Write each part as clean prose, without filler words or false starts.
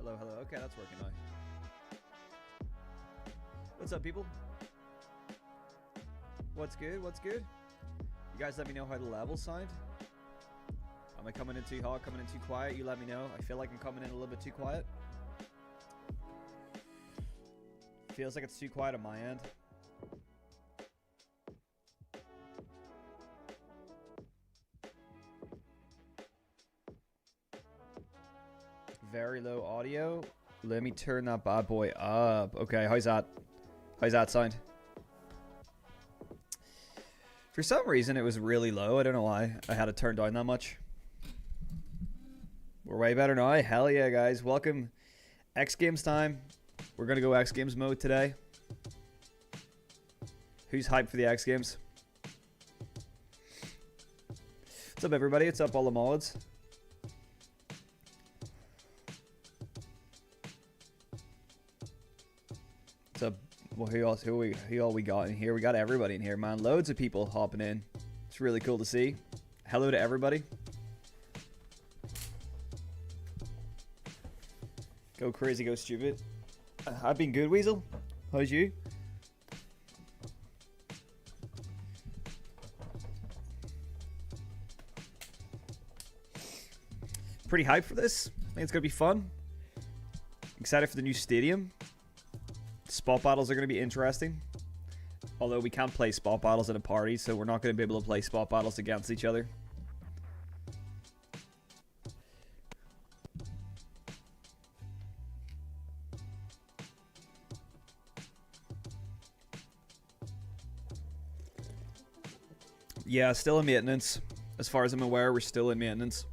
Hello, hello. Okay, that's working now. What's up, people? What's good? What's good? You guys let me know how the levels sound. Am I coming in too hot, coming in too quiet? You let me know. I feel like I'm coming in a little bit too quiet. Feels like it's too quiet on my end. Very low audio. Let me turn that bad boy up. Okay, how's that? How's that sound? For some reason, it was really low. I don't know why I had it turned down that much. We're way better now. Hell yeah, guys. Welcome. X Games time. We're going to go X Games mode today. Who's hyped for the X Games? What's up, everybody? What's up, all the mods? What's up? Well, who all we got in here? We got everybody in here, man. Loads of people hopping in. It's really cool to see. Hello to everybody. Go crazy, go stupid. I've been good, Weasel. How's you? Pretty hyped for this. I think it's going to be fun. Excited for the new stadium. Spot battles are going to be interesting. Although we can't play spot battles at a party, so we're not going to be able to play spot battles against each other. Yeah, still in maintenance. As far as I'm aware, we're still in maintenance.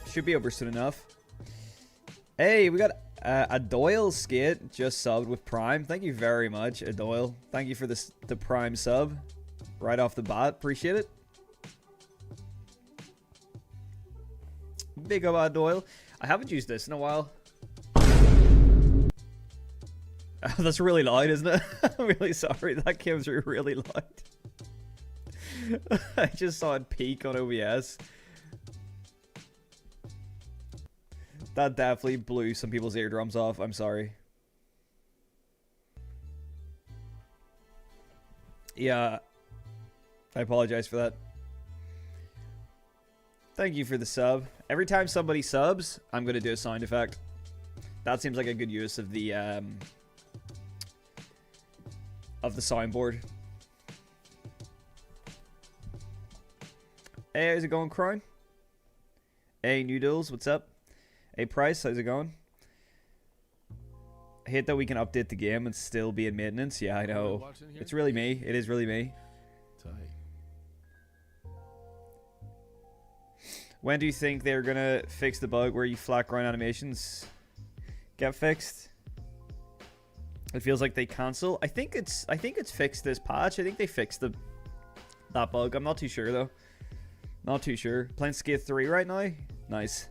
Should be over soon enough. Hey, we got a Doyle skate just subbed with Prime. Thank you very much, Doyle. Thank you for the Prime sub right off the bat. Appreciate it. Big up, Doyle. I haven't used this in a while. That's really loud, isn't it? I'm really sorry. That came through really loud. I just saw it peak on OBS. That definitely blew some people's eardrums off. I'm sorry. Yeah. I apologize for that. Thank you for the sub. Every time somebody subs, I'm going to do a sound effect. That seems like a good use of the soundboard. Hey, how's it going, Crown? Hey, Noodles, what's up? Hey, Price, how's it going? I hate that we can update the game and still be in maintenance. Yeah, I know. It's really me. It is really me. Tight. When do you think they're gonna fix the bug where you flat ground animations get fixed? It feels like they cancel. I think it's fixed this patch. I think they fixed that bug. I'm not too sure though. Not too sure. Playing Skate 3 right now? Nice.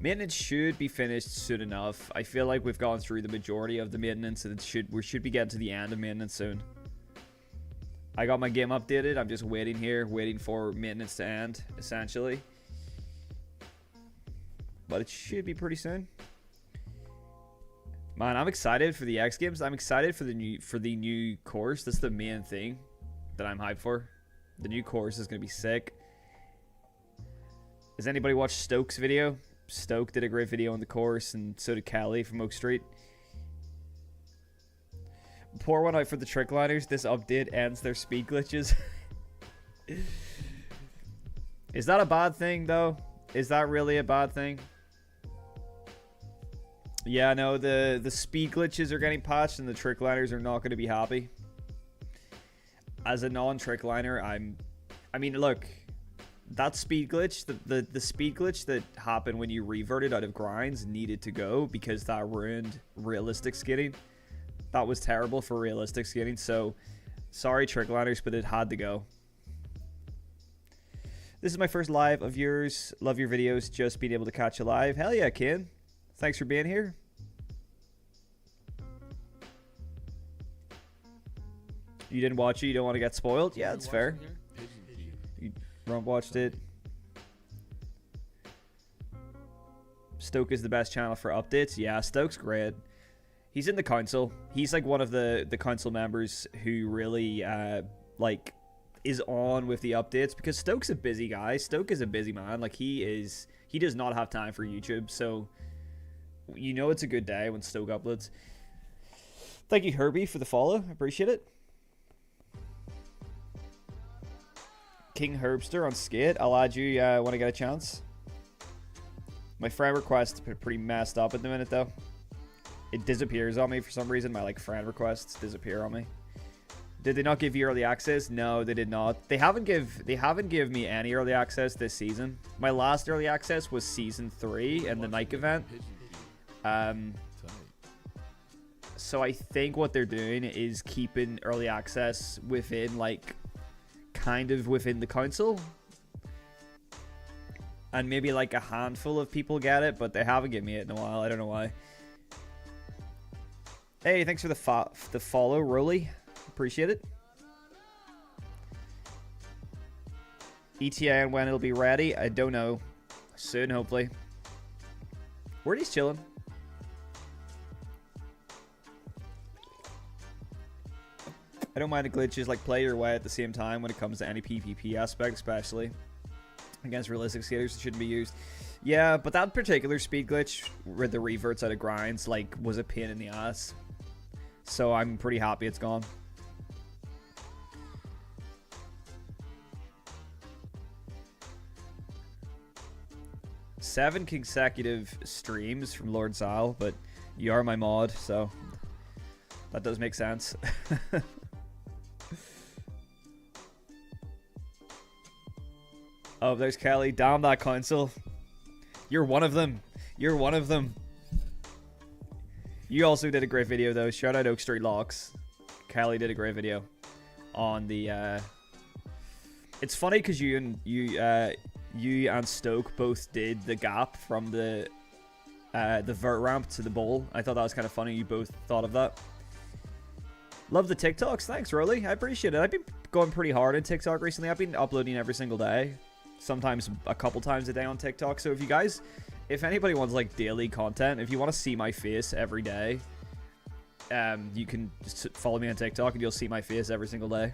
Maintenance should be finished soon enough. I feel like we've gone through the majority of the maintenance and we should be getting to the end of maintenance soon. I got my game updated. I'm just waiting here, waiting for maintenance to end, essentially. But it should be pretty soon. Man, I'm excited for the X Games. I'm excited for the new course. That's the main thing that I'm hyped for. The new course is gonna be sick. Has anybody watched Stoke's video? Stoke did a great video on the course, and so did Kelly from Oak Street. Pour one out for the Trickliners. This update ends their speed glitches. Is that a bad thing, though? Is that really a bad thing? Yeah, no, the speed glitches are getting patched and the Trickliners are not going to be happy. As a non-Trickliner, I mean, look, that speed glitch, the speed glitch that happened when you reverted out of grinds needed to go because that ruined realistic skating. That was terrible for realistic skating, so sorry Trickliners, but it had to go. This is my first live of yours. Love your videos, just being able to catch you live. Hell yeah, Ken. Thanks for being here. You didn't watch it. You don't want to get spoiled. Yeah, that's fair. You watched it. Stoke is the best channel for updates. Yeah, Stoke's great. He's in the council. He's like one of the council members who really like is on with the updates, because Stoke's a busy guy. Stoke is a busy man. Like he does not have time for YouTube, so you know it's a good day when Stoke uploads. Thank you, Herbie, for the follow. I appreciate it. King Herbster on Skate. I'll add you when I get a chance. My friend request is pretty messed up at the minute, though. It disappears on me for some reason. My like friend requests disappear on me. Did they not give you early access? No, they did not. They haven't give me any early access this season. My last early access was season 3 and the Nike event. So I think what they're doing is keeping early access within like kind of within the council. And maybe like a handful of people get it, but they haven't given me it in a while. I don't know why. Hey, thanks for the follow, Rolly. Appreciate it. ETA and when it'll be ready, I don't know. Soon, hopefully. Where's chilling? I don't mind the glitches, like play your way at the same time when it comes to any PvP aspect, especially against realistic skaters. It shouldn't be used. Yeah, but that particular speed glitch where the reverts out of grinds like was a pain in the ass. So I'm pretty happy it's gone. Seven consecutive streams from Lord Zal, but you are my mod, so that does make sense. Oh, there's Kelly. Damn that council. You're one of them. You're one of them. You also did a great video, though. Shout out Oak Street Locks. Kelly did a great video on the... It's funny because you and Stoke both did the gap from the vert ramp to the bowl. I thought that was kind of funny. You both thought of that. Love the TikToks. Thanks, Rolly. I appreciate it. I've been going pretty hard on TikTok recently. I've been uploading every single day. Sometimes a couple times a day on TikTok. So if anybody wants like daily content, if you want to see my face every day, you can just follow me on TikTok and you'll see my face every single day.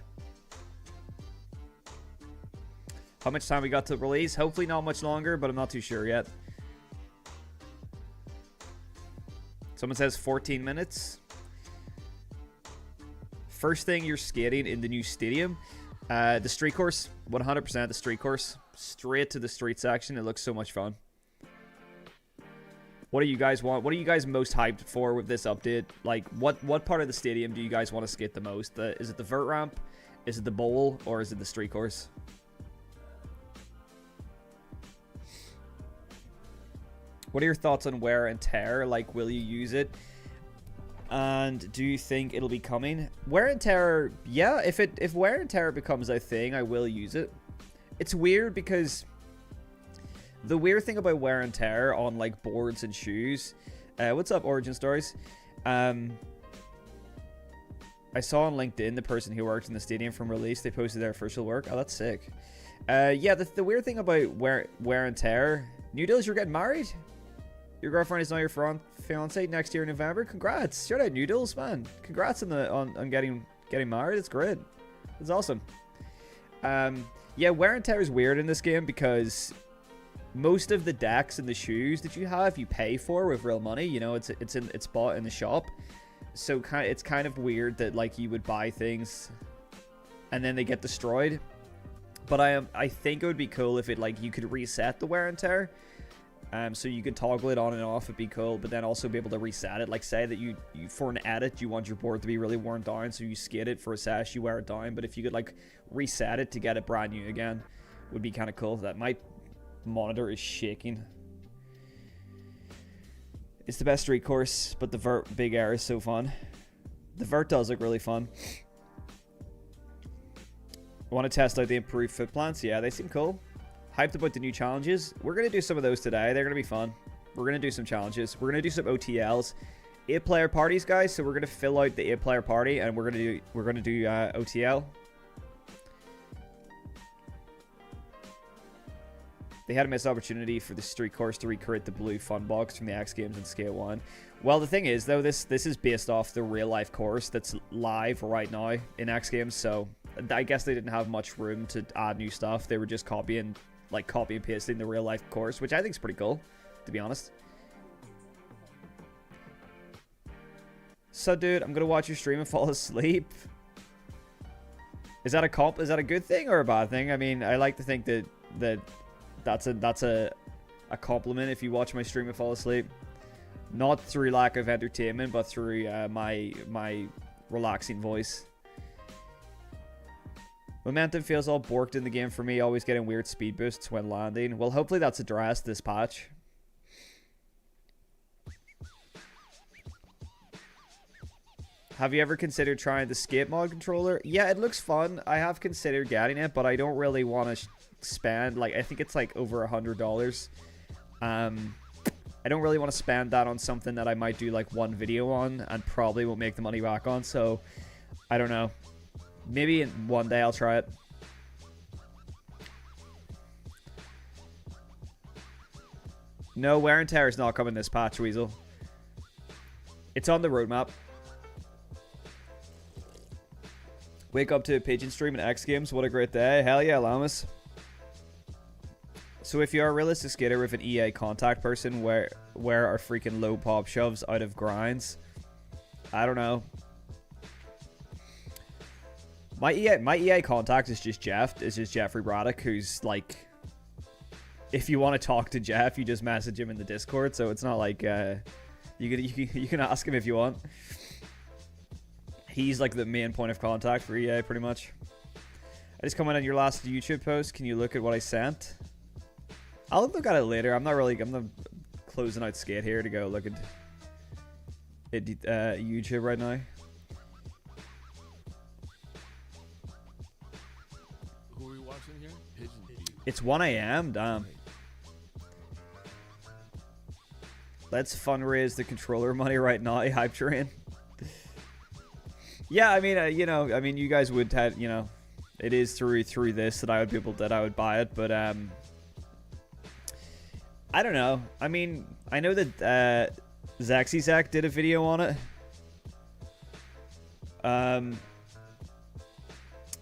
How much time we got to release? Hopefully not much longer, but I'm not too sure yet. Someone says 14 minutes. First thing you're skating in the new stadium. The street course. 100% the street course. Straight to the street section. It looks so much fun. What do you guys want? What are you guys most hyped for with this update? Like, what part of the stadium do you guys want to skate the most? Is it the vert ramp? Is it the bowl? Or is it the street course? What are your thoughts on wear and tear? Like, will you use it? And do you think it'll be coming? Wear and tear, yeah. If wear and tear becomes a thing, I will use it. It's weird because the weird thing about wear and tear on like boards and shoes. What's up, Origin Stories? I saw on LinkedIn the person who worked in the stadium from release. They posted their official work. Oh, that's sick. Yeah, the weird thing about wear and tear. Noodles, you're getting married? Your girlfriend is now your fiance next year in November. Congrats! Shout out Noodles, man. Congrats on getting married. It's great. It's awesome. Yeah, wear and tear is weird in this game because most of the decks and the shoes that you have, you pay for with real money. You know, it's bought in the shop. So it's kind of weird that like you would buy things and then they get destroyed. But I think it would be cool if it like you could reset the wear and tear. So you could toggle it on and off. It'd be cool, but then also be able to reset it. Like say that you for an edit, you want your board to be really worn down, so you skate it for a sesh, you wear it down. But if you could like reset it to get it brand new again, would be kind of cool. That my monitor is shaking. It's the best street course, but the vert big air is so fun. The vert does look really fun. I want to test out the improved foot plants. Yeah, they seem cool. Hyped about the new challenges. We're going to do some of those today. They're going to be fun. We're going to do some challenges. We're going to do some OTLs. 8-player parties, guys. So we're gonna fill out the 8-player party, and we're gonna do OTL. They had a missed opportunity for the street course to recreate the blue fun box from the X Games in Skate 1. Well, the thing is, though, this is based off the real-life course that's live right now in X Games, so I guess they didn't have much room to add new stuff. They were just copy and pasting the real-life course, which I think is pretty cool, to be honest. So, dude, I'm gonna watch your stream and fall asleep. Is that a good thing or a bad thing? I mean, I like to think that that's a compliment if you watch my stream and fall asleep. Not through lack of entertainment, but through my relaxing voice. Momentum feels all borked in the game for me, always getting weird speed boosts when landing. Well, hopefully that's addressed this patch. Have you ever considered trying the skate mod controller? Yeah, it looks fun. I have considered getting it, but I don't really want to spend, like, I think it's like over $100. I don't really want to spend that on something that I might do like one video on and probably won't make the money back on, so I don't know. Maybe one day I'll try it. No, wear and tear is not coming this patch, Weasel. It's on the roadmap. Wake up to a Pigeon stream in X Games. What a great day. Hell yeah, Lamas. So if you're a realistic skater with an EA contact person, where are freaking low pop shoves out of grinds? I don't know. My EA contact is just Jeff. It's just Jeffrey Braddock, who's like, if you want to talk to Jeff, you just message him in the Discord. So it's not like you can ask him if you want. He's like the main point of contact for EA, pretty much. I just commented on your last YouTube post. Can you look at what I sent? I'll look at it later. I'm not closing out Skate here to go look at YouTube right now. Who are we watching here? Pigeon Beat. It's 1 a.m. Damn. Let's fundraise the controller money right now. Hype train. Yeah, I mean, you guys would have, it is through this that I would be able that I would buy it, but I don't know. I mean, I know that Zaxyzak did a video on it. I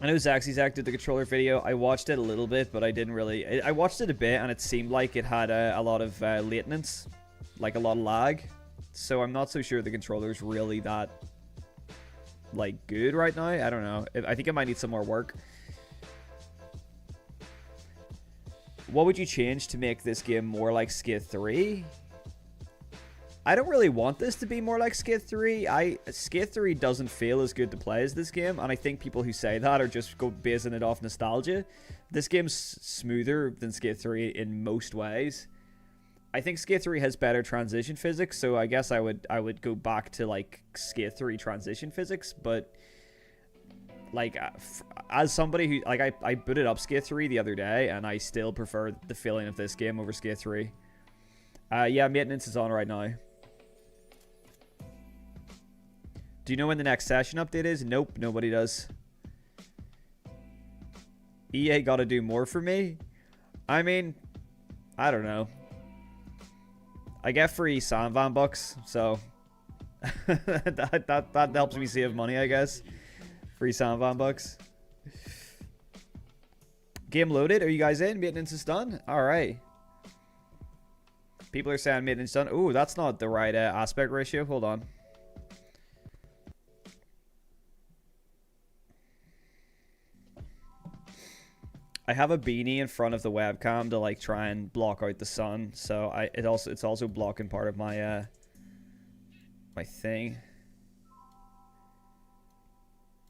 know Zaxyzak did the controller video. I watched it a little bit, but I didn't really. I watched it a bit, and it seemed like it had a lot of latenance, like a lot of lag. So I'm not so sure the controller's really that like good right now. I don't know. I think it might need some more work. What would you change to make this game more like Skate 3? I don't really want this to be more like Skate 3. Skate 3 doesn't feel as good to play as this game, and I think people who say that are just basing it off nostalgia. This game's smoother than Skate 3 in most ways. I think Skate 3 has better transition physics, so I guess I would go back to like Skate 3 transition physics, but like as somebody who like I booted up Skate 3 the other day and I still prefer the feeling of this game over Skate 3. Yeah, maintenance is on right now. Do you know when the next session update is? Nope, nobody does. EA gotta do more for me? I mean, I don't know. I get free Sanvan bucks, so that helps me save money, I guess. Free Sanvan bucks. Game loaded. Are you guys in? Maintenance is done. All right. People are saying maintenance done. Ooh, that's not the right aspect ratio. Hold on. I have a beanie in front of the webcam to like try and block out the sun, so it's also blocking part of my my thing.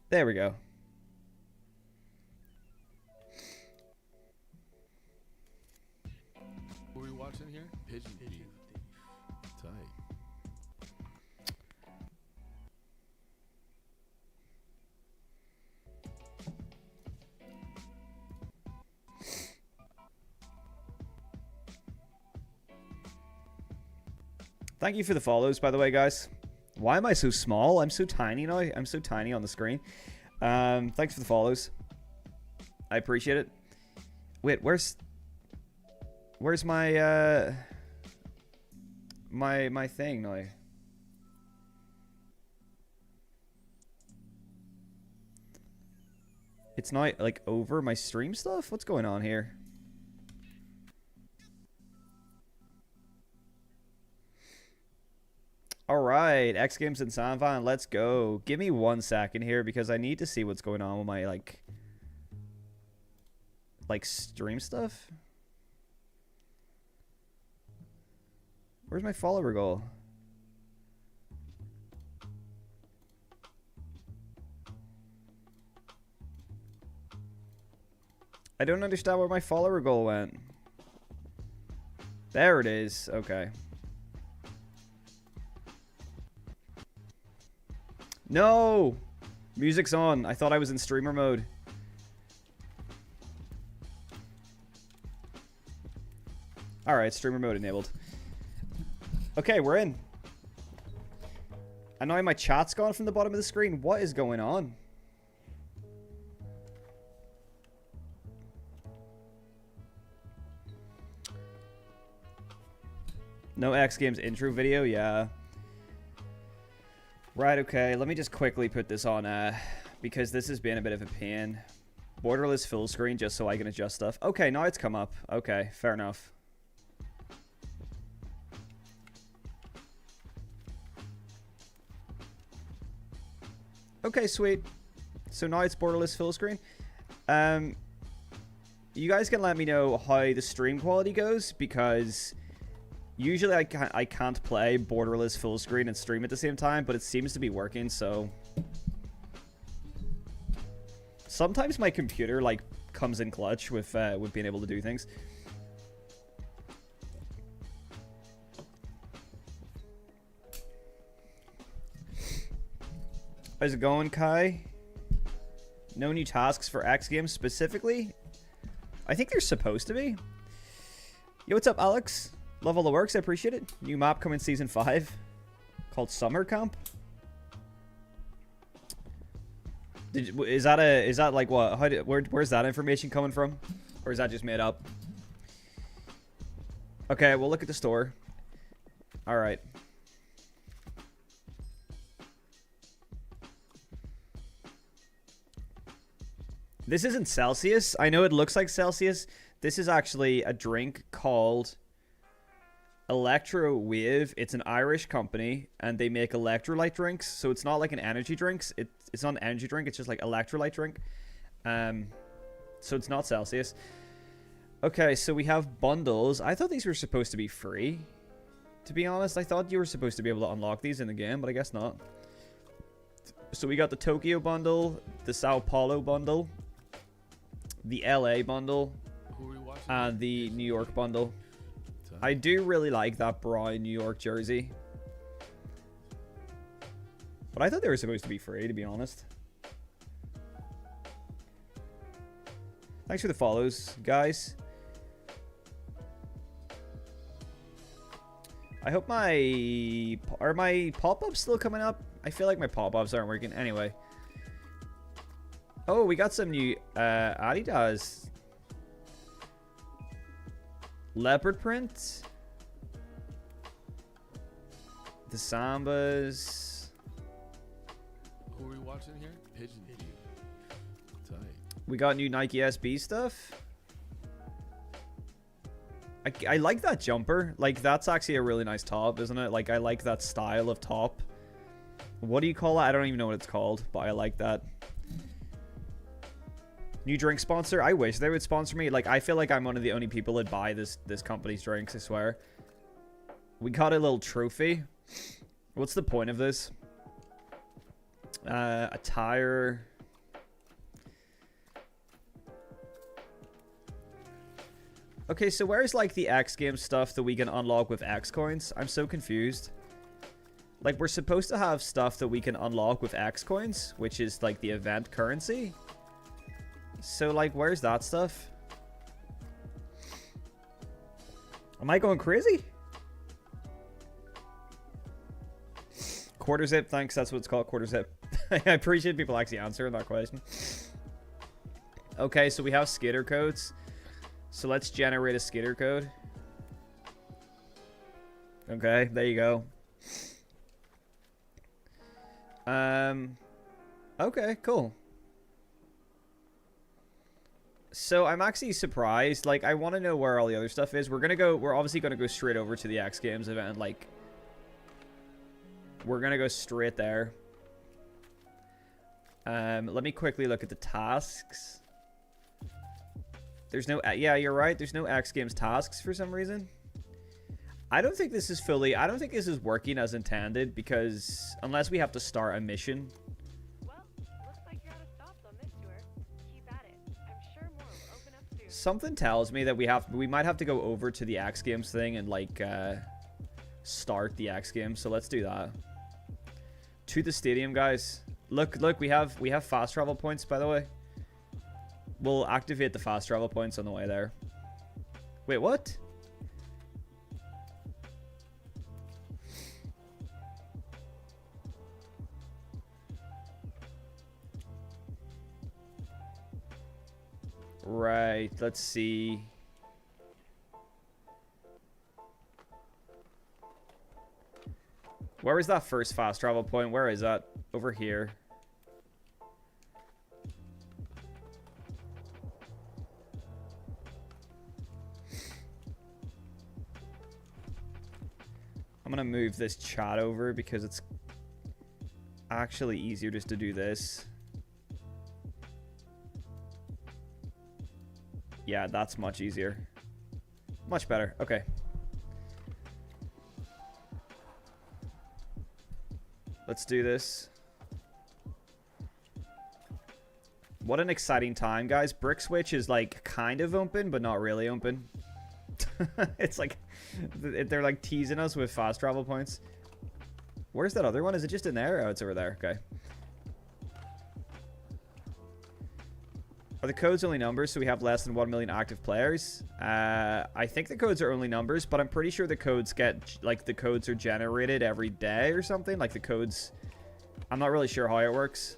There we go. Who are we watching here? Pigeon Beat. Tight. Thank you for the follows, by the way, guys. Why am I so small? I'm so tiny now. I'm so tiny on the screen. Thanks for the follows. I appreciate it. Wait, where's my my thing now? It's not like over my stream stuff? What's going on here? Alright, X Games and Sanvan, let's go. Give me 1 second here because I need to see what's going on with my like stream stuff. Where's my follower goal? I don't understand where my follower goal went. There it is. Okay. No! Music's on. I thought I was in streamer mode. Alright, streamer mode enabled. Okay, we're in. And now my chat's gone from the bottom of the screen. What is going on? No X Games intro video? Yeah. Right, okay. Let me just quickly put this on, because this has been a bit of a pain. Borderless full screen just so I can adjust stuff. Okay, now it's come up. Okay, fair enough. Okay, sweet. So now it's borderless full screen. You guys can let me know how the stream quality goes, because usually I can't play borderless full screen and stream at the same time, but it seems to be working, so sometimes my computer like comes in clutch with being able to do things. How's it going, Kai? No new tasks for X Games specifically? I think there's supposed to be. Yo, what's up, Alex? Love all the works, I appreciate it. New map coming season 5 called Summer Camp. Is that like what? Where's that information coming from? Or is that just made up? Okay, we'll look at the store. All right. This isn't Celsius. I know it looks like Celsius. This is actually a drink called Electro Wave. It's an Irish company, and they make electrolyte drinks. So it's not like an energy drink. It's not an energy drink. It's just like electrolyte drink. So it's not Celsius. Okay, so we have bundles. I thought these were supposed to be free. To be honest, I thought you were supposed to be able to unlock these in the game, but I guess not. So we got the Tokyo bundle, the Sao Paulo bundle, the LA bundle, and the New York bundle. I do really like that brown New York jersey. But I thought they were supposed to be free, to be honest. Thanks for the follows, guys. I hope are my pop-ups still coming up? I feel like my pop-ups aren't working. Anyway. Oh, we got some new Adidas. Leopard print. The Sambas. Who are we watching here? Pigeon Thief. Tight. We got new Nike SB stuff. I like that jumper. Like, that's actually a really nice top, isn't it? Like, I like that style of top. What do you call it? I don't even know what it's called, but I like that. New drink sponsor? I wish they would sponsor me. Like, I feel like I'm one of the only people that buy this company's drinks, I swear. We got a little trophy. What's the point of this? A tire. Okay, so where's like the X Games stuff that we can unlock with X coins? I'm so confused. Like, we're supposed to have stuff that we can unlock with X coins, which is like the event currency. So like, where's that stuff? Am I going crazy? Quarter zip, thanks. That's what it's called, quarter zip. I appreciate people actually answering that question. Okay, so we have skitter codes. So let's generate a skitter code. Okay, there you go. Okay, cool. So I'm actually surprised. Like, I want to know where all the other stuff is. We're obviously gonna go straight over to the X Games event. Like, we're gonna go straight there. Let me quickly look at the tasks. There's no, yeah, you're right. There's no X Games tasks for some reason. I don't think this is working as intended, because unless we have to start a mission. Well, looks like you're out of stops on this tour. Keep at it. I'm sure more will open up soon. Something tells me that we might have to go over to the X Games thing and like start the X Games. So let's do that. To the stadium, guys. Look, we have fast travel points, by the way. We'll activate the fast travel points on the way there. Wait, what? Right, let's see. Where is that first fast travel point? Where is that? Over here. I'm gonna move this chat over because it's actually easier just to do this. Yeah, that's much easier. Much better. Okay. Let's do this. What an exciting time, guys. Brick Switch is like kind of open, but not really open. It's like they're like teasing us with fast travel points. Where's that other one? Is it just in there? Oh, it's over there. Okay. Are the codes only numbers so we have less than 1 million active players? I think the codes are only numbers, but I'm pretty sure the codes get, like, the codes are generated every day or something. Like, the codes, I'm not really sure how it works,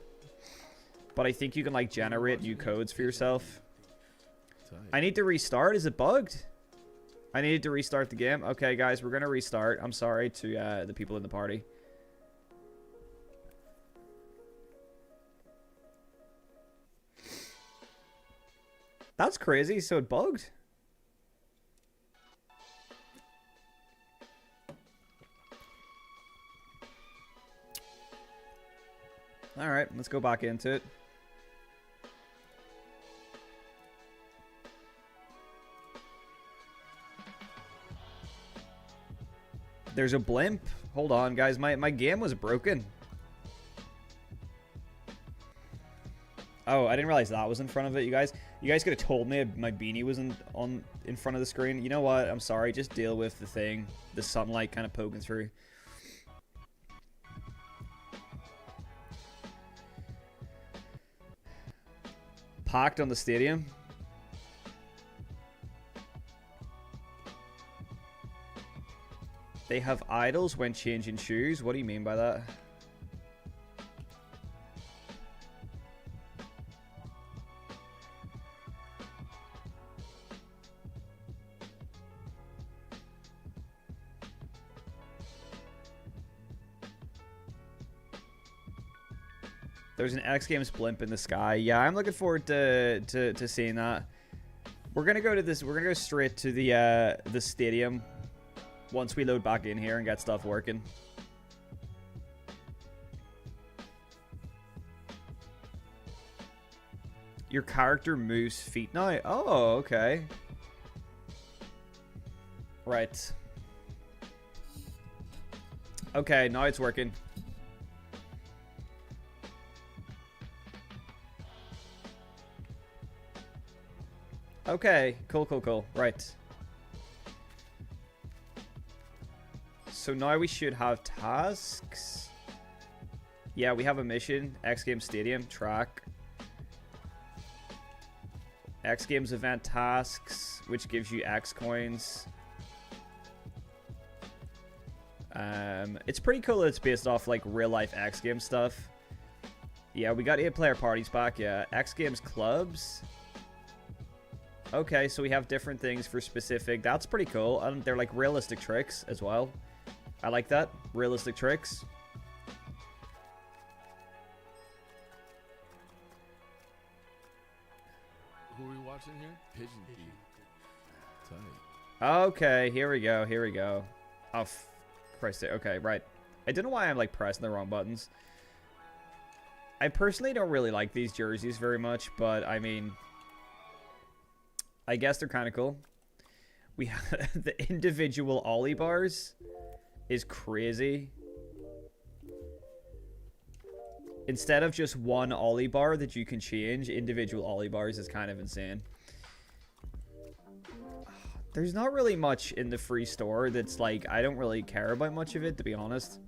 but I think you can, like, generate new codes for yourself. I need to restart. Is it bugged? I needed to restart the game. Okay, guys, we're going to restart. I'm sorry to the people in the party. That's crazy. So it bugged. All right, let's go back into it. There's a blimp. Hold on, guys. My game was broken. Oh, I didn't realize that was in front of it, you guys. You guys could have told me my beanie was in front of the screen. You know what? I'm sorry. Just deal with the thing. The sunlight kind of poking through. Packed on the stadium. They have idols when changing shoes. What do you mean by that? There's an X Games blimp in the sky. Yeah, I'm looking forward to seeing that. We're gonna go to this. We're gonna go straight to the stadium once we load back in here and get stuff working. Your character moves feet now. Oh, okay. Right. Okay, now it's working. Okay, cool. Right. So now we should have tasks. Yeah, we have a mission. X Games Stadium, track. X Games event tasks, which gives you X coins. It's pretty cool that it's based off like real life X Games stuff. Yeah, we got 8-player parties back. Yeah, X Games clubs. Okay, so we have different things for specific. That's pretty cool. And they're like realistic tricks as well. I like that. Realistic tricks. Who are we watching here? Pigeon View. Tight. Okay, here we go. Here we go. Oh, Christ. Okay, right. I don't know why I'm like pressing the wrong buttons. I personally don't really like these jerseys very much, but I mean, I guess they're kind of cool. We have the individual ollie bars is crazy. Instead of just one ollie bar that you can change, individual ollie bars is kind of insane. There's not really much in the free store that's like, I don't really care about much of it, to be honest.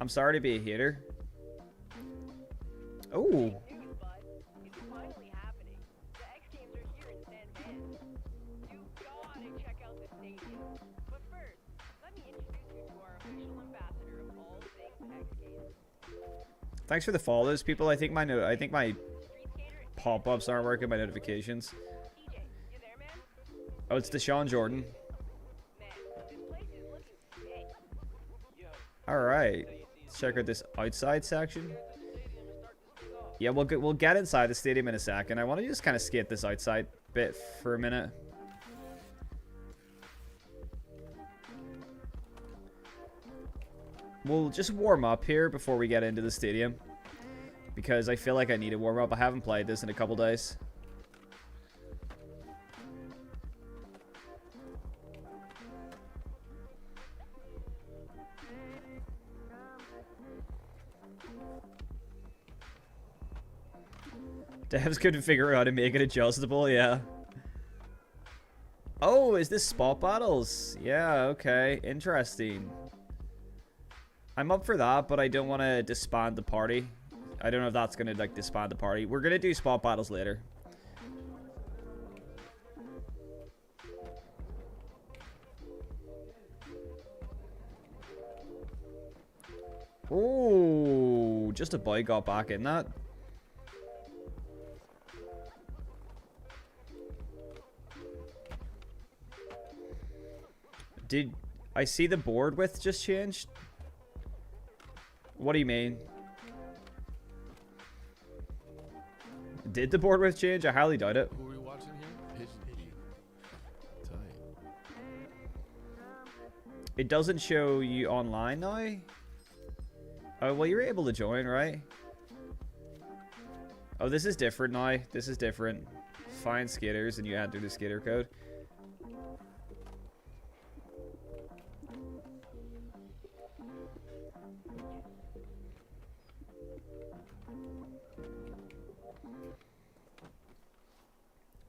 I'm sorry to be a hater. Oh. News, bud. It's finally happening. The X Games are here in San Ben. You gotta check out the stadium. But first, let me introduce you to our official ambassador of all things X Games. Thanks for the follows, people. I think my Street skater pop-ups aren't working, my notifications. TJ, you there, man? Oh, it's Deshaun Jordan. Man, this place is looking sick. Alright. Let's check out this outside section. Yeah, we'll get inside the stadium in a second. I want to just kind of skate this outside bit for a minute. We'll just warm up here before we get into the stadium, because I feel like I need to warm up. I haven't played this in a couple days. Devs couldn't figure out how to make it adjustable, yeah. Oh, is this spot battles? Yeah, okay. Interesting. I'm up for that, but I don't want to disband the party. I don't know if that's going to, like, disband the party. We're going to do spot battles later. Oh, just a boy got back in that. Did I see the board width just changed? What do you mean? Did the board width change? I highly doubt it. Who are we watching here? Pigeon View. Tight. It doesn't show you online now? Oh, well, you're able to join, right? Oh, this is different now. This is different. Find skaters and you enter the skater code.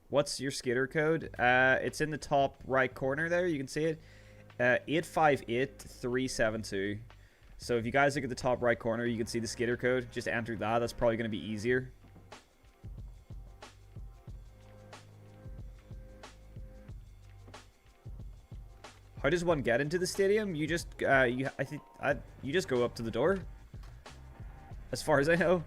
What's your skater code? It's in the top right corner there. You can see it. 858372. So if you guys look at the top right corner, you can see the skater code. Just enter that. That's probably going to be easier. How does one get into the stadium? You just you just go up to the door. As far as I know.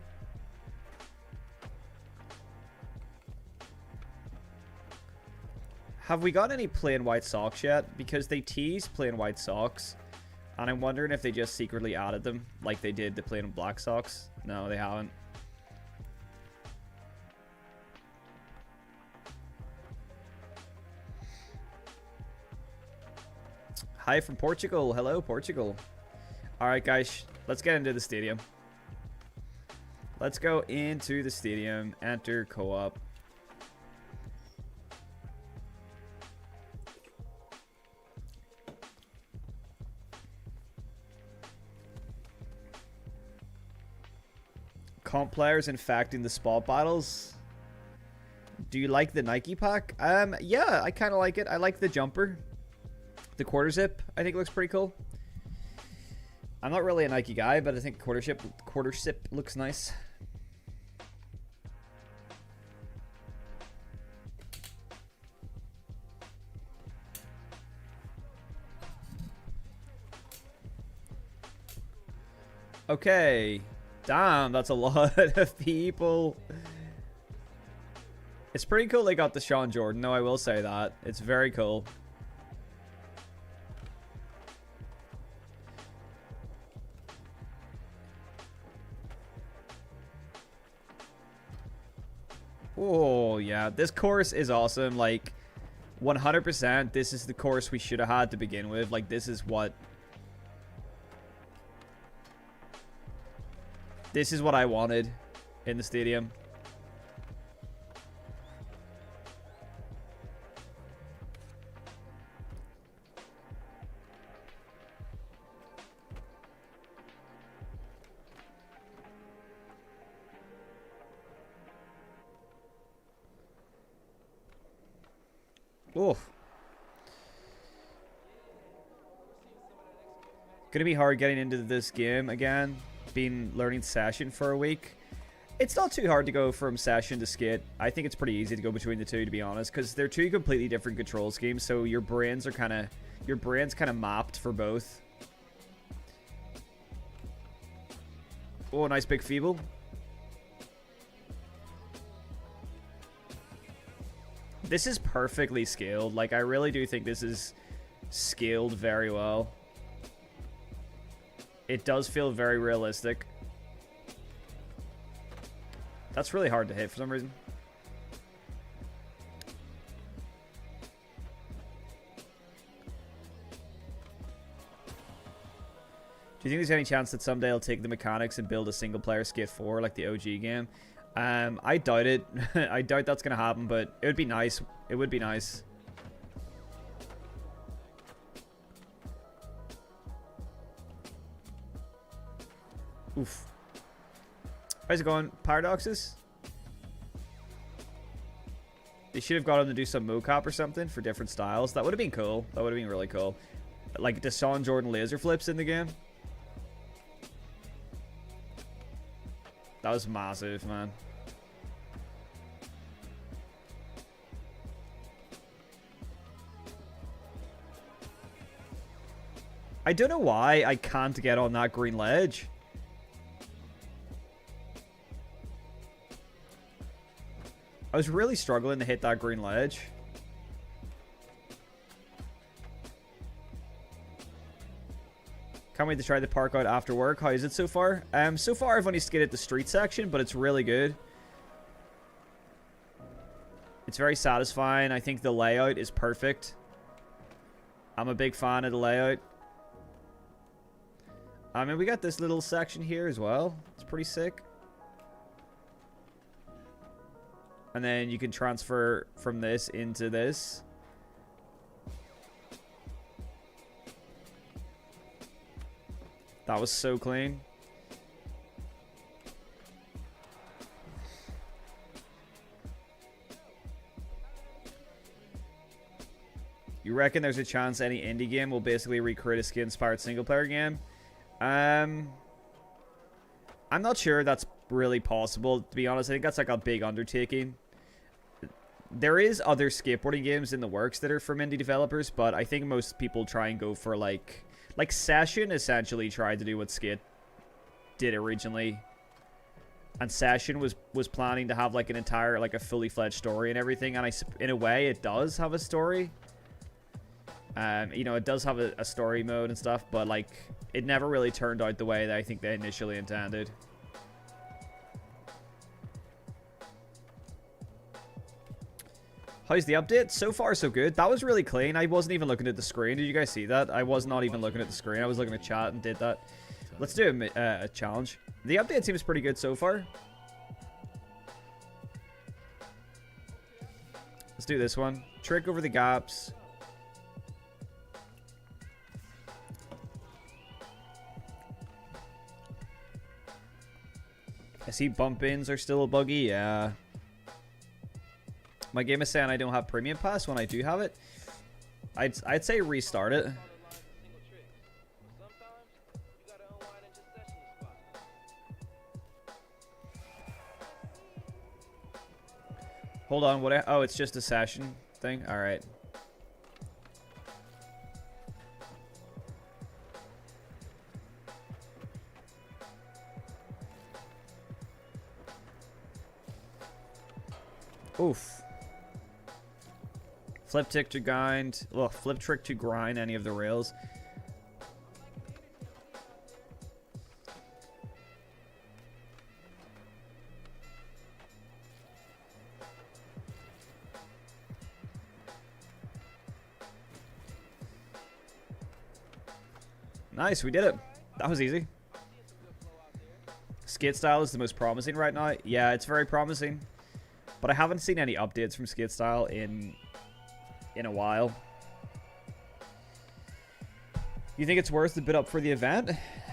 Have we got any plain white socks yet? Because they teased plain white socks. And I'm wondering if they just secretly added them like they did the plain black socks. No, they haven't. Hi from Portugal. Hello, Portugal. Alright, guys. Let's get into the stadium. Let's go into the stadium. Enter co-op. Comp players infecting the spot battles. Do you like the Nike pack? Yeah, I kind of like it. I like the jumper. The quarter zip, I think, looks pretty cool. I'm not really a Nike guy, but I think quarter zip looks nice. Okay. Damn, that's a lot of people. It's pretty cool they got the Sean Jordan, though, I will say that. It's very cool. Oh, yeah. This course is awesome. Like, 100%, this is the course we should have had to begin with. Like, this is what I wanted in the stadium. Oh. Gonna be hard getting into this game again. Been learning Session for a week. It's not too hard to go from Session to Skit. I think it's pretty easy to go between the two, to be honest, because they're two completely different control schemes, so your brain's kind of mapped for both. Oh, nice big feeble. This is perfectly scaled. Like, I really do think this is scaled very well. It does feel very realistic. That's really hard to hit for some reason. Do you think there's any chance that someday I'll take the mechanics and build a single-player Skit 4 like the OG game? I doubt it. I doubt that's going to happen, but it would be nice. It would be nice. Oof. How's it going, Paradoxes? They should have got him to do some mocap or something for different styles. That would have been cool. That would have been really cool. Like Deshaun Jordan laser flips in the game. That was massive, man. I don't know why I can't get on that green ledge. I was really struggling to hit that green ledge. Can't wait to try the park out after work. How is it so far? So far I've only skidded the street section, but it's really good. It's very satisfying. I think the layout is perfect. I'm a big fan of the layout. I mean, we got this little section here as well. It's pretty sick. And then you can transfer from this into this. That was so clean. You reckon there's a chance any indie game will basically recreate a Skit-inspired single-player game? I'm not sure that's really possible, to be honest. I think that's like a big undertaking. There is other skateboarding games in the works that are from indie developers, but I think most people try and go for like Session essentially tried to do what Skit did originally. And Session was planning to have like an entire, like a fully fledged story and everything, and in a way it does have a story. You know, it does have a story mode and stuff, but like it never really turned out the way that I think they initially intended. How's the update? So far, so good. That was really clean. I wasn't even looking at the screen. Did you guys see that? I was not even looking at the screen. I was looking at chat and did that. Let's do a challenge. The update seems pretty good so far. Let's do this one. Trick over the gaps. I see bump ins are still a buggy. Yeah. My game is saying I don't have Premium Pass when I do have it. I'd say restart it. Hold on, what? Oh, it's just a session thing. All right. Oof. Flip trick to grind. Well, flip trick to grind any of the rails. Nice, we did it. That was easy. Skate style is the most promising right now. Yeah, it's very promising. But I haven't seen any updates from skate style in a while. You think it's worth the bid up for the event?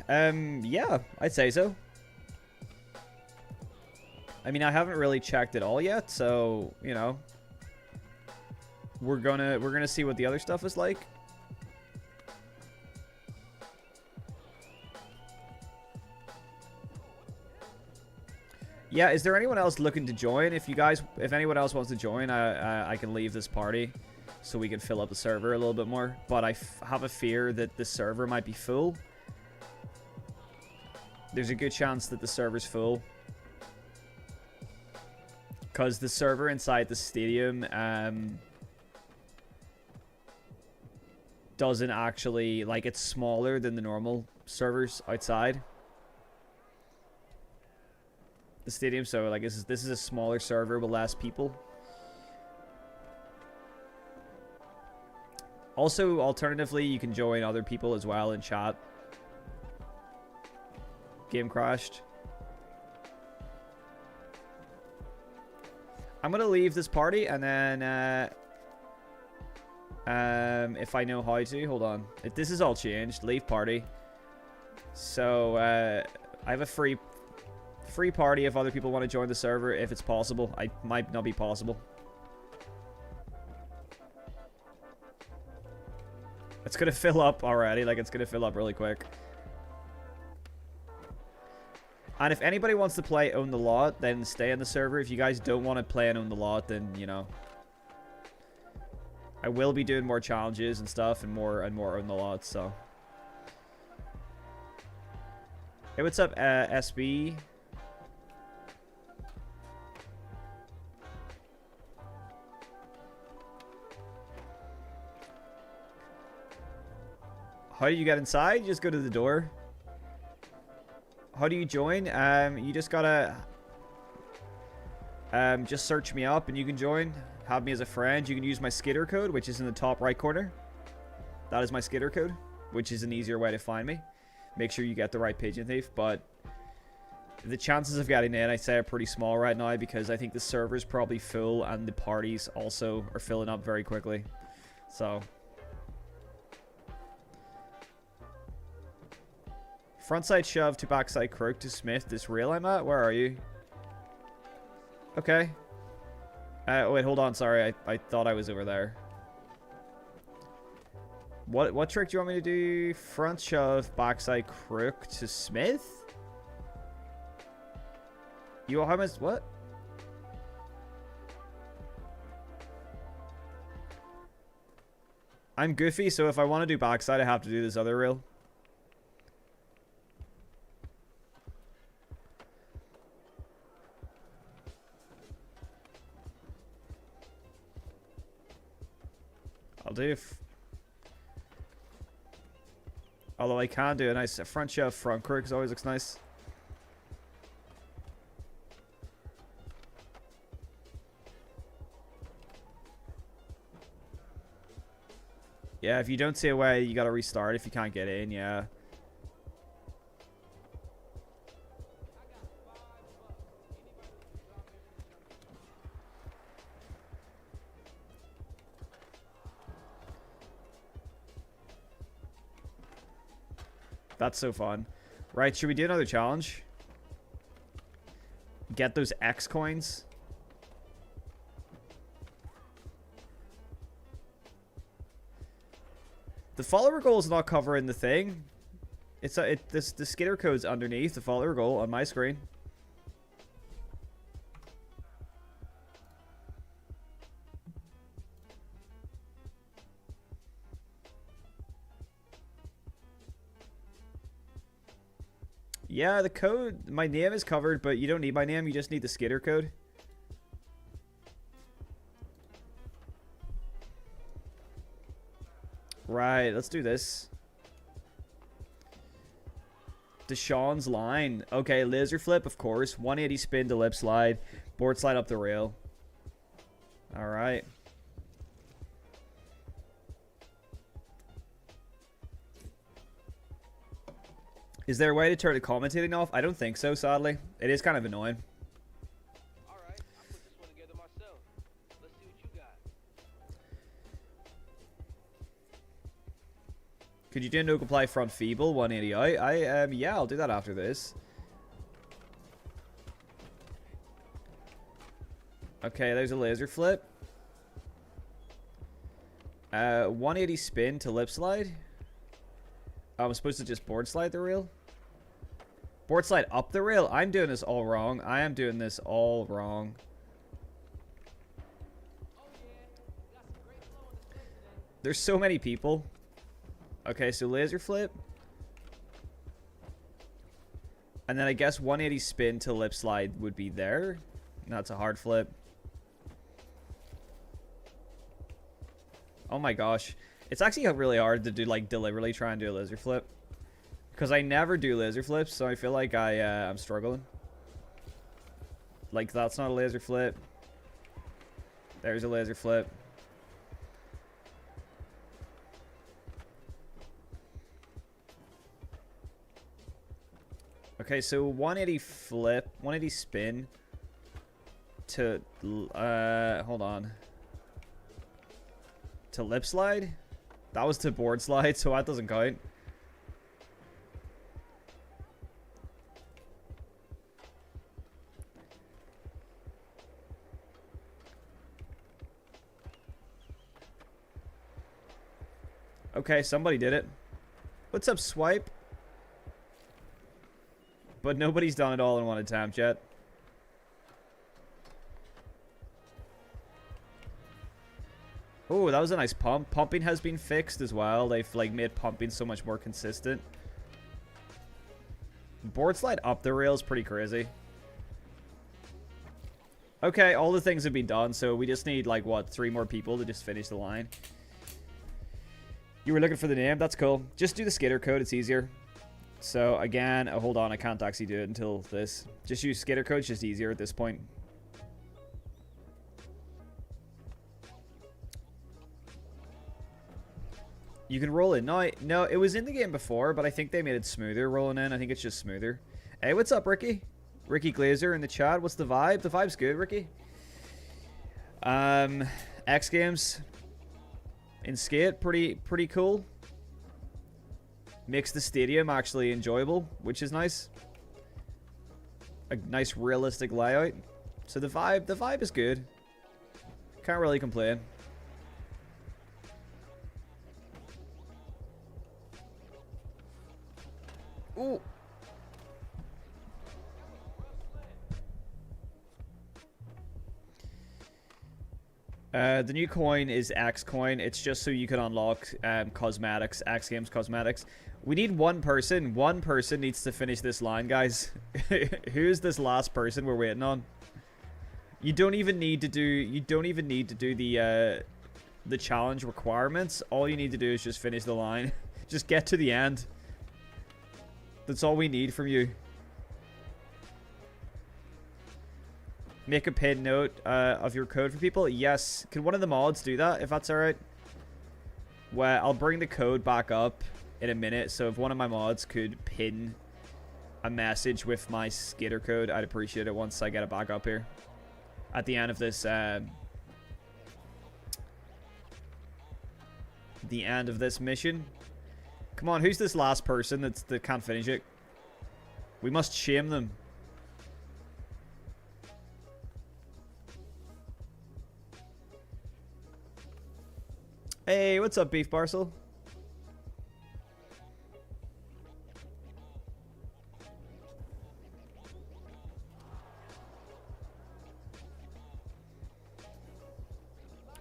Yeah, I'd say so. I mean, I haven't really checked it all yet, so, you know, we're gonna see what the other stuff is like. Yeah, is there anyone else looking to join? If anyone else wants to join, I can leave this party so we can fill up the server a little bit more. But I have a fear that the server might be full. There's a good chance that the server's full. Because the server inside the stadium doesn't actually, like, it's smaller than the normal servers outside the stadium, so like this is a smaller server with less people. Also, alternatively, you can join other people as well in chat. Game crashed. I'm gonna leave this party and then if I know how to, hold on. This is all changed. Leave party. So I have a free party if other people want to join the server, if it's possible. I might not be possible. It's gonna fill up already, like it's gonna fill up really quick. And if anybody wants to play Own the Lot, then stay in the server. If you guys don't want to play and Own the Lot, then, you know, I will be doing more challenges and stuff and more Own the Lot, so. Hey, what's up, SB? How do you get inside? You just go to the door. How do you join? You just gotta just search me up and you can join. Have me as a friend. You can use my skitter code, which is in the top right corner. That is my skitter code, which is an easier way to find me. Make sure you get the right Pigeon Thief, but the chances of getting in, I'd say, are pretty small right now because I think the server's probably full and the parties also are filling up very quickly. So frontside shove to backside croak to Smith. This rail I'm at? Where are you? Okay. Wait, hold on. Sorry, I thought I was over there. What trick do you want me to do? Front shove, backside crook to Smith? You how much? What? I'm goofy, so if I want to do backside, I have to do this other rail. I'll do. Although I can do a nice front shove, front crook, because always looks nice. Yeah, if you don't see a way, you gotta restart if you can't get in, yeah. That's so fun. Right, should we do another challenge? Get those X coins. The follower goal is not covering the thing. It's the skitter code's underneath the follower goal on my screen. Yeah, the code, my name is covered, but you don't need my name, you just need the skitter code. Right, let's do this. Deshaun's line. Okay, laser flip, of course. 180 spin to lip slide. Board slide up the rail. All right. Is there a way to turn the commentating off? I don't think so, sadly. It is kind of annoying. Alright, I put this one together myself. Let's see what you got. Could you do no apply front feeble 180 out? Yeah, I'll do that after this. Okay, there's a laser flip. 180 spin to lip slide. I'm supposed to just board slide the rail. Board slide up the rail. I'm doing this all wrong. I am doing this all wrong. There's so many people. Okay, so laser flip. And then I guess 180 spin to lip slide would be there. That's a hard flip. Oh my gosh. It's actually really hard to do, like, deliberately try and do a laser flip. Because I never do laser flips, so I feel like I'm struggling. Like, that's not a laser flip. There's a laser flip. Okay, so 180 flip, 180 spin to, hold on. To lip slide? That was to board slide, so that doesn't count. Okay, somebody did it. What's up, Swipe? But nobody's done it all in one attempt yet. Oh, that was a nice pump. Pumping has been fixed as well. They've, like, made pumping so much more consistent. Board slide up the rail is pretty crazy. Okay, all the things have been done, so we just need, like, what, 3 more people to just finish the line. You were looking for the name? That's cool. Just do the skater code, it's easier. So, again, hold on, I can't actually do it until this. Just use skater code, it's just easier at this point. You can roll in. No, it was in the game before, but I think they made it smoother rolling in. I think it's just smoother. Hey, what's up, Ricky? Ricky Glazer in the chat. What's the vibe? The vibe's good, Ricky. X Games in skate, pretty cool. Makes the stadium actually enjoyable, which is nice. A nice realistic layout. So the vibe is good. Can't really complain. Ooh. The new coin is X coin. It's just so you can unlock cosmetics, X Games cosmetics. We need one person. One person needs to finish this line, guys. Who's this last person we're waiting on? You don't even need to do the challenge requirements. All you need to do is just finish the line. Just get to the end. That's all we need from you. Make a pin note of your code for people. Yes. Can one of the mods do that, if that's alright? Well, I'll bring the code back up in a minute. So if one of my mods could pin a message with my skater code, I'd appreciate it once I get it back up here. At the end of this... the end of this mission. Come on, who's this last person that can't finish it? We must shame them. Hey, what's up, Beef Parcel?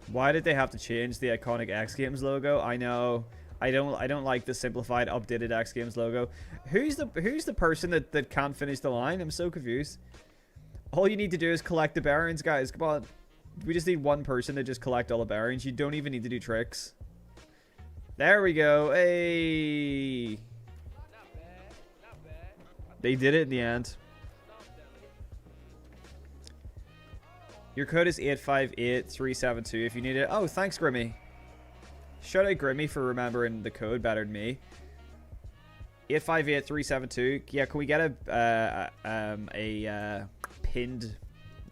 Why did they have to change the iconic X Games logo? I know. I don't like the simplified, updated X Games logo. Who's the person that can't finish the line? I'm so confused. All you need to do is collect the bearings, guys. Come on. We just need one person to just collect all the bearings. You don't even need to do tricks. There we go. Hey. Not bad. Not bad. They did it in the end. Stop selling. Your code is 858372 if you need it. Oh, thanks, Grimmy. Shout out Grimmy for remembering the code better than me. 858372. Yeah, can we get a pinned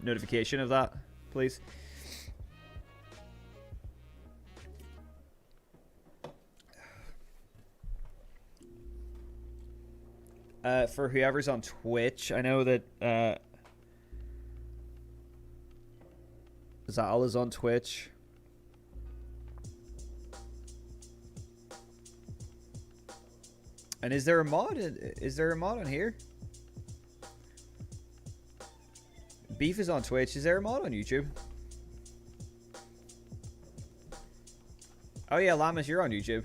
notification of that, please? For whoever's on Twitch, I know that Zal is on Twitch. And is there a mod? Is there a mod on here? Beef is on Twitch. Is there a mod on YouTube? Oh yeah, Llamas, you're on YouTube.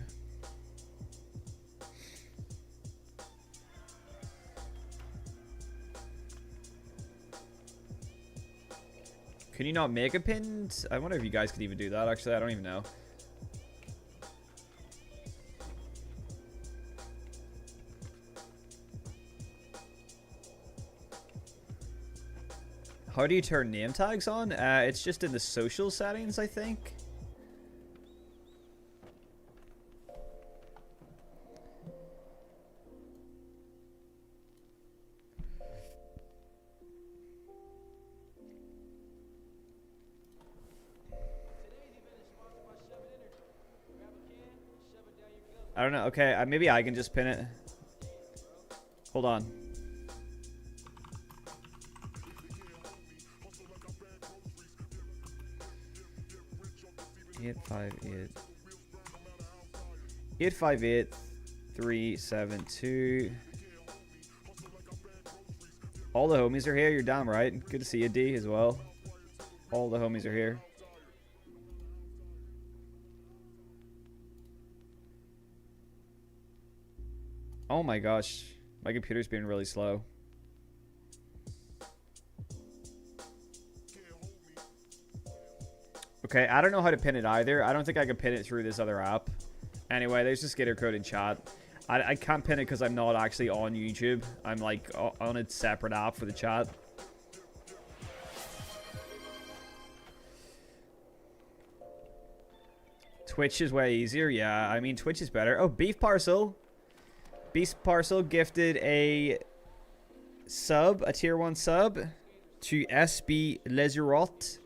Can you not make a pinned? I wonder if you guys could even do that, actually. I don't even know. How do you turn name tags on? It's just in the social settings, I think. I don't know. Okay, maybe I can just pin it. Hold on. Eight five eight 372. All the homies are here. You're damn right. Good to see you, D, as well. All the homies are here. Oh my gosh. My computer's being really slow. Okay, I don't know how to pin it either. I don't think I can pin it through this other app. Anyway, there's the skitter code in chat. I can't pin it because I'm not actually on YouTube. I'm like on a separate app for the chat. Twitch is way easier. Yeah, I mean, Twitch is better. Oh, Beef Parcel. Beef Parcel gifted a sub, a tier 1 sub to SB Lesurot.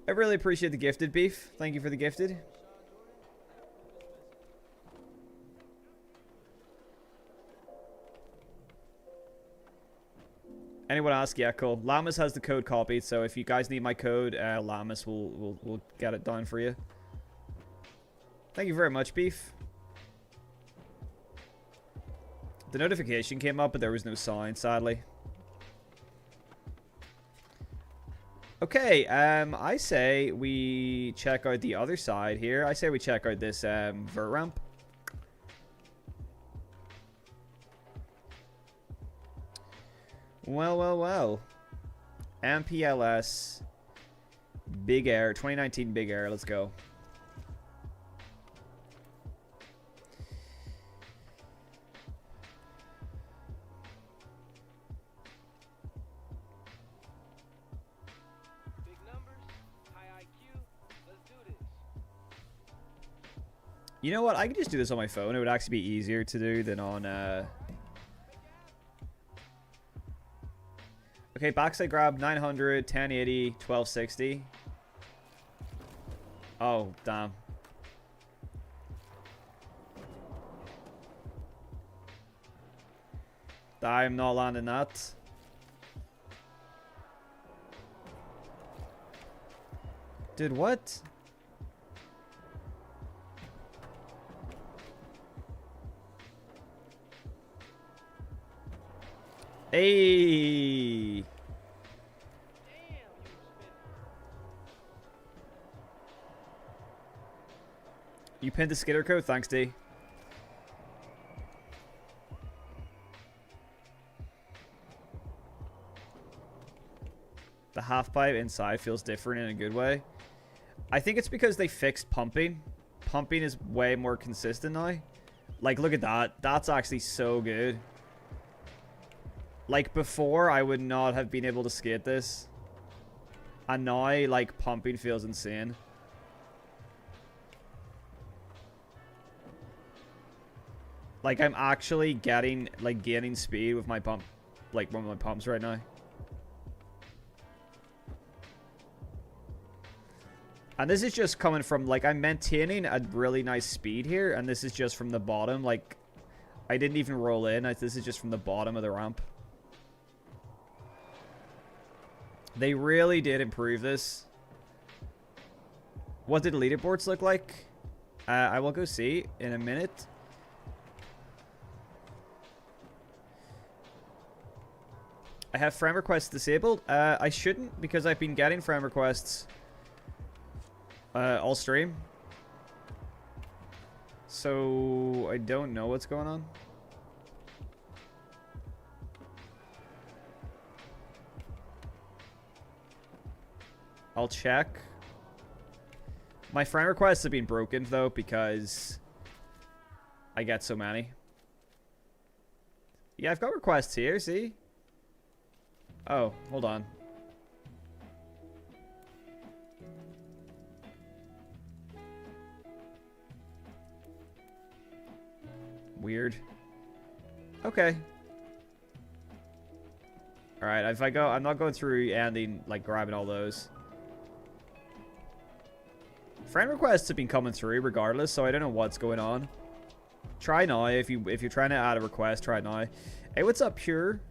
I really appreciate the gifted, Beef. Thank you for the gifted. Anyone ask? Yeah, cool. Llamas has the code copied, so if you guys need my code, Llamas will get it done for you. Thank you very much, Beef. The notification came up, but there was no sign, sadly. Okay, I say we check out the other side here. I say we check out this vert ramp. Well, well, well. MPLS Big Air, 2019 Big Air. Let's go. You know what? I can just do this on my phone. It would actually be easier to do than on... Okay, backside grab, 900, 1080, 1260. Oh, damn. I'm not landing that. Dude, what? Hey. You pinned the skitter code? Thanks, D. The half pipe inside feels different in a good way. I think it's because they fixed pumping. pumping is way more consistent now. Like, look at that. That's actually so good. Like, before, I would not have been able to skate this. And now, like, pumping feels insane. Like, I'm actually getting, like, gaining speed with my pump. Like, one of my pumps right now. And this is just coming from, like, I'm maintaining a really nice speed here. And this is just from the bottom. Like, I didn't even roll in. This is just from the bottom of the ramp. They really did improve this. What did leaderboards look like? I will go see in a minute. I have friend requests disabled. I shouldn't, because I've been getting friend requests all stream. So I don't know what's going on. I'll check. My friend requests have been broken, though, because I get so many. Yeah, I've got requests here, see? Oh, hold on. Weird. Okay. Alright, if I go... I'm not going through and like, grabbing all those. Friend requests have been coming through regardless, so I don't know what's going on. Try now. If you're trying to add a request, try it now. Hey, what's up, Pure?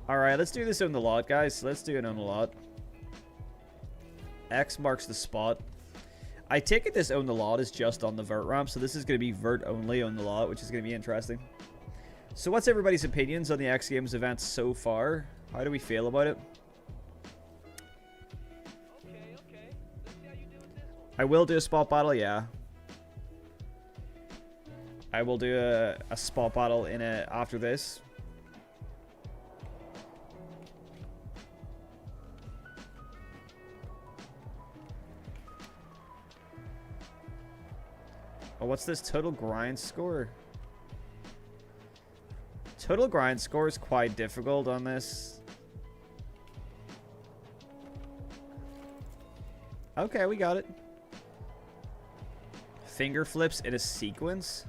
Alright, let's do this on the lot, guys. Let's do it on the lot. X marks the spot. I take it this on the lot is just on the vert ramp, so this is going to be vert only on the lot, which is going to be interesting. So what's everybody's opinions on the X Games event so far? How do we feel about it? I will do a spot battle, yeah. I will do a spot battle in after this. Oh, what's this total grind score? Total grind score is quite difficult on this. Okay, we got it. Finger flips in a sequence.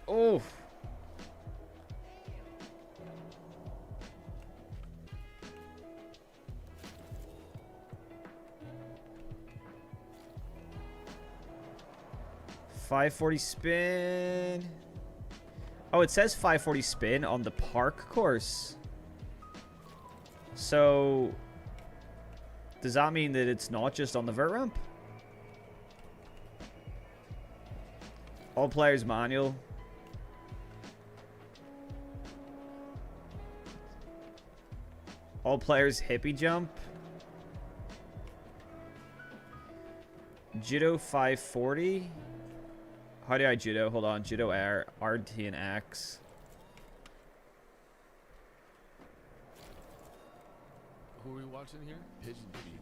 Oh. .540 spin. Oh, it says 540 spin on the park course. So, does that mean that it's not just on the vert ramp? All players manual. All players hippie jump. Judo 540. How do I judo? Hold on. Judo air, RT and X. Who are we watching here? Pigeon Feet.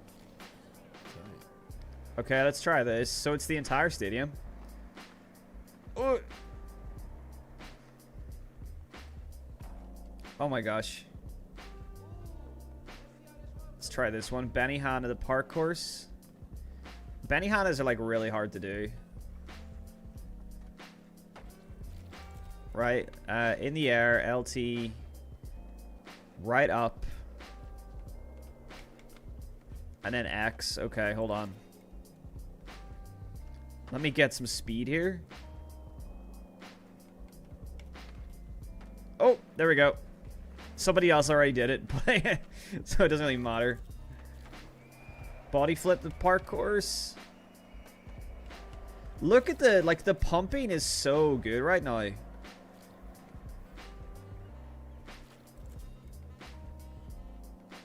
Sorry. Okay, let's try this. So it's the entire stadium. Oh, oh my gosh. Let's try this one. Benihana, the park course. Benihanas are like really hard to do. Right, in the air, LT, right up, and then X. Okay, hold on. Let me get some speed here. Oh, there we go. Somebody else already did it, but so it doesn't really matter. Body flip the park course. Look at the, like, the pumping is so good right now.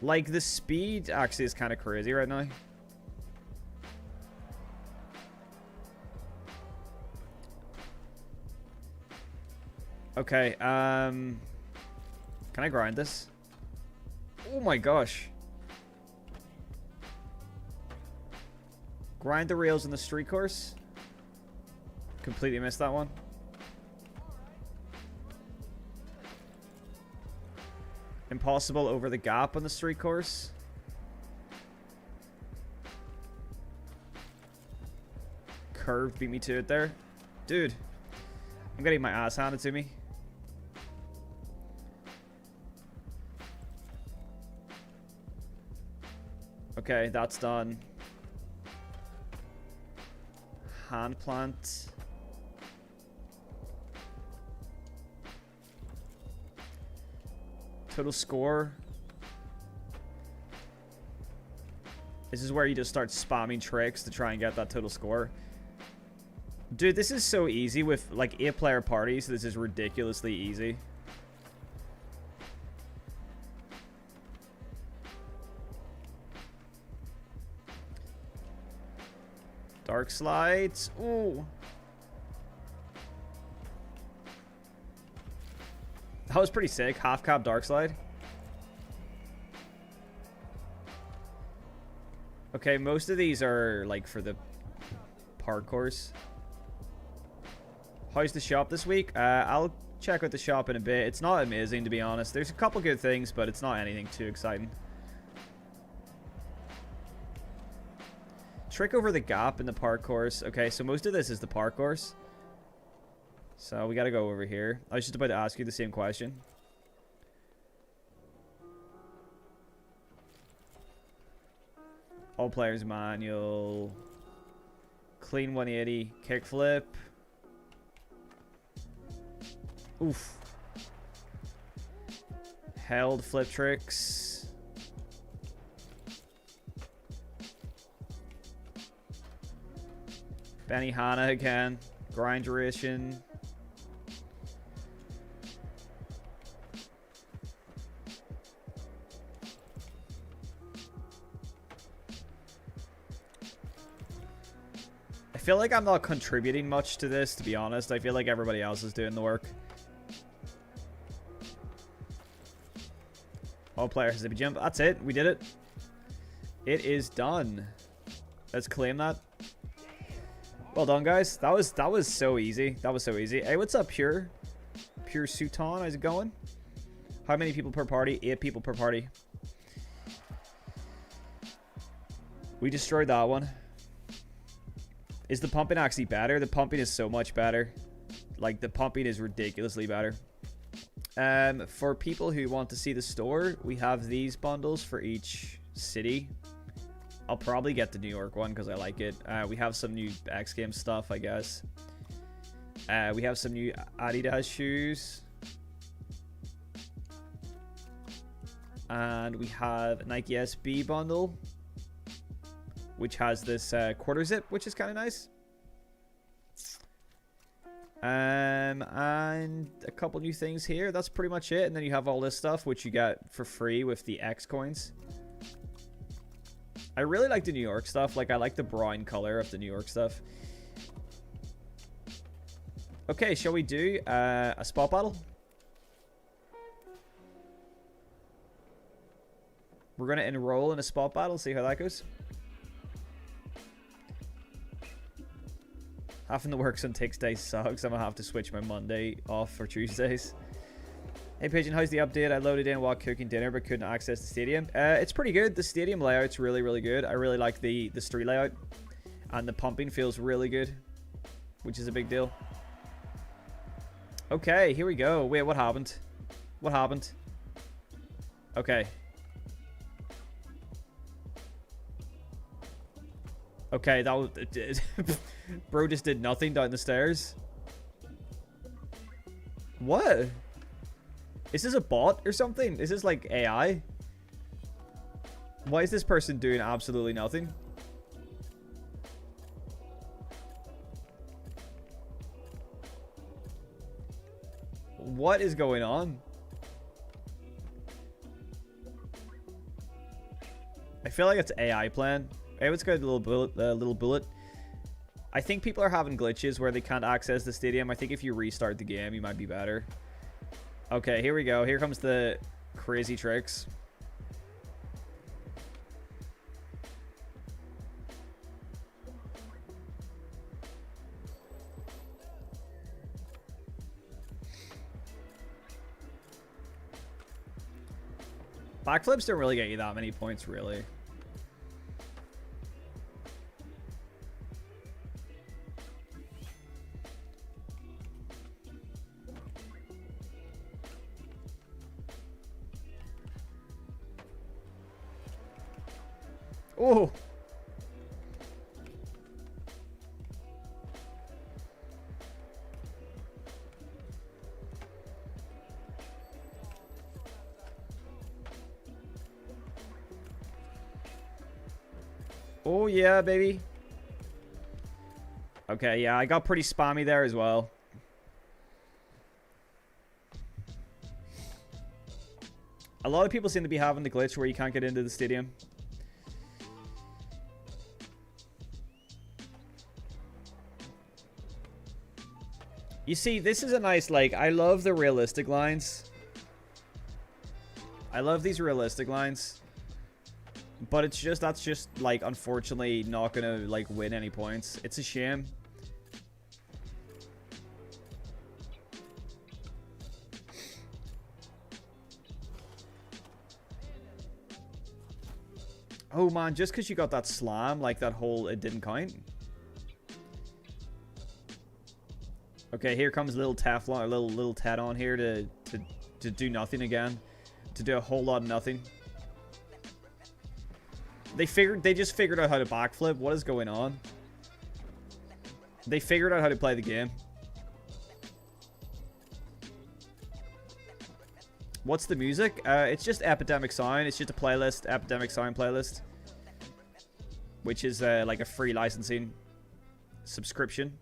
Like, the speed actually is kind of crazy right now. Okay, can I grind this? Oh my gosh. Grind the rails in the street course. Completely missed that one. Impossible over the gap on the street course. Curved beat me to it there. Dude, I'm getting my ass handed to me. Okay, that's done. Hand plant. Total score. This is where you just start spamming tricks to try and get that total score. Dude, this is so easy with like 8-player parties. This is ridiculously easy. Dark slides. Ooh. That was pretty sick. Half cap dark slide. Okay, most of these are like for the parkours. How's the shop this week? I'll check out the shop in a bit. It's not amazing, to be honest. There's a couple good things, but it's not anything too exciting. Trick over the gap in the parkours. Okay, so most of this is the parkours. So we gotta go over here. I was just about to ask you the same question. All players manual. Clean 180. Kickflip. Oof. Held flip tricks. Benihana again. Grind duration. I feel like I'm not contributing much to this, to be honest. I feel like everybody else is doing the work. All players zippy jump. That's it. We did it. It is done. Let's claim that. Well done, guys. That was so easy. That was so easy. Hey, what's up, Pure? Pure Suton, how's it going? How many people per party? 8 people per party. We destroyed that one. Is the pumping actually better? The pumping is so much better. Like, the pumping is ridiculously better. For people who want to see the store, we have these bundles for each city. I'll probably get the New York one because I like it. We have some new X Games stuff, I guess. We have some new Adidas shoes. And we have Nike SB bundle, which has this quarter zip, which is kind of nice. And a couple new things here. That's pretty much it. And then you have all this stuff, which you get for free with the X coins. I really like the New York stuff. Like, I like the brown color of the New York stuff. Okay, shall we do a spot battle? We're going to enroll in a spot battle, see how that goes. Having to work some takes days sucks. I'm going to have to switch my Monday off for Tuesdays. Hey Pigeon, how's the update? I loaded in while cooking dinner but couldn't access the stadium. It's pretty good. The stadium layout's really, really good. I really like the street layout. And the pumping feels really good, which is a big deal. Okay, here we go. Wait, what happened? What happened? Okay. Okay, that was... Bro just did nothing down the stairs. What? Is this a bot or something? Is this like AI? Why is this person doing absolutely nothing? What is going on? I feel like it's AI plan. Hey, let's go to little bullet. I think people are having glitches where they can't access the stadium. I think if you restart the game, you might be better. Okay, here we go. Here comes the crazy tricks. Backflips don't really get you that many points, really. Oh! Oh, yeah, baby. Okay, yeah, I got pretty spammy there as well. A lot of people seem to be having the glitch where you can't get into the stadium. You see, this is a nice, like, I love the realistic lines. I love these realistic lines. But it's just, that's just, like, unfortunately not gonna, like, win any points. It's a shame. Oh, man, just because you got that slam, like, that whole, it didn't count. Okay, here comes little Teflon, little Ted on here to do nothing again. To do a whole lot of nothing. They just figured out how to backflip. What is going on? They figured out how to play the game. What's the music? It's just Epidemic Sound. It's just a playlist, Epidemic Sound playlist, which is like a free licensing subscription.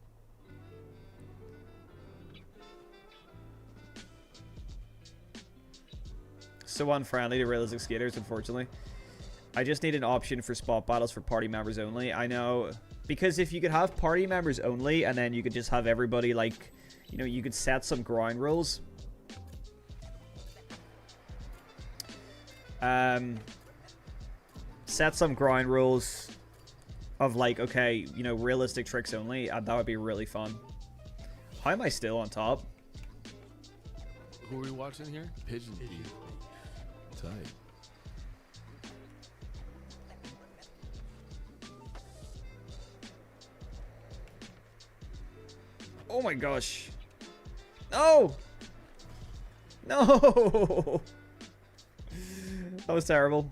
So unfriendly to realistic skaters, unfortunately. I just need an option for spot battles for party members only. I know, because if you could have party members only, and then you could just have everybody, like, you know, you could set some ground rules. Set some ground rules of, like, okay, you know, realistic tricks only. That would be really fun. How am I still on top? Who are we watching here? Pigeon View. Tight. Oh my gosh. No! No! That was terrible.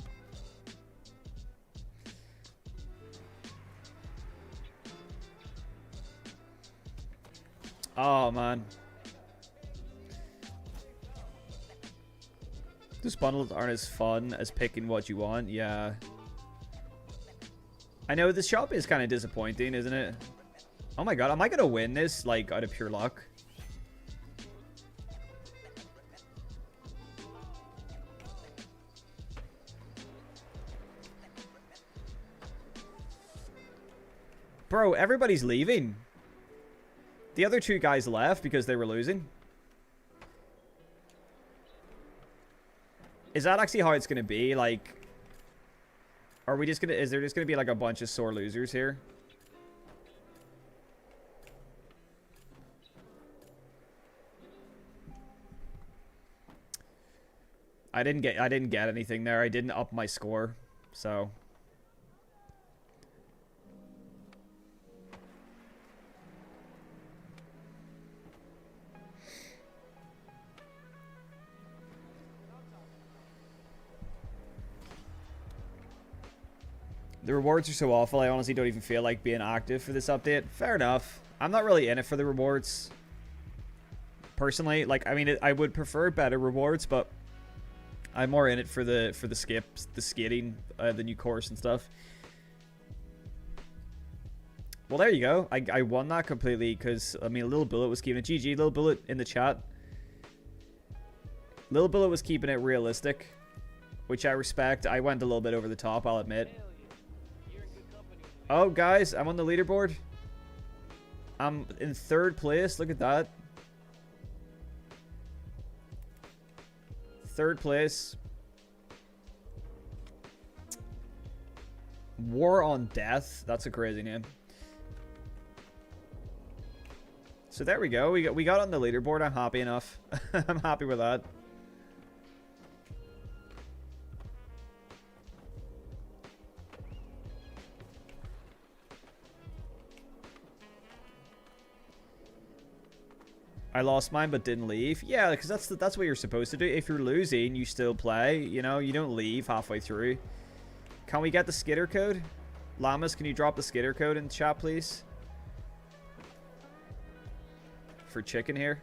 Oh, man. Those bundles aren't as fun as picking what you want. Yeah. I know the shop is kind of disappointing, isn't it? Oh my god, am I going to win this, like, out of pure luck? Bro, everybody's leaving. The other two guys left because they were losing. Is that actually how it's going to be? Like, are we just going to... Is there just going to be, like, a bunch of sore losers here? I didn't get anything there. I didn't up my score, so... The rewards are so awful, I honestly don't even feel like being active for this update. Fair enough. I'm not really in it for the rewards. Personally, like, I mean, I would prefer better rewards, but I'm more in it for the skips, the skating, the new course and stuff. Well, there you go. I won that completely because, I mean, Little Bullet was keeping it. GG, Little Bullet in the chat. Little Bullet was keeping it realistic, which I respect. I went a little bit over the top, I'll admit. Oh, guys, I'm on the leaderboard. I'm in 3rd place. Look at that. 3rd place. War on Death. That's a crazy name. So there we go. We got on the leaderboard. I'm happy enough. I'm happy with that. I lost mine but didn't leave. Yeah, because that's what you're supposed to do. If you're losing, you still play. You know, you don't leave halfway through. Can we get the skitter code? Llamas, can you drop the skitter code in chat, please? For chicken here.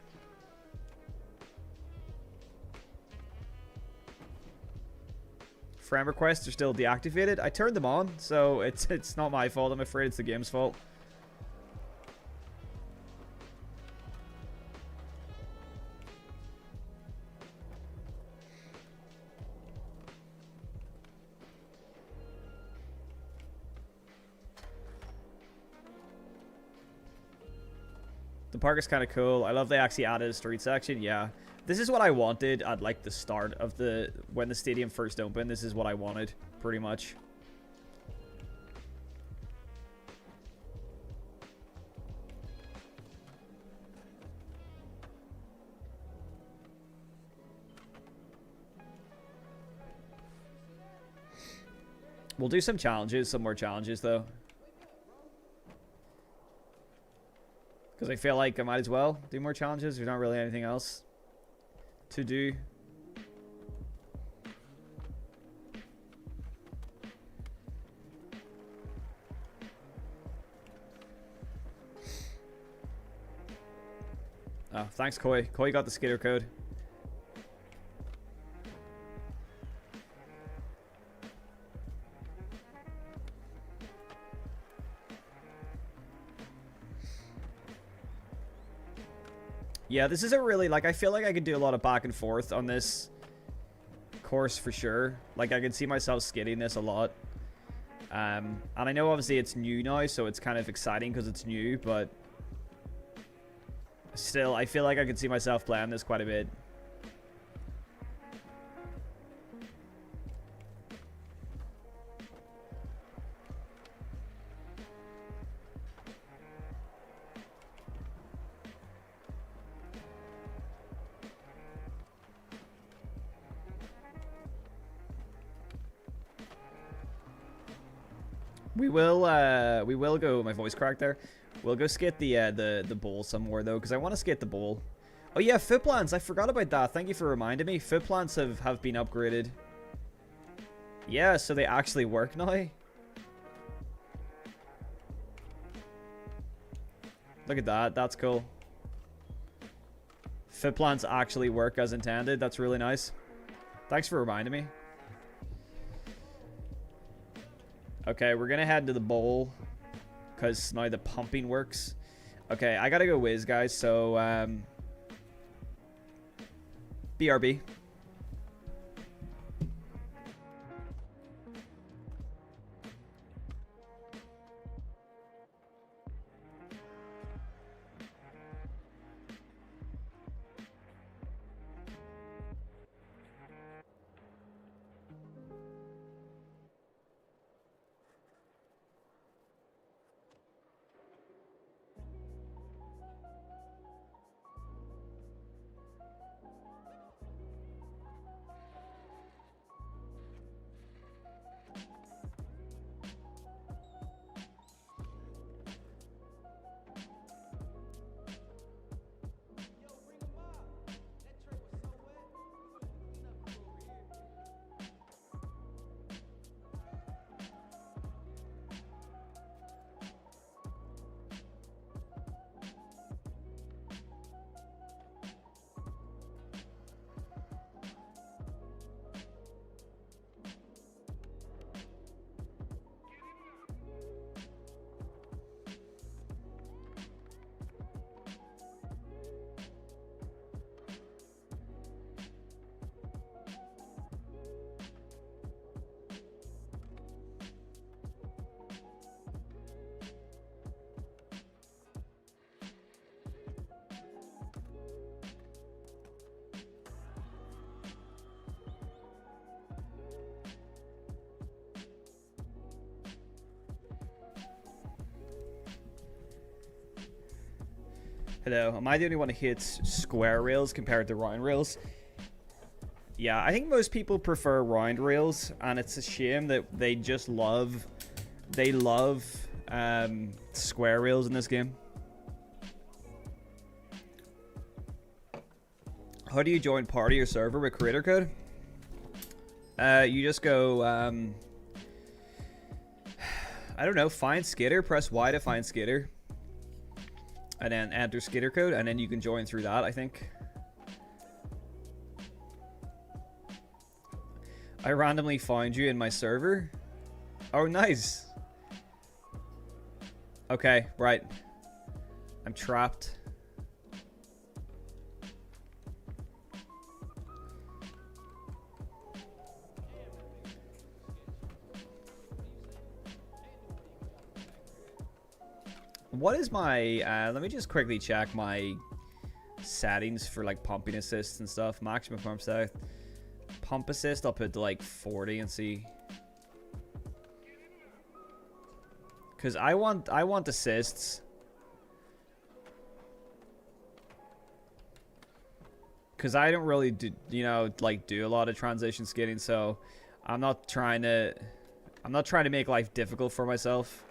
Friend requests are still deactivated. I turned them on, so it's not my fault. I'm afraid it's the game's fault. The park is kind of cool. I love they actually added a street section. Yeah. This is what I wanted at like the start of when the stadium first opened. This is what I wanted, pretty much. We'll do some challenges, some more challenges though. Because I feel like I might as well do more challenges. There's not really anything else to do. Oh, thanks, Koi. Koi got the skitter code. Yeah, this isn't really, like, I feel like I could do a lot of back and forth on this course for sure. Like, I can see myself skidding this a lot. And I know, obviously, it's new now, so it's kind of exciting because it's new, but still, I feel like I could see myself playing this quite a bit. We will go. My voice cracked there. We'll go skate the bowl somewhere though, because I want to skate the bowl. Oh yeah, foot plants. I forgot about that. Thank you for reminding me. Foot plants have been upgraded. Yeah, so they actually work now. Look at that. That's cool. Foot plants actually work as intended. That's really nice. Thanks for reminding me. Okay, we're gonna head to the bowl because now the pumping works. Okay, I gotta go whiz, guys. So, BRB. Hello, am I the only one who hits square rails compared to round rails? Yeah, I think most people prefer round rails, and it's a shame that they love square rails in this game. How do you join party or server with creator code? You just go, I don't know, find Skitter, press Y to find Skitter, and then enter Skitter code, and then you can join through that, I think. I randomly found you in my server. Oh, nice. Okay, right. I'm trapped. What is my, let me just quickly check my settings for like pumping assists and stuff. Maximum pump south. Pump assist, I'll put to like 40 and see. Cause I want assists. Cause I don't really do, you know, like do a lot of transition skating, so I'm not trying to make life difficult for myself.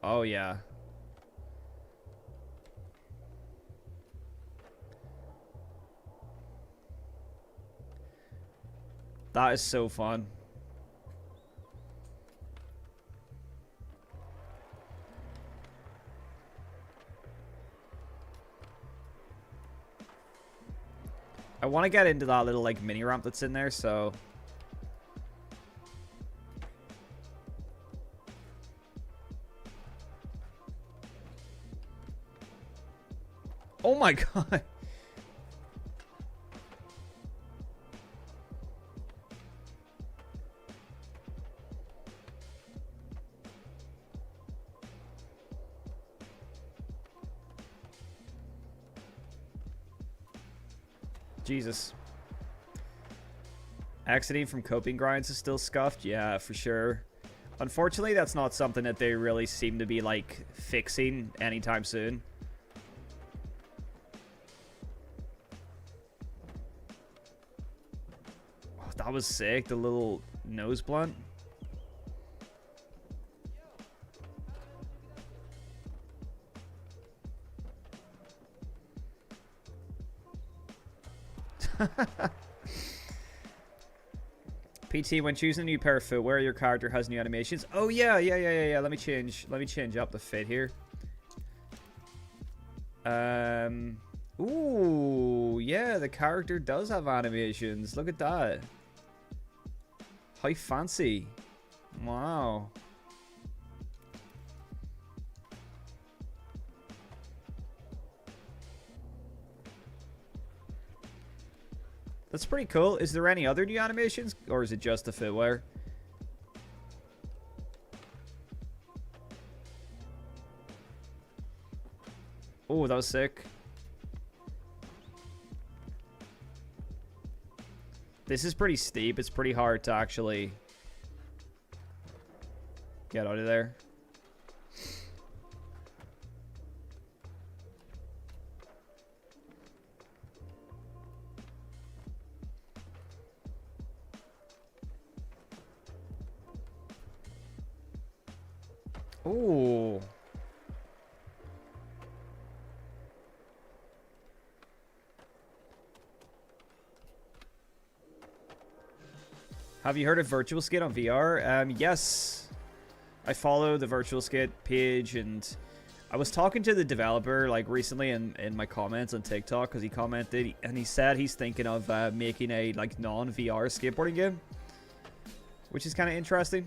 Oh yeah. That is so fun. I want to get into that little like mini ramp that's in there, so oh my god. Jesus. Exiting from coping grinds is still scuffed? Yeah, for sure. Unfortunately, that's not something that they really seem to be, like, fixing anytime soon. Oh, that was sick, the little nose blunt. PT, when choosing a new pair of footwear, your character has new animations. Oh yeah. Let me change up the fit here. Ooh, yeah, the character does have animations. Look at that. How fancy. Wow. That's pretty cool. Is there any other new animations? Or is it just the footwear? Oh, that was sick. This is pretty steep. It's pretty hard to actually get out of there. Ooh. Have you heard of Virtual Skate on VR? Yes. I follow the Virtual Skate page, and I was talking to the developer like recently in my comments on TikTok, because he commented and he said he's thinking of making a like non-VR skateboarding game, which is kind of interesting.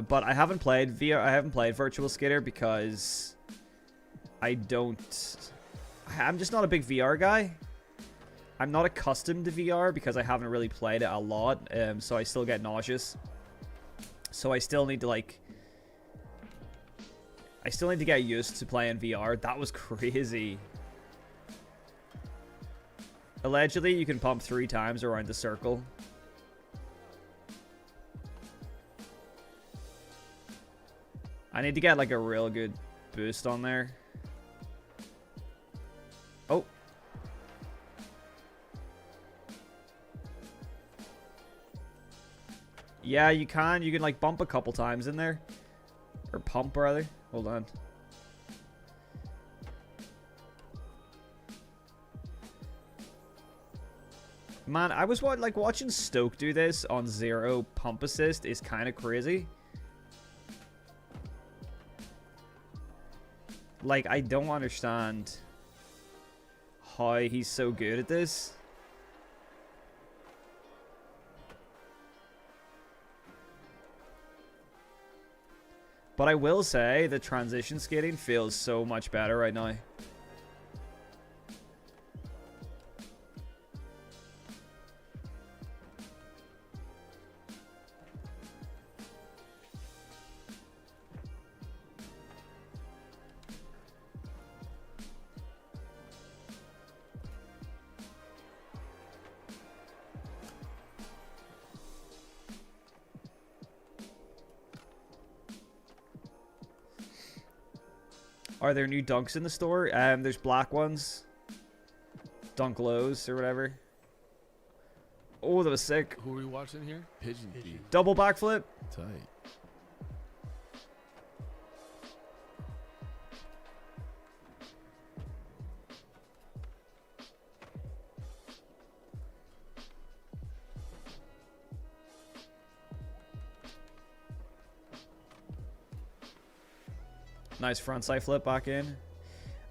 But I haven't played VR. I haven't played Virtual Skater because I'm just not a big VR guy. I'm not accustomed to VR because I haven't really played it a lot. So I still get nauseous. So I still need to get used to playing VR. That was crazy. Allegedly, you can pump 3 times around the circle. I need to get like a real good boost on there. Yeah, you can. You can like bump a couple times in there. Or pump, rather. Hold on. Man, I was like watching Stoke do this on 0 pump assist is kind of crazy. Like, I don't understand how he's so good at this. But I will say the transition skating feels so much better right now. Are there new dunks in the store? There's black ones. Dunk lows or whatever. Oh, that was sick. Who are we watching here? Pigeon View. Double backflip. Tight. Nice frontside flip back in.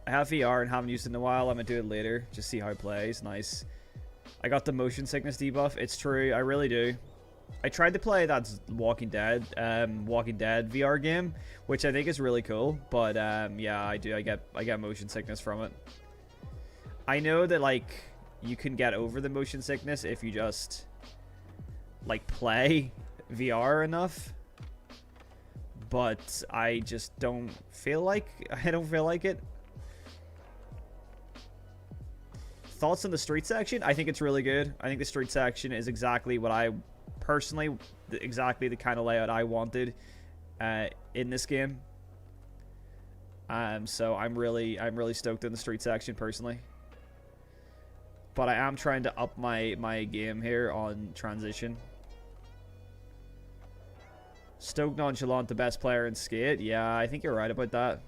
I have VR and haven't used it in a while. I'm going to do it later. Just see how it plays. Nice. I got the motion sickness debuff. It's true. I really do. I tried to play that Walking Dead VR game, which I think is really cool. But yeah, I do. I get motion sickness from it. I know that like you can get over the motion sickness if you just like play VR enough. But I just don't feel like it. Thoughts on the street section? I think it's really good. I think the street section is exactly what I personally, exactly the kind of layout I wanted in this game. So I'm really stoked on the street section personally. But I am trying to up my game here on transition. Stoke nonchalant, the best player in skate. Yeah, I think you're right about that.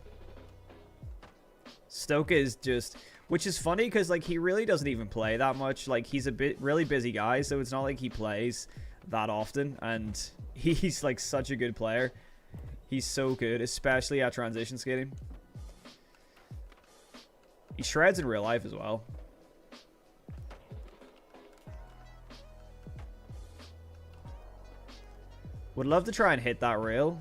Stoke is just, which is funny because like he really doesn't even play that much. Like he's a really busy guy, so it's not like he plays that often. And he's like such a good player. He's so good, especially at transition skating. He shreds in real life as well. Would love to try and hit that rail.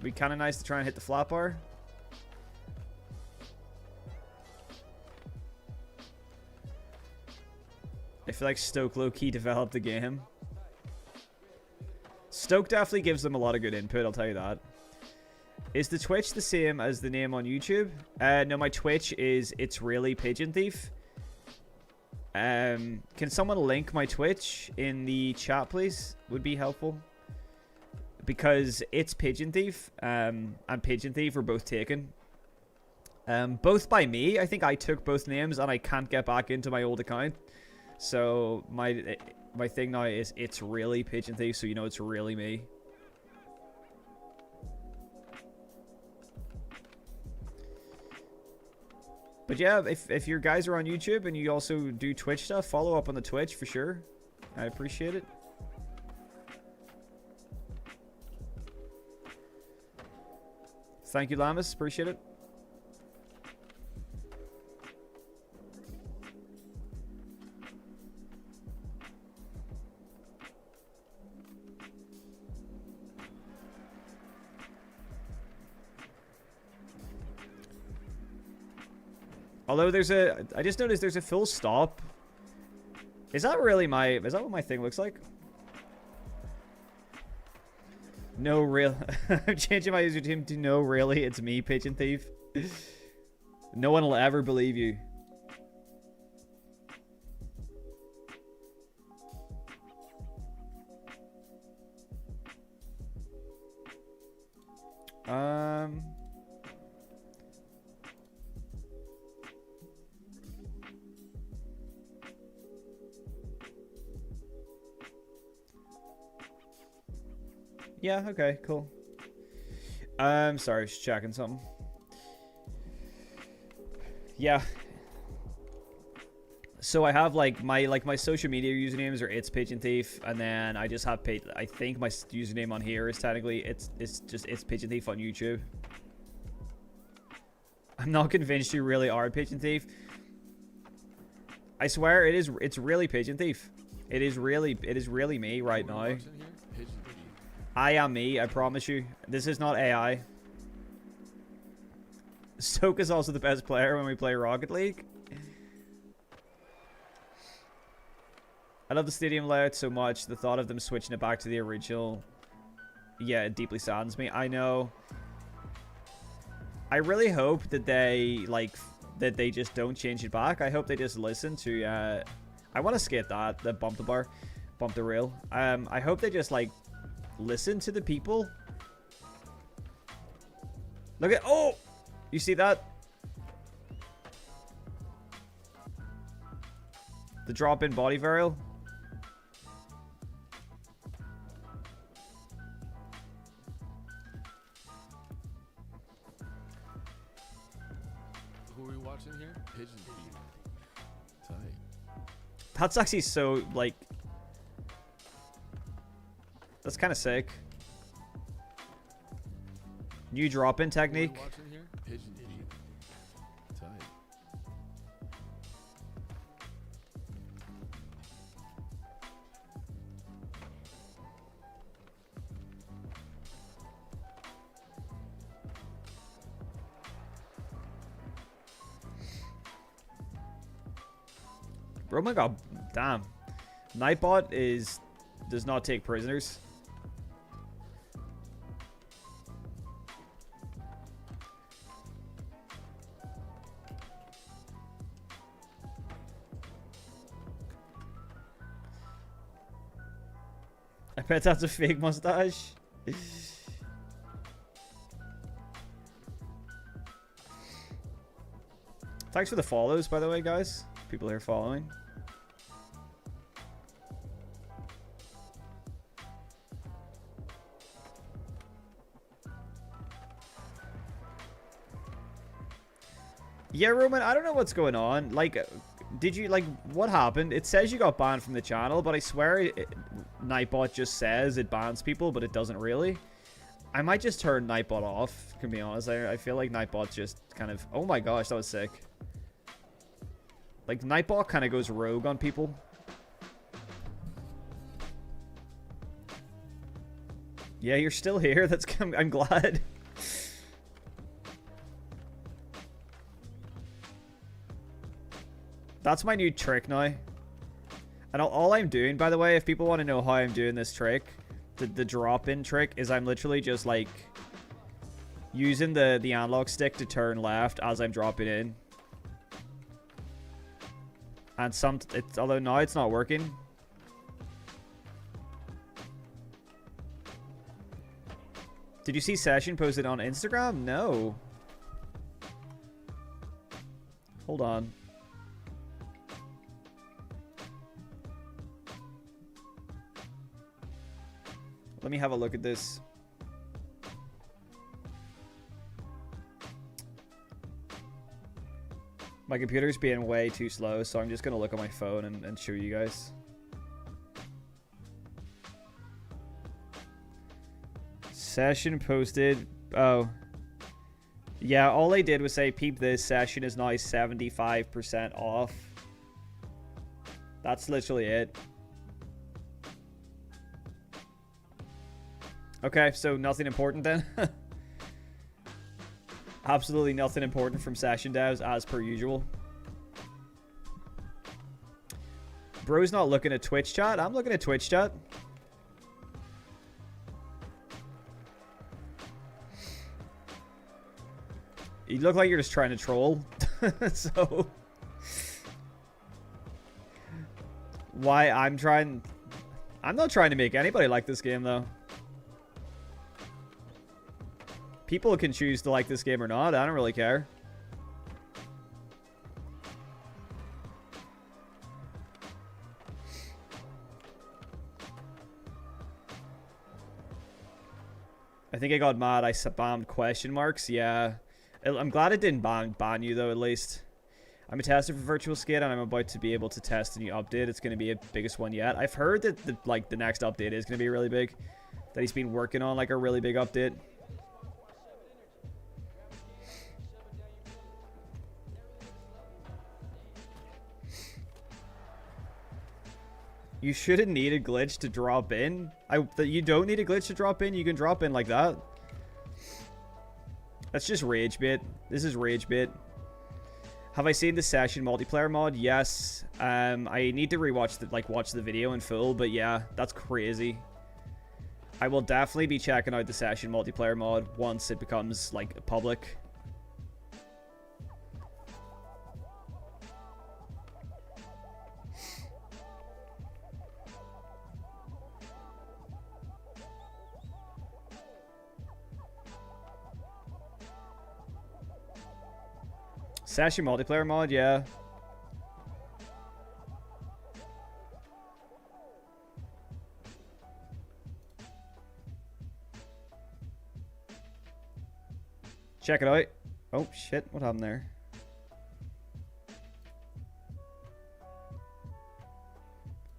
Be kind of nice to try and hit the flat bar. I feel like Stoke low-key developed the game. Stoke definitely gives them a lot of good input, I'll tell you that. Is the Twitch the same as the name on YouTube? No, my Twitch is It's Really Pigeon Thief. Can someone link my Twitch in the chat, please? Would be helpful. Because it's Pigeon Thief and Pigeon Thief are both taken. Both by me. I think I took both names and I can't get back into my old account. So my thing now is It's Really Pigeon Thief, so you know it's really me. But yeah, if your guys are on YouTube and you also do Twitch stuff, follow up on the Twitch for sure. I appreciate it. Thank you, Lamas. Appreciate it. Although I just noticed there's a full stop. Is that what my thing looks like? No, real. I'm changing my user team to no, really, it's me, Pigeon Thief. No one will ever believe you. Yeah, okay, cool. Sorry, just checking something. Yeah. So I have like my social media usernames are it's Pigeon Thief, and then I just have I think my username on here is technically it's just it's Pigeon Thief on YouTube. I'm not convinced you really are Pigeon Thief. I swear it's really Pigeon Thief. It is really me right Who are now. we watching here? Pigeon Thief. I am me, I promise you. This is not AI. Stoke is also the best player when we play Rocket League. I love the stadium layout so much. The thought of them switching it back to the original, yeah, it deeply saddens me. I know. I really hope that they just don't change it back. I hope they just listen to I want to skate the bump the bar, bump the rail. I hope they just like listen to the people. Look at, oh, you see that? The drop in body varial. Who are we watching here? Pigeon Thief. Tight. That's actually so, like... That's kind of sick. New drop-in Who are we technique. watching here? Pigeon Thief. Tight. Oh my god, damn. Nightbot does not take prisoners. I bet that's a fake mustache. Thanks for the follows, by the way, guys. People here following. Yeah, Roman, I don't know what's going on. Like, did you, like, what happened? It says you got banned from the channel, but I swear Nightbot just says it bans people, but it doesn't really. I might just turn Nightbot off, to be honest. I feel like Nightbot just kind of... Oh my gosh, that was sick. Like, Nightbot kind of goes rogue on people. Yeah, you're still here. That's... I'm glad. That's my new trick now. And all I'm doing, by the way, if people want to know how I'm doing this trick, the drop-in trick, is I'm literally just, like, using the analog stick to turn left as I'm dropping in. And although now it's not working. Did you see Session posted on Instagram? No. Hold on. Let me have a look at this. My computer's being way too slow, so I'm just going to look on my phone and show you guys. Session posted. Oh. Yeah, all they did was say, peep this, Session is now 75% off. That's literally it. Okay, so nothing important then. Absolutely nothing important from Session devs, as per usual. Bro's not looking at Twitch chat. I'm looking at Twitch chat. You look like you're just trying to troll. So... Why I'm not trying to make anybody like this game, though. People can choose to like this game or not. I don't really care. I think I got mad. I spammed question marks. Yeah. I'm glad it didn't ban you, though, at least. I'm a tester for Virtual Skate, and I'm about to be able to test a new update. It's going to be a biggest one yet. I've heard that the next update is going to be really big. That he's been working on, like, a really big update. You shouldn't need a glitch to drop in. You don't need a glitch to drop in. You can drop in like that. That's just rage bait. This is rage bait. Have I seen the session multiplayer mod? Yes. I need to rewatch watch the video in full, but yeah, that's crazy. I will definitely be checking out the session multiplayer mod once it becomes like public. Session multiplayer mod, yeah. Check it out. Oh shit, what happened there?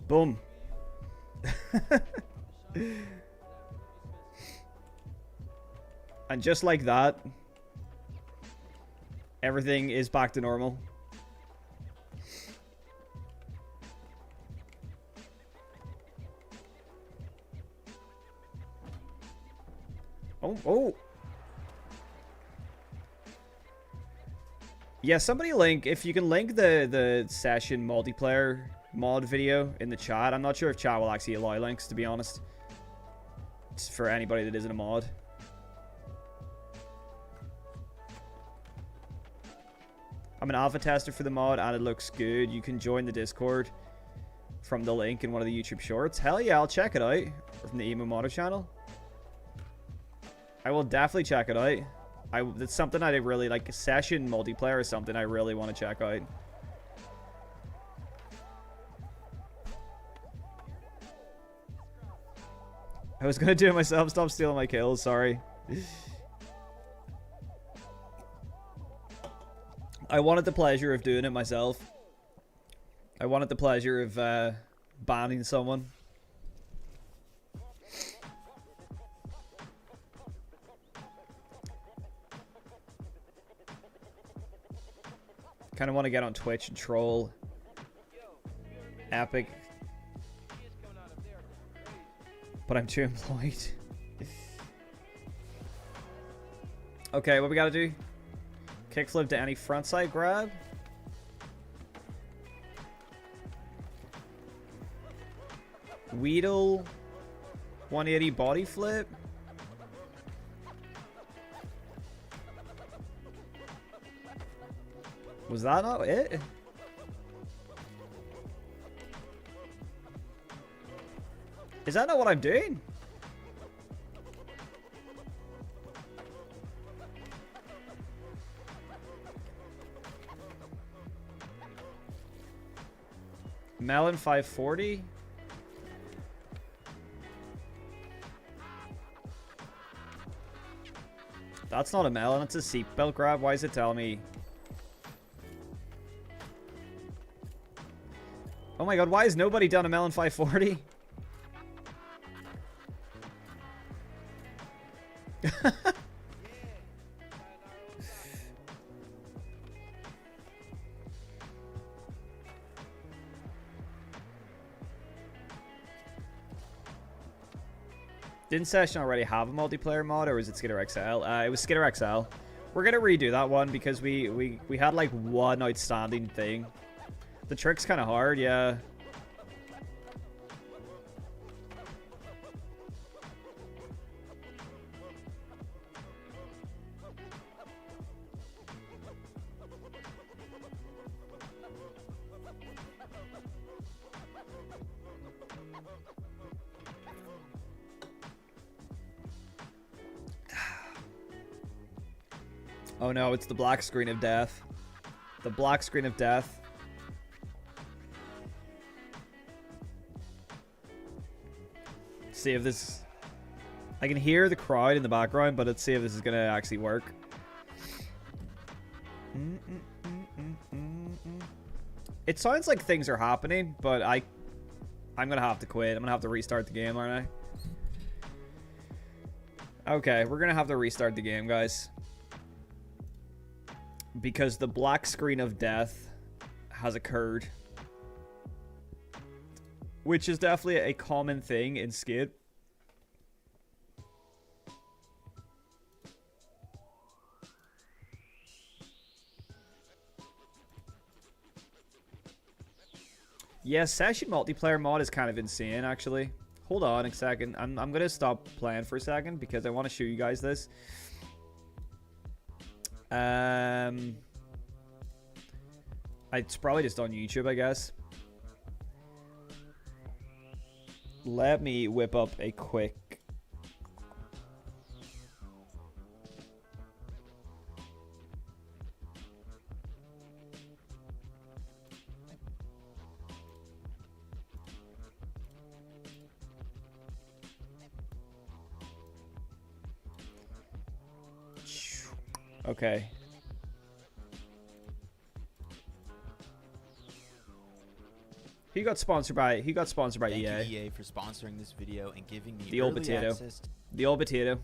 Boom. And just like that, everything is back to normal. Oh. Yeah, somebody link, if you can link the session multiplayer mod video in the chat. I'm not sure if chat will actually allow links, to be honest. It's for anybody that isn't a mod. I'm an alpha tester for the mod and it looks good. You can join the Discord from the link in one of the YouTube shorts. Hell yeah, I'll check it out. From the Emo Modder channel. I will definitely check it out. It's something I really like. Session multiplayer is something I really want to check out. I was gonna do it myself. Stop stealing my kills. Sorry. I wanted the pleasure of doing it myself. I wanted the pleasure of banning someone. Kind of want to get on Twitch and troll Epic, but I'm too employed. Okay, what we gotta do? Kickflip to any frontside grab. Weedle 180 body flip. Was that not it? Is that not what I'm doing? Melon 540. That's not a melon, it's a seatbelt grab. Why is it telling me? Oh my god, why has nobody done a melon 540? Didn't Session already have a multiplayer mod, or was it Skitter XL? It was Skitter XL. We're gonna redo that one because we had like one outstanding thing. The trick's kind of hard, yeah. Oh no, it's the black screen of death. The black screen of death. See if this... I can hear the crowd in the background, but let's see if this is gonna actually work. It sounds like things are happening, but I'm gonna have to quit. I'm gonna have to restart the game, aren't I? Okay, we're gonna have to restart the game, guys. Because the black screen of death has occurred. Which is definitely a common thing in Skate. Yeah, session multiplayer mod is kind of insane, actually. Hold on a second. I'm going to stop playing for a second because I want to show you guys this. It's probably just on YouTube, I guess. Let me whip up a quick... Okay. He got sponsored by EA. Thank you, EA, for sponsoring this video and giving me The old early potato. access to The old potato.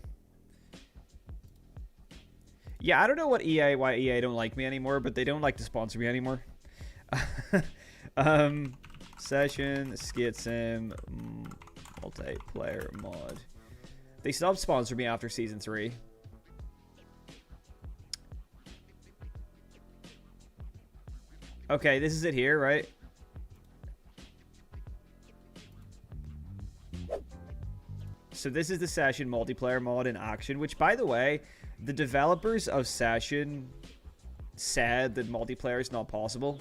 Yeah, I don't know why EA don't like me anymore, but they don't like to sponsor me anymore. Session, Skate Sim, multiplayer mod. They stopped sponsoring me after season 3. Okay, this is it here, right? So this is the Session multiplayer mod in action, which, by the way, the developers of Session said that multiplayer is not possible.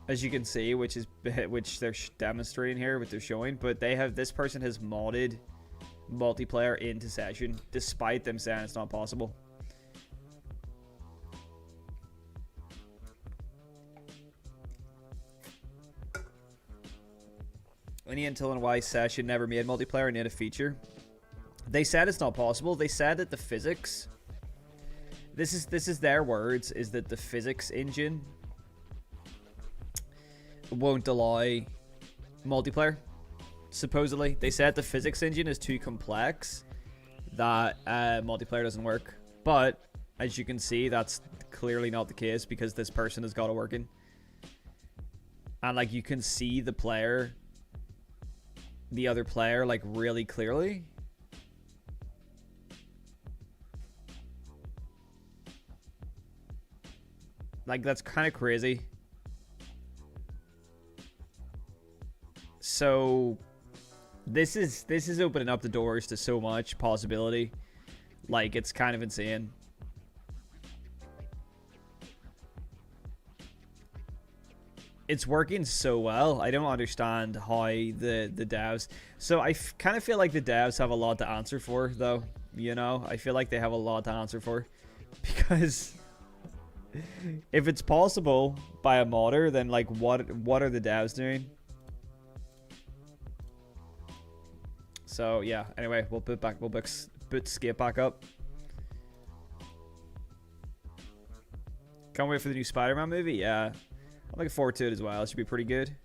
As you can see, which they're demonstrating here, what they're showing, but this person has modded multiplayer into Session, despite them saying it's not possible. Any intel on why Session never made multiplayer and yet a feature? They said it's not possible. They said that the physics... This is their words, is that the physics engine won't allow multiplayer. Supposedly. They said the physics engine is too complex that multiplayer doesn't work. But, as you can see, that's clearly not the case because this person has got it working. And, like, you can see the player... the other player, like, really clearly. Like, that's kind of crazy. So this is opening up the doors to so much possibility. Like, it's kind of insane. It's working so well. I don't understand how the devs... So I kind of feel like the devs have a lot to answer for, though. You know? I feel like they have a lot to answer for. Because if it's possible by a modder, then, like, what are the devs doing? So, yeah. Anyway, we'll boot Skate back up. Can't wait for the new Spider-Man movie? Yeah. I'm looking forward to it as well. It should be pretty good.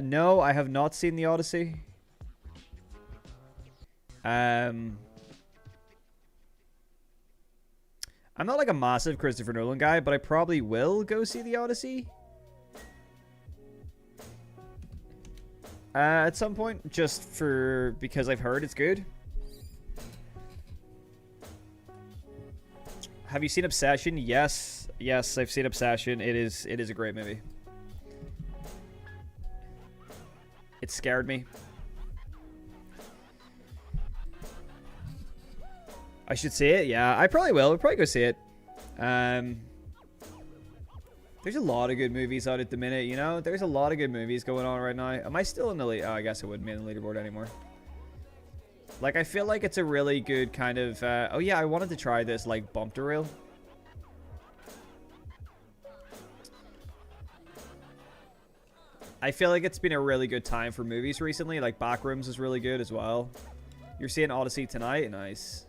No, I have not seen The Odyssey. I'm not like a massive Christopher Nolan guy, but I probably will go see The Odyssey. At some point, just because I've heard it's good. Have you seen Obsession? Yes, I've seen Obsession. It is a great movie. It scared me. I should see it. Yeah, I probably will. I'll probably go see it. There's a lot of good movies out at the minute, you know? There's a lot of good movies going on right now. Am I still in the lead? Oh, I guess I wouldn't be in the leaderboard anymore. Like, I feel like it's a really good kind of... oh, yeah, I wanted to try this, like, bump to reel. I feel like it's been a really good time for movies recently. Like, Backrooms is really good as well. You're seeing Odyssey tonight? Nice.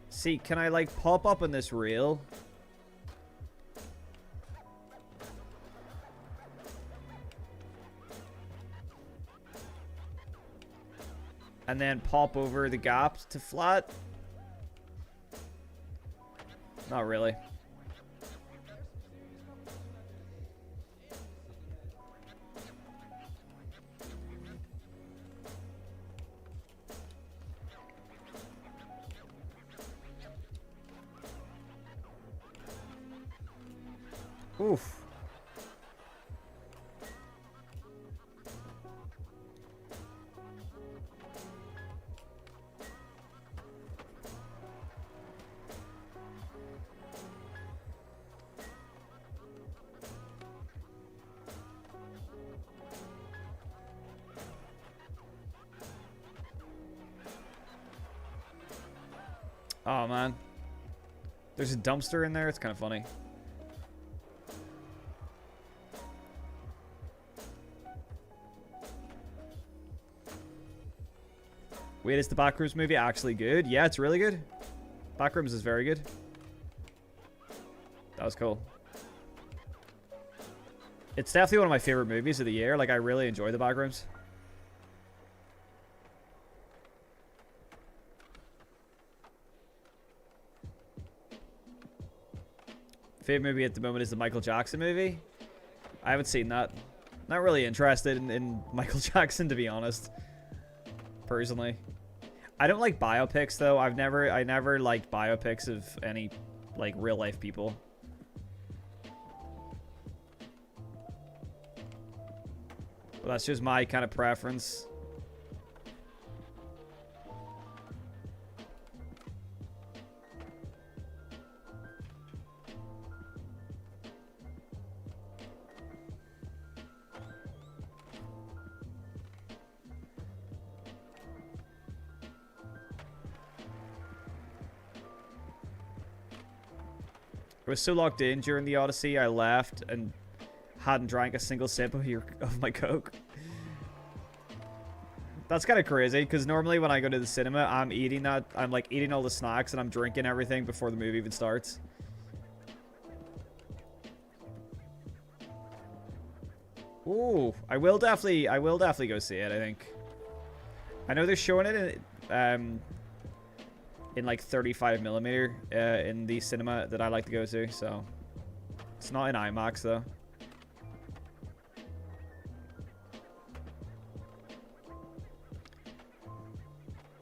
See, can I, like, pop up in this reel? And then pop over the gap to flat? Not really. Oof. Oh, man. There's a dumpster in there. It's kind of funny. Wait, is the Backrooms movie actually good? Yeah, it's really good. Backrooms is very good. That was cool. It's definitely one of my favorite movies of the year. Like, I really enjoy the Backrooms. Favorite movie at the moment is the Michael Jackson movie. I haven't seen that. Not really interested in Michael Jackson, to be honest. Personally. I don't like biopics, though. I never liked biopics of any, like, real life people. But that's just my kind of preference. I was so locked in during the Odyssey, I left and hadn't drank a single sip of my Coke. That's kind of crazy, because normally when I go to the cinema, I'm like eating all the snacks and I'm drinking everything before the movie even starts. Ooh, I will definitely go see it, I think. I know they're showing it in like 35mm in the cinema that I like to go to, so it's not in IMAX though.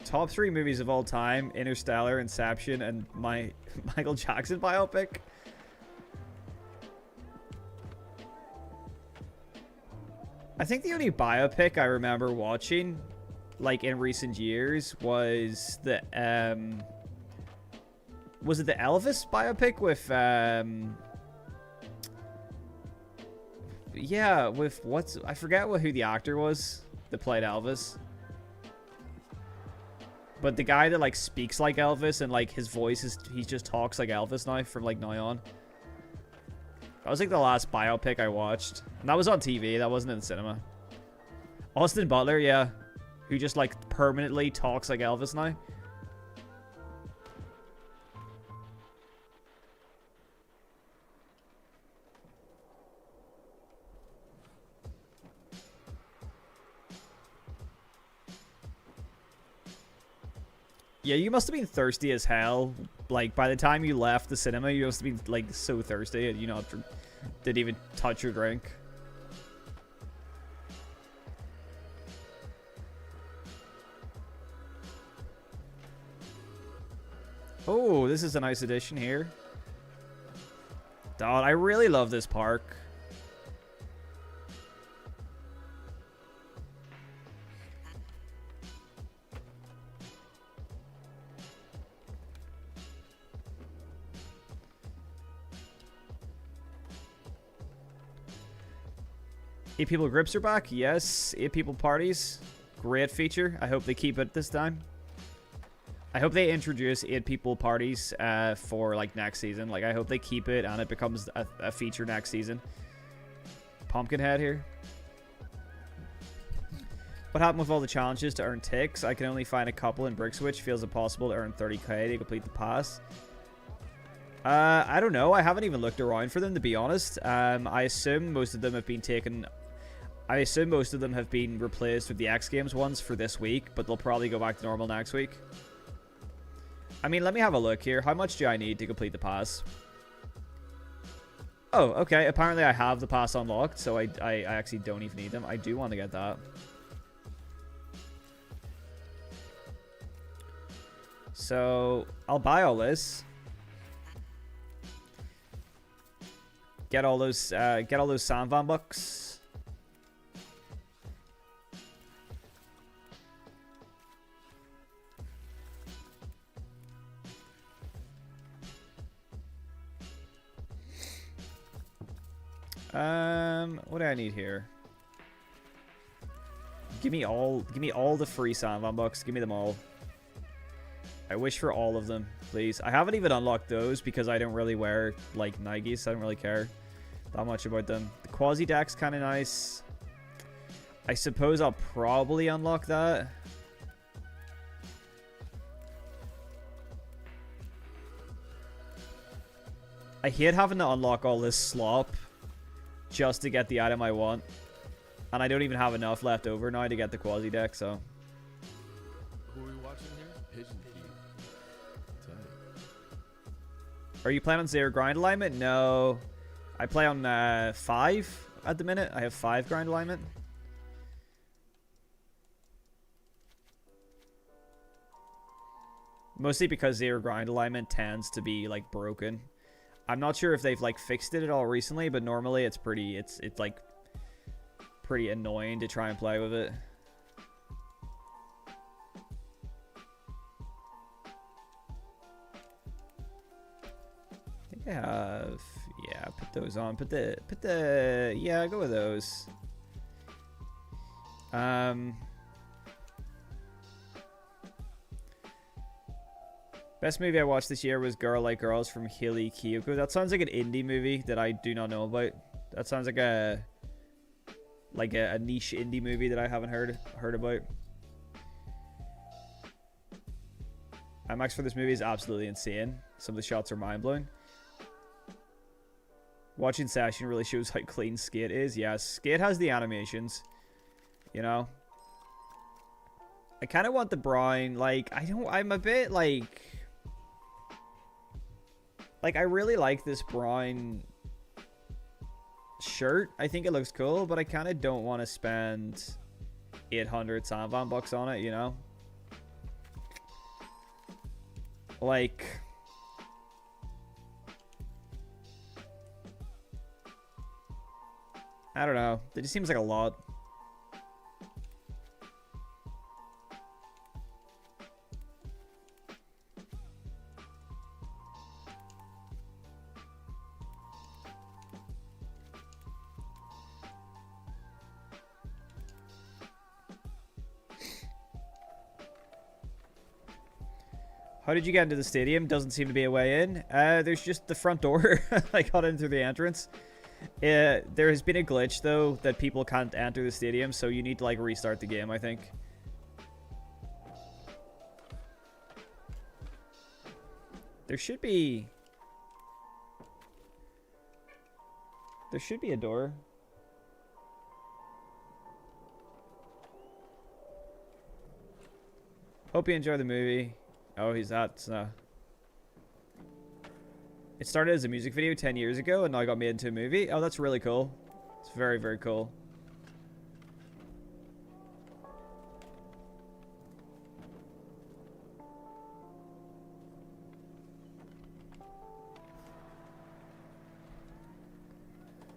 Top 3 movies of all time: Interstellar, Inception, and my Michael Jackson biopic. I think the only biopic I remember watching, like, in recent years was the was it the Elvis biopic with yeah, with I forget who the actor was that played Elvis, but the guy that, like, speaks like Elvis and, like, his voice is, he just talks like Elvis now from, like, now on. That was, like, the last biopic I watched, and that was on TV. That wasn't in the cinema. Austin Butler, yeah. Who just, like, permanently talks like Elvis now. Yeah, you must have been thirsty as hell. Like, by the time you left the cinema, you must have been, like, so thirsty and, you know, didn't even touch your drink. Oh, this is a nice addition here. God, I really love this park. 8 people grips are back. Yes. 8 people parties. Great feature. I hope they keep it this time. I hope they introduce 8 people parties for like next season. Like I hope they keep it and it becomes a feature next season. Pumpkinhead here. What happened with all the challenges to earn ticks? I can only find a couple in Brick Switch. Feels impossible to earn 30k to complete the pass. I don't know. I haven't even looked around for them, to be honest. I assume most of them have been taken... I assume most of them have been replaced with the X Games ones for this week, but they'll probably go back to normal next week. I mean, let me have a look here. How much do I need to complete the pass? Oh, okay. Apparently I have the pass unlocked, so I actually don't even need them. I do want to get that. So, I'll buy all this. Get all those Sandvan bucks. What do I need here? Give me all the free Sandvan bucks. Give me them all. I wish for all of them, please. I haven't even unlocked those because I don't really wear like Nikes. So I don't really care that much about them. The Quasi deck's kind of nice. I suppose I'll probably unlock that. I hate having to unlock all this slop just to get the item I want. And I don't even have enough left over now to get the Quasi deck, so... Who are we watching here? Pigeon King. Are you playing on 0 grind alignment? No. I play on 5 at the minute. I have 5 grind alignment. Mostly because 0 grind alignment tends to be like broken. I'm not sure if they've like fixed it at all recently, but normally it's pretty it's like pretty annoying to try and play with it. I think I have, yeah, put those on. Put the yeah, go with those. Best movie I watched this year was Girl Like Girls from Hili Kiyoko. That sounds like an indie movie that I do not know about. That sounds like a niche indie movie that I haven't heard about. IMAX for this movie is absolutely insane. Some of the shots are mind-blowing. Watching Session really shows how clean Skate is. Yeah, Skate has the animations. You know? I kind of want the brown, like, I'm a bit, like, I really like this brown shirt. I think it looks cool, but I kind of don't want to spend 800 Sandvan bucks on it, you know? Like... I don't know. It just seems like a lot. How did you get into the stadium? Doesn't seem to be a way in. There's just the front door. I got in through the entrance. There has been a glitch, though, that people can't enter the stadium, so you need to, like, restart the game, I think. There should be... There should be a door. Hope you enjoy the movie. Oh, he's that. It started as a music video 10 years ago, and now got made into a movie. Oh, that's really cool. It's very, very cool.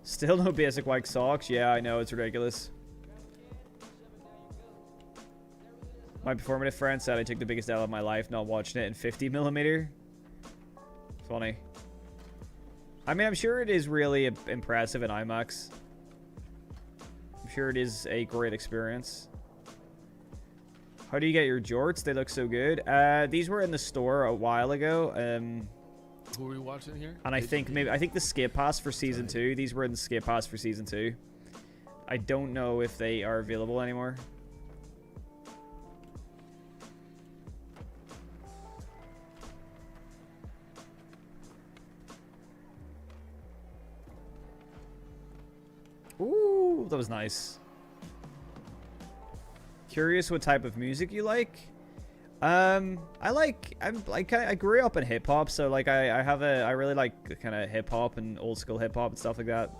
Still no basic white socks. Yeah, I know. It's ridiculous. My performative friend said I took the biggest L of my life not watching it in 50mm. Funny. I mean, I'm sure it is really impressive in IMAX. sure it is a great experience. How do you get your jorts? They look so good. These were in the store a while ago. Who are we watching here? And I think the skip pass for season 2. These were in the skip pass for season 2. I don't know if they are available anymore. Ooh, that was nice. Curious what type of music you like? I grew up in hip hop, so like I really like kind of hip hop and old school hip hop and stuff like that.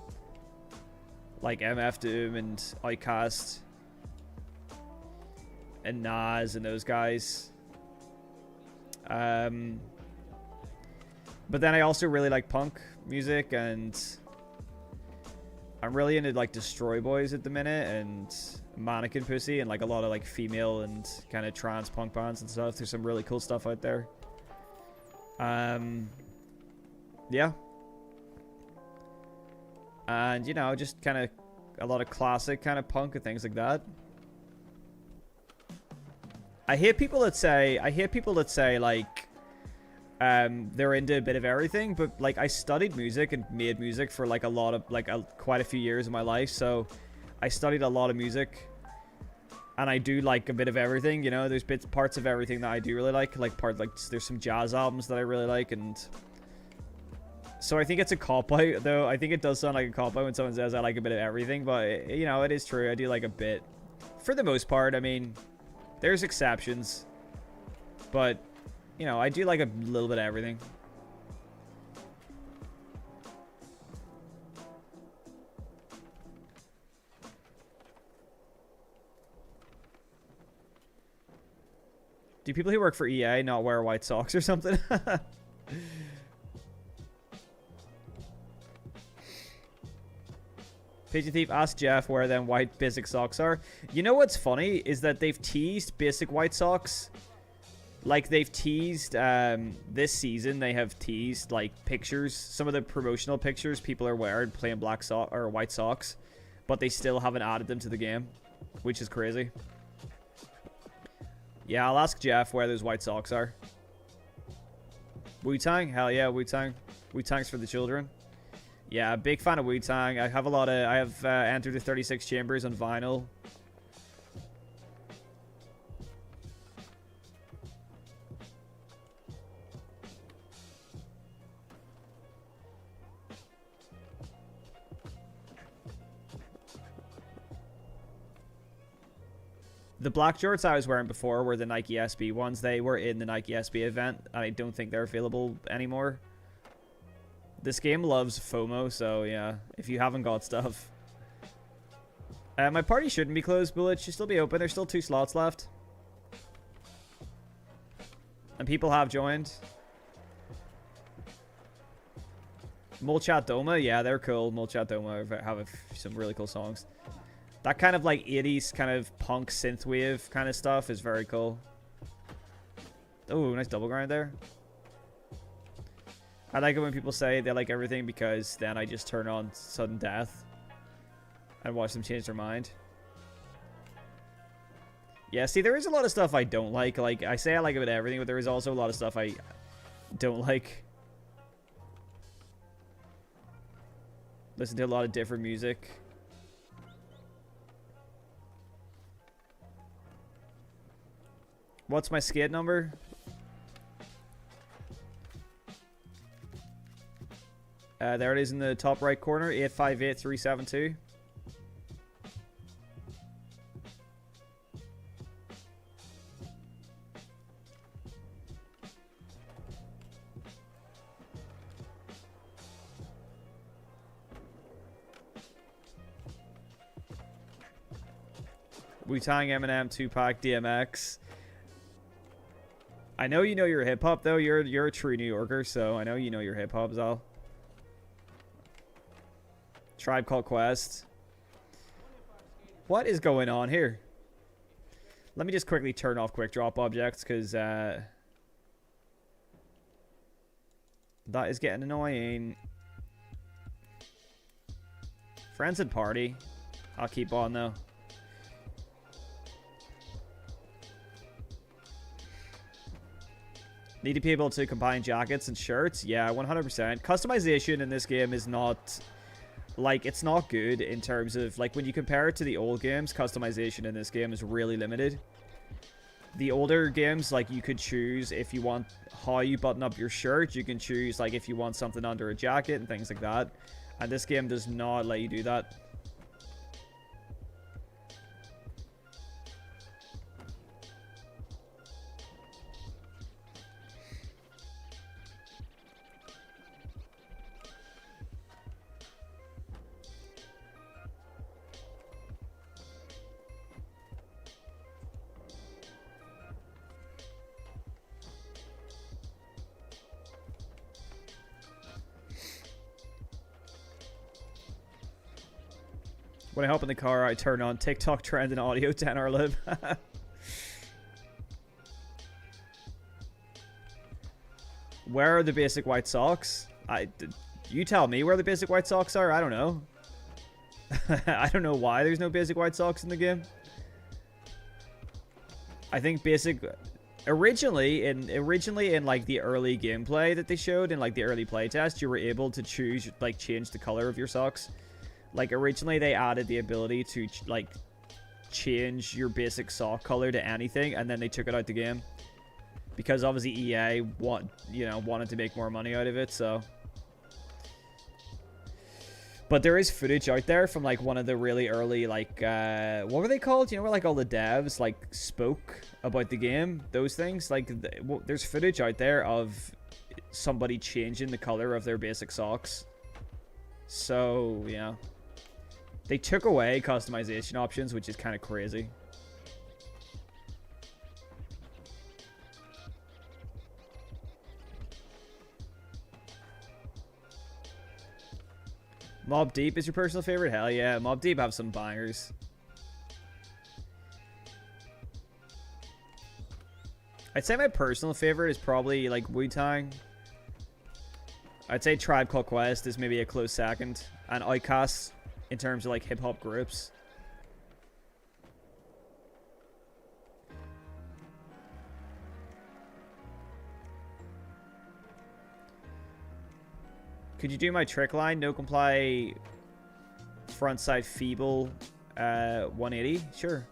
Like MF Doom and Outkast and Nas and those guys. But then I also really like punk music, and I'm really into like Destroy Boys at the minute and Mannequin Pussy and like a lot of like female and kind of trans punk bands and stuff. There's some really cool stuff out there. Yeah. And you know, just kind of a lot of classic kind of punk and things like that. I hear people that say like they're into a bit of everything, but like I studied music and made music for like a lot of like quite a few years of my life, so I studied a lot of music and I do like a bit of everything, you know. There's parts of everything that I do really like there's some jazz albums that I really like, and so I think it's a cop-out, though. I think it does sound like a cop-out when someone says I like a bit of everything, but you know, it is true. I do like a bit for the most part. I mean, there's exceptions, but you know, I do like a little bit of everything. Do people who work for EA not wear white socks or something? Pigeon Thief, ask Jeff where them white basic socks are. You know what's funny is that they've teased basic white socks. Like they've teased this season, they have teased like pictures, some of the promotional pictures people are wearing playing black sock or white socks, but they still haven't added them to the game, which is crazy. Yeah, I'll ask Jeff where those white socks are. Wu-Tang? Hell yeah, Wu-Tang. Wu-Tang's for the children. Yeah, big fan of Wu-Tang. I have Enter the 36 Chambers on vinyl. The black jorts I was wearing before were the Nike SB ones. They were in the Nike SB event, and I don't think they're available anymore. This game loves FOMO, so yeah, if you haven't got stuff. My party shouldn't be closed, Bullet. Should still be open. There's still 2 slots left. And people have joined. Molchat Doma, yeah, they're cool. Molchat Doma have some really cool songs. That kind of like 80s kind of punk synthwave kind of stuff is very cool. Oh, nice double grind there. I like it when people say they like everything because then I just turn on sudden death and watch them change their mind. Yeah, see, there is a lot of stuff I don't like. Like, I say I like a bit of everything, but there is also a lot of stuff I don't like. Listen to a lot of different music. What's my skate number? There it is in the top right corner, 858372. Wu-Tang, Eminem, Tupac, DMX. I know you know your hip hop though. You're a true New Yorker, so I know you know your hip hop, Zal. Tribe Called Quest. What is going on here? Let me just quickly turn off quick drop objects because that is getting annoying. Friends and party. I'll keep on though. Need to be able to combine jackets and shirts. Yeah, 100%. Customization in this game is not, like, it's not good in terms of, like, when you compare it to the old games, customization in this game is really limited. The older games, like, you could choose if you want how you button up your shirt. You can choose, like, if you want something under a jacket and things like that. And this game does not let you do that. When I hop in the car, I turn on TikTok trend and audio 10R live. Where are the basic white socks? You tell me where the basic white socks are. I don't know. I don't know why there's no basic white socks in the game. I think basic originally in like the early gameplay that they showed in like the early playtest, you were able to choose like change the color of your socks. Like, originally, they added the ability to, like, change your basic sock color to anything, and then they took it out the game. Because, obviously, EA, wanted to make more money out of it, so... But there is footage out there from, like, one of the really early, like, what were they called? You know, where, like, all the devs, like, spoke about the game? Those things? Like, there's footage out there of somebody changing the color of their basic socks. So, yeah. They took away customization options, which is kind of crazy. Mobb Deep is your personal favorite? Hell yeah, Mobb Deep have some bangers. I'd say my personal favorite is probably like Wu-Tang. I'd say Tribe Called Quest is maybe a close second. And Outkast in terms of like hip-hop groups. Could you do my trick line? No comply frontside feeble 180? Sure.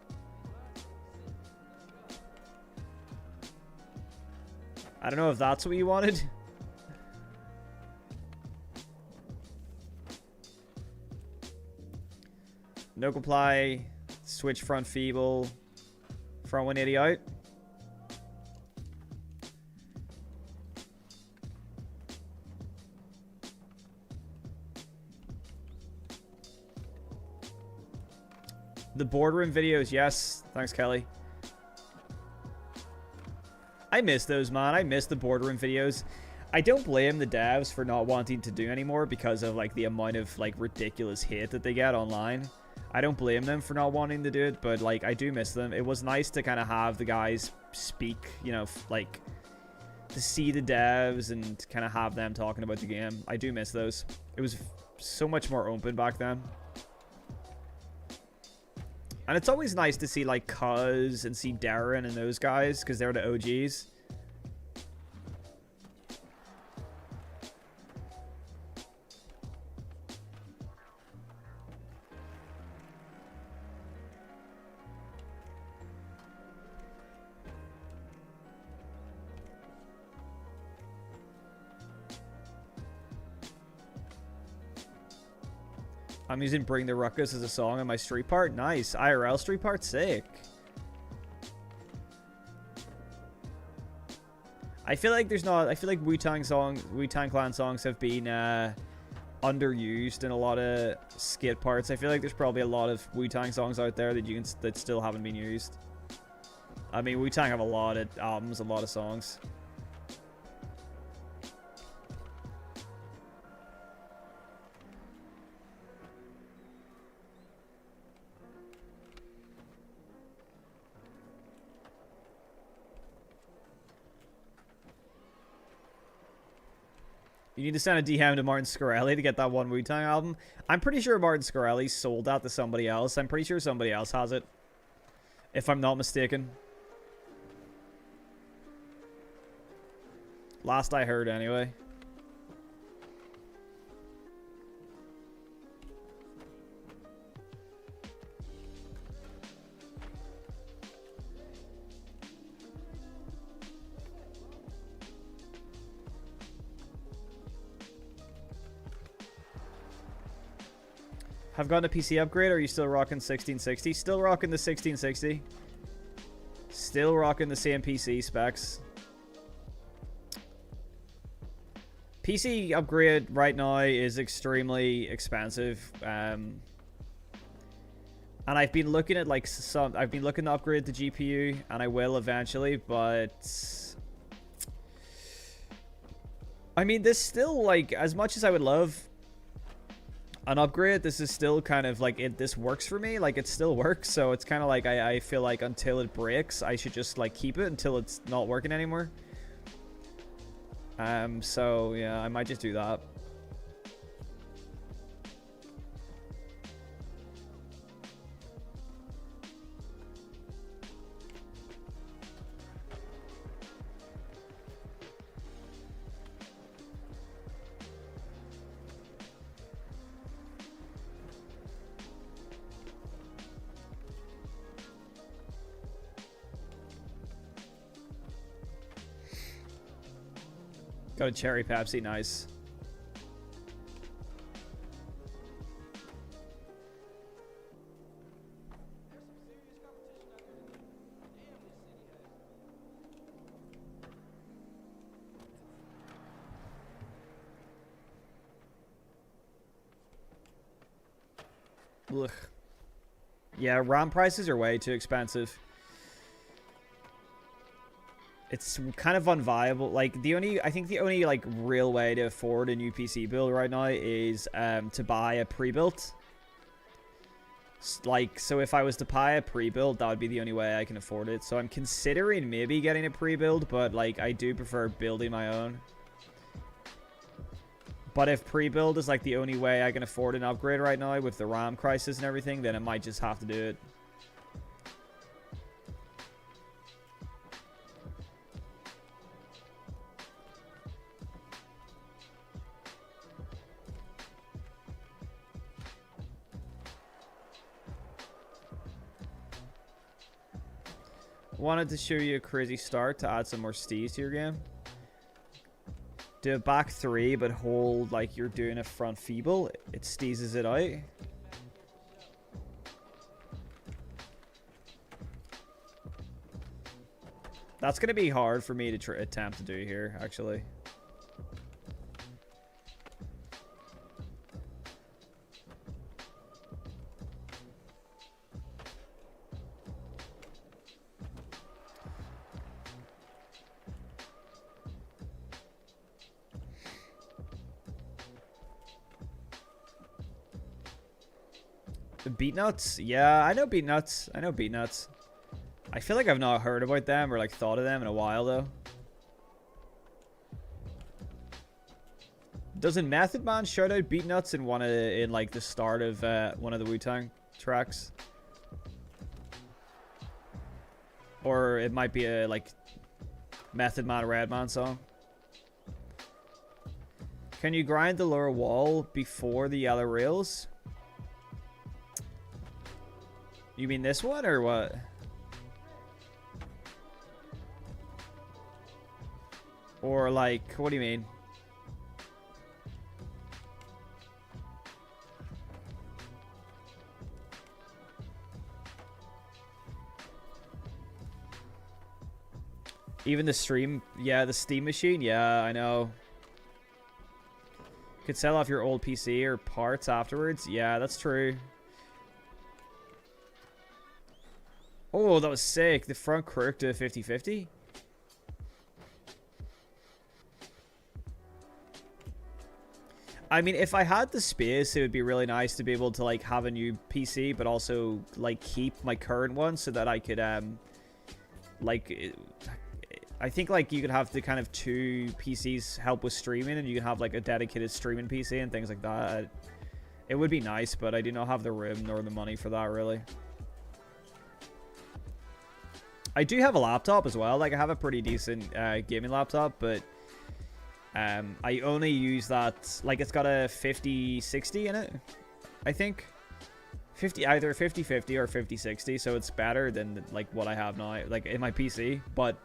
I don't know if that's what you wanted. No comply, switch front feeble, front 180 out. The boardroom videos, yes. Thanks, Kelly. I miss those, man. I miss the boardroom videos. I don't blame the devs for not wanting to do anymore because of like the amount of like ridiculous hate that they get online. I don't blame them for not wanting to do it, but like I do miss them. It was nice to kind of have the guys speak, you know, like to see the devs and kind of have them talking about the game. I do miss those. It was so much more open back then. And it's always nice to see like Cuz and see Darren and those guys because they're the OGs. I'm using Bring the Ruckus as a song on my street part. Nice. IRL street part. Sick. I feel like there's not... I feel like Wu-Tang Clan songs have been underused in a lot of skit parts. I feel like there's probably a lot of Wu-Tang songs out there that still haven't been used. I mean, Wu-Tang have a lot of albums, a lot of songs. You need to send a DM to Martin Scarelli to get that one Wu-Tang album. I'm pretty sure Martin Scarelli sold that to somebody else. I'm pretty sure somebody else has it. If I'm not mistaken. Last I heard, anyway. Have gotten a PC upgrade, or are you still rocking 1660? Still rocking the 1660. Still rocking the same PC specs. PC upgrade right now is extremely expensive. And I've been looking at like I've been looking to upgrade the GPU, and I will eventually, but I mean, this still, like, as much as I would love an upgrade, this is still kind of like this works for me. Like, it still works, so it's kind of like I feel like until it breaks, I should just like keep it until it's not working anymore. So yeah, I might just do that. Got a cherry Pepsi, nice. Ugh. Yeah, RAM prices are way too expensive. It's kind of unviable. Like, I think the only like real way to afford a new PC build right now is to buy a pre-built. Like, so if I was to buy a pre-build, that would be the only way I can afford it. So I'm considering maybe getting a pre-build, but like I do prefer building my own. But if pre-build is like the only way I can afford an upgrade right now with the RAM crisis and everything, then I might just have to do it. Wanted to show you a crazy start to add some more steez to your game. Do a back three, but hold like you're doing a front feeble. It steezes it out. That's going to be hard for me to attempt to do here, actually. Beatnuts? Yeah, I know Beatnuts. I know Beatnuts. I feel like I've not heard about them or like thought of them in a while though. Doesn't Method Man shout out Beatnuts in like the start of one of the Wu-Tang tracks? Or it might be a like Method Man Redman song. Can you grind the lower wall before the yellow rails? You mean this one or what? Or like, what do you mean? Even the stream, yeah, the Steam machine, yeah, I know. Could sell off your old PC or parts afterwards. Yeah, that's true. Oh, that was sick. The front crook to 50-50. I mean, if I had the space, it would be really nice to be able to like have a new PC, but also like keep my current one so that I could like I think like you could have the kind of 2 PCs help with streaming, and you can have like a dedicated streaming PC and things like that. It would be nice, but I do not have the room nor the money for that, really. I do have a laptop as well. Like, I have a pretty decent gaming laptop, but I only use that. Like, it's got a 5060 in it, I think. Either 5050 or 5060, so it's better than like what I have now, like in my PC. But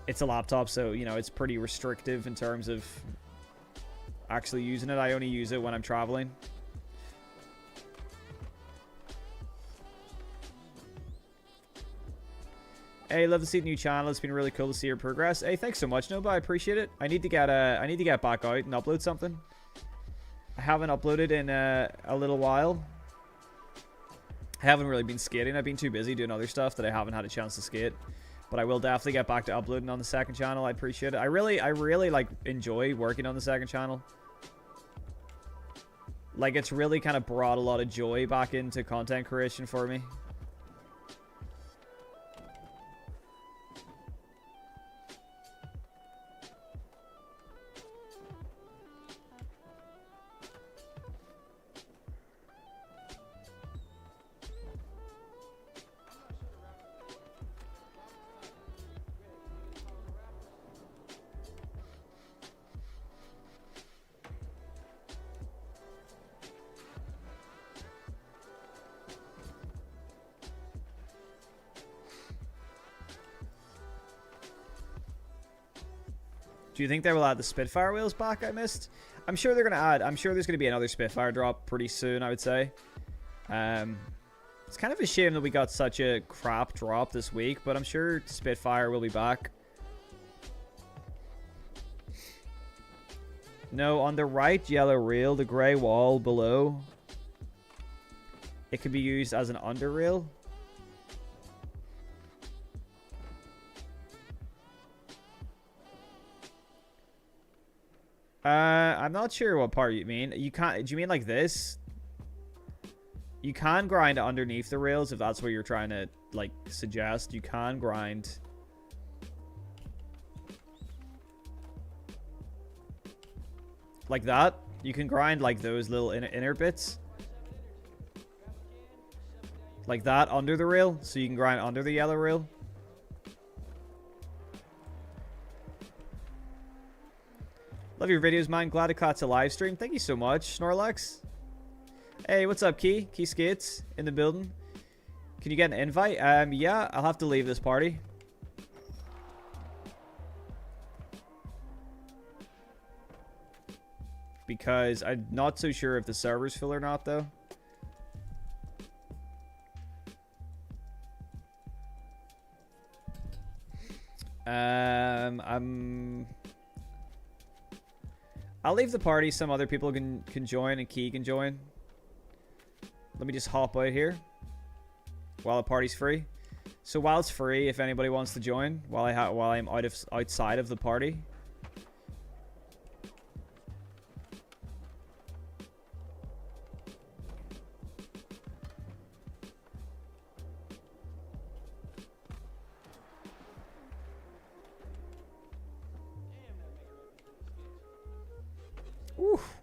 it's a laptop, so you know it's pretty restrictive in terms of actually using it. I only use it when I'm traveling. Hey, love to see the new channel. It's been really cool to see your progress. Hey, thanks so much, Nova. I appreciate it. I need to get back out and upload something. I haven't uploaded in a little while. I haven't really been skating. I've been too busy doing other stuff that I haven't had a chance to skate. But I will definitely get back to uploading on the second channel. I appreciate it. I really like enjoy working on the second channel. Like, it's really kind of brought a lot of joy back into content creation for me. Do you think they will add the Spitfire wheels back I missed? I'm sure they're going to add. I'm sure there's going to be another Spitfire drop pretty soon, I would say. It's kind of a shame that we got such a crap drop this week, but I'm sure Spitfire will be back. No, on the right yellow rail, the grey wall below, it could be used as an under rail. I'm not sure what part you mean. You can't. Do you mean like this? You can grind underneath the rails if that's what you're trying to like suggest. You can grind. Like that. You can grind like those little inner bits. Like that under the rail. So you can grind under the yellow rail. Love your videos, man. Glad to catch a live stream. Thank you so much, Snorlax. Hey, what's up, Key? Key Skates in the building. Can you get an invite? Yeah, I'll have to leave this party. Because I'm not so sure if the server's full or not, though. I'll leave the party. Some other people can join and Key can join. Let me just hop out here while the party's free. So while it's free, if anybody wants to join, while I'm outside of the party. Oof.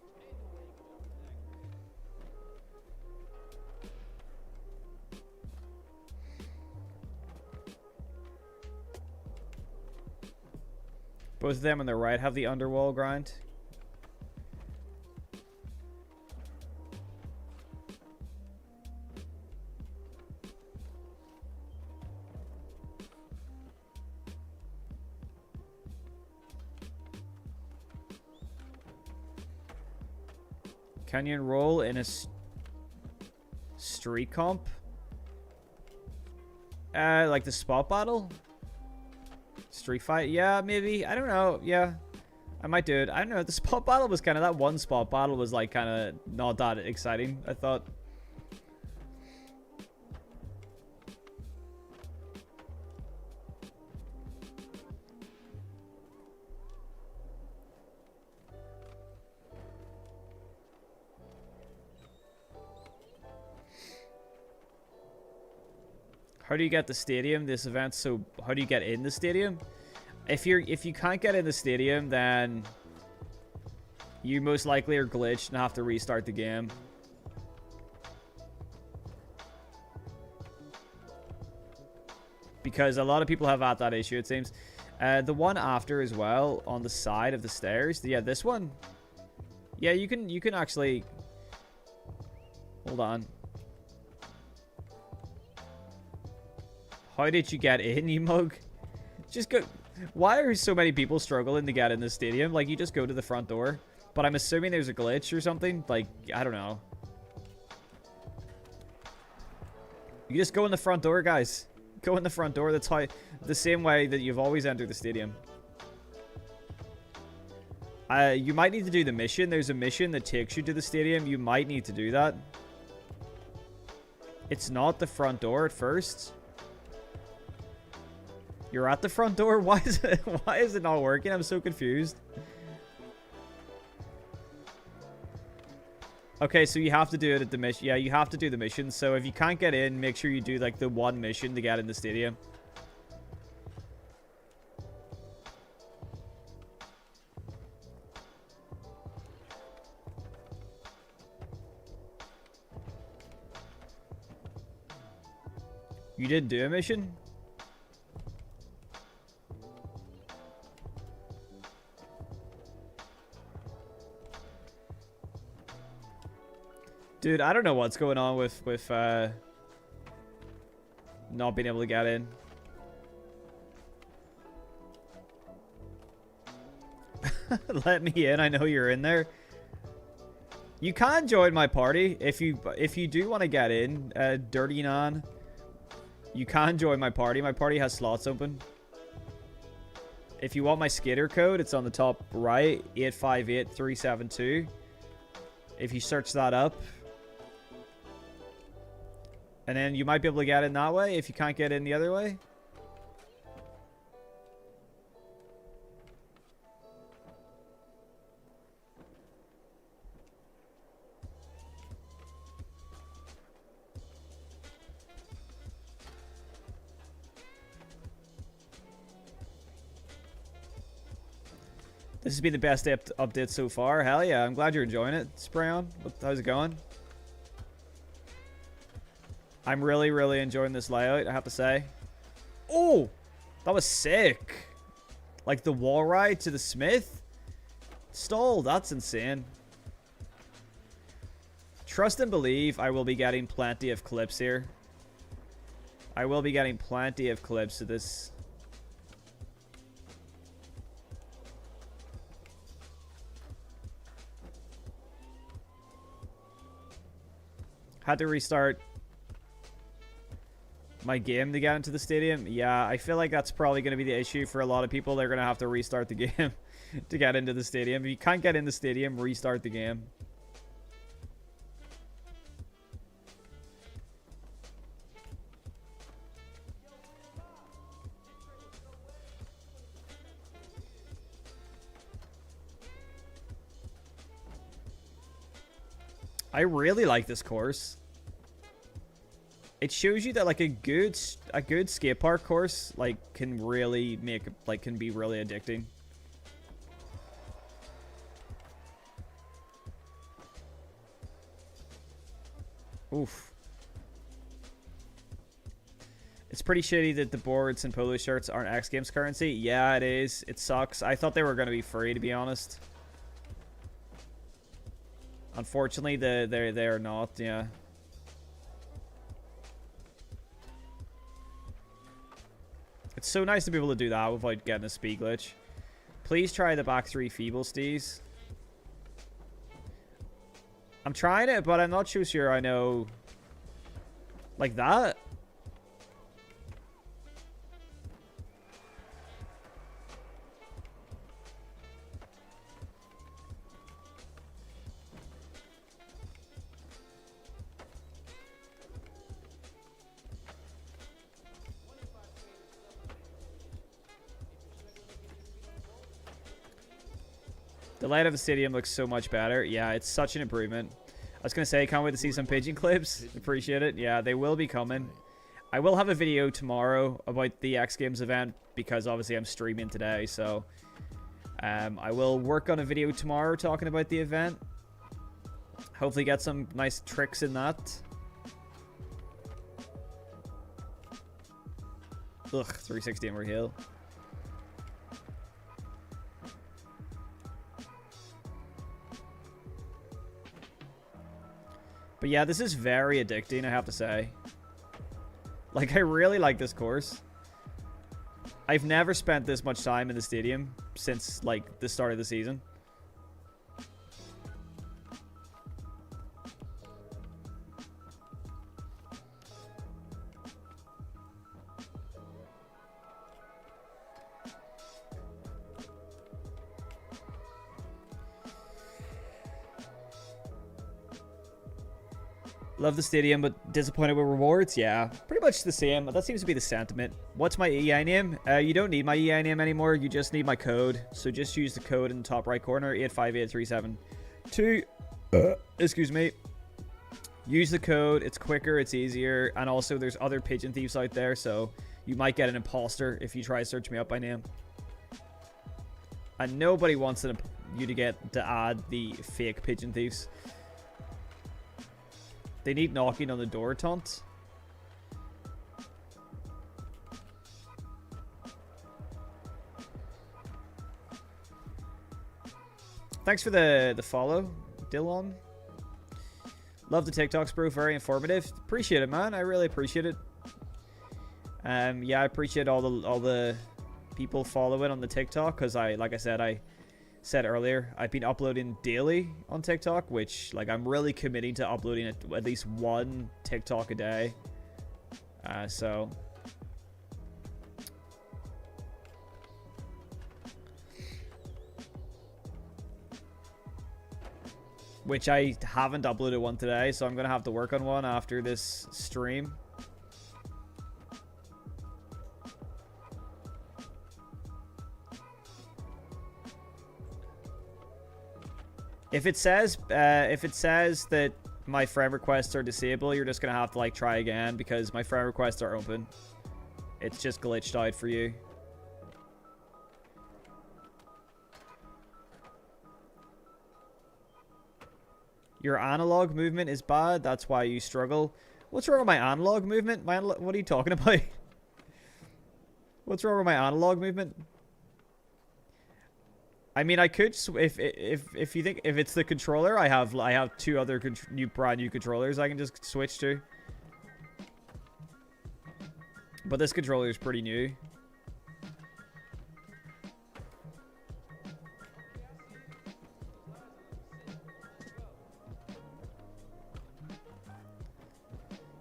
Both of them on the right have the underwall grind. Can you enroll in a street comp? Like the spot battle? Street fight? Yeah, maybe. I don't know. Yeah, I might do it. I don't know. The spot battle was kind of... That one spot battle was like kind of not that exciting, I thought. How do you get the stadium? This event, so how do you get in the stadium? If you can't get in the stadium, then you most likely are glitched and have to restart the game. Because a lot of people have had that issue, it seems. The one after as well, on the side of the stairs. Yeah, this one. Yeah, you can actually... Hold on. How did you get in, you mug? Just go... Why are so many people struggling to get in the stadium? Like, you just go to the front door. But I'm assuming there's a glitch or something. Like, I don't know. You just go in the front door, guys. Go in the front door. That's how... The same way that you've always entered the stadium. You might need to do the mission. There's a mission that takes you to the stadium. You might need to do that. It's not the front door at first. You're at the front door? Why is it not working? I'm so confused. Okay, so you have to do it at the mission. Yeah, you have to do the mission. So if you can't get in, make sure you do like the one mission to get in the stadium. You didn't do a mission? Dude, I don't know what's going on with not being able to get in. Let me in. I know you're in there. You can join my party if you do want to get in. Dirty Non. You can join my party. My party has slots open. If you want my skater code, it's on the top right. 858372. If you search that up. And then you might be able to get in that way if you can't get in the other way. This has been the best update so far. Hell yeah, I'm glad you're enjoying it. Spray on. How's it going? I'm really, really enjoying this layout, I have to say. Oh! That was sick. Like the wall ride to the Smith? Stall, that's insane. Trust and believe I will be getting plenty of clips here. I will be getting plenty of clips of this. Had to restart my game to get into the stadium. Yeah, I feel like that's probably going to be the issue for a lot of people. They're going to have to restart the game to get into the stadium. If you can't get in the stadium, restart the game. I really like this course. It shows you that like a good skate park course like can really make can be really addicting. Oof. It's pretty shitty that the boards and polo shirts aren't X Games currency. Yeah, it is. It sucks. I thought they were going to be free, to be honest. Unfortunately, they are not, yeah. It's so nice to be able to do that without getting a speed glitch. Please try the back three feeble stees. I'm trying it, but I'm not so sure I know. Like that? The light of the stadium looks so much better. Yeah, it's such an improvement. I was going to say, can't wait to see some pigeon clips. Appreciate it. Yeah, they will be coming. I will have a video tomorrow about the X Games event because obviously I'm streaming today. So I will work on a video tomorrow talking about the event. Hopefully get some nice tricks in that. Ugh, 360 Emery Hill. But yeah, this is very addicting, I have to say. Like, I really like this course. I've never spent this much time in the stadium since, like, the start of the season. Love the stadium, but disappointed with rewards? Yeah, pretty much the same. That seems to be the sentiment. What's my EI name? You don't need my EI name anymore. You just need my code. So just use the code in the top right corner, 858372. Excuse me. Use the code. It's quicker. It's easier. And also, there's other pigeon thieves out there, so you might get an imposter if you try to search me up by name. And nobody wants you to add the fake pigeon thieves. They need knocking on the door taunt. Thanks for the follow, Dylan. Love the TikToks, bro. Very informative. Appreciate it, man. I really appreciate it. Yeah, I appreciate all the people following on the TikTok because like I said earlier, I've been uploading daily on TikTok, which, like, I'm really committing to uploading at least one TikTok a day. So which I haven't uploaded one today, so I'm gonna have to work on one after this stream. If it says that my friend requests are disabled, you're just gonna have to, like, try again because my friend requests are open. It's just glitched out for you. Your analog movement is bad. That's why you struggle. What's wrong with my analog movement? What are you talking about? What's wrong with my analog movement? I mean, I could if you think if it's the controller, I have two other brand new controllers I can just switch to. But this controller is pretty new.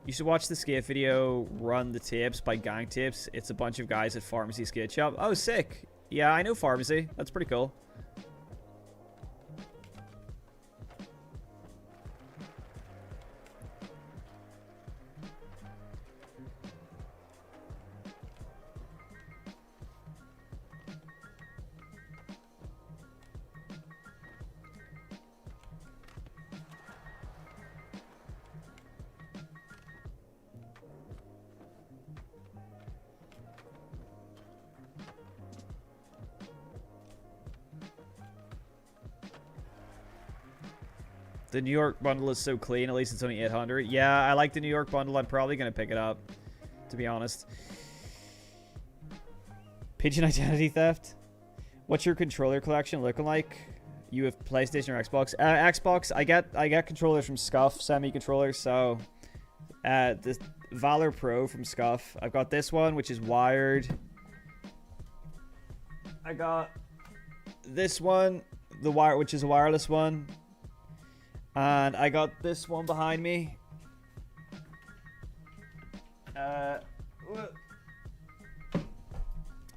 You should watch the skate video, Run the Tapes by Gang Tapes. It's a bunch of guys at Pharmacy Skate Shop. Oh, sick. Yeah, I know Pharmacy. That's pretty cool. The New York bundle is so clean. At least it's only 800. Yeah, I like the New York bundle. I'm probably going to pick it up, to be honest. Pigeon identity theft. What's your controller collection looking like? You have PlayStation or Xbox? Xbox. I get controllers from Scuff, semi-controllers. So, the Valor Pro from Scuff. I've got this one, which is wired. I got this one, which is a wireless one. And I got this one behind me.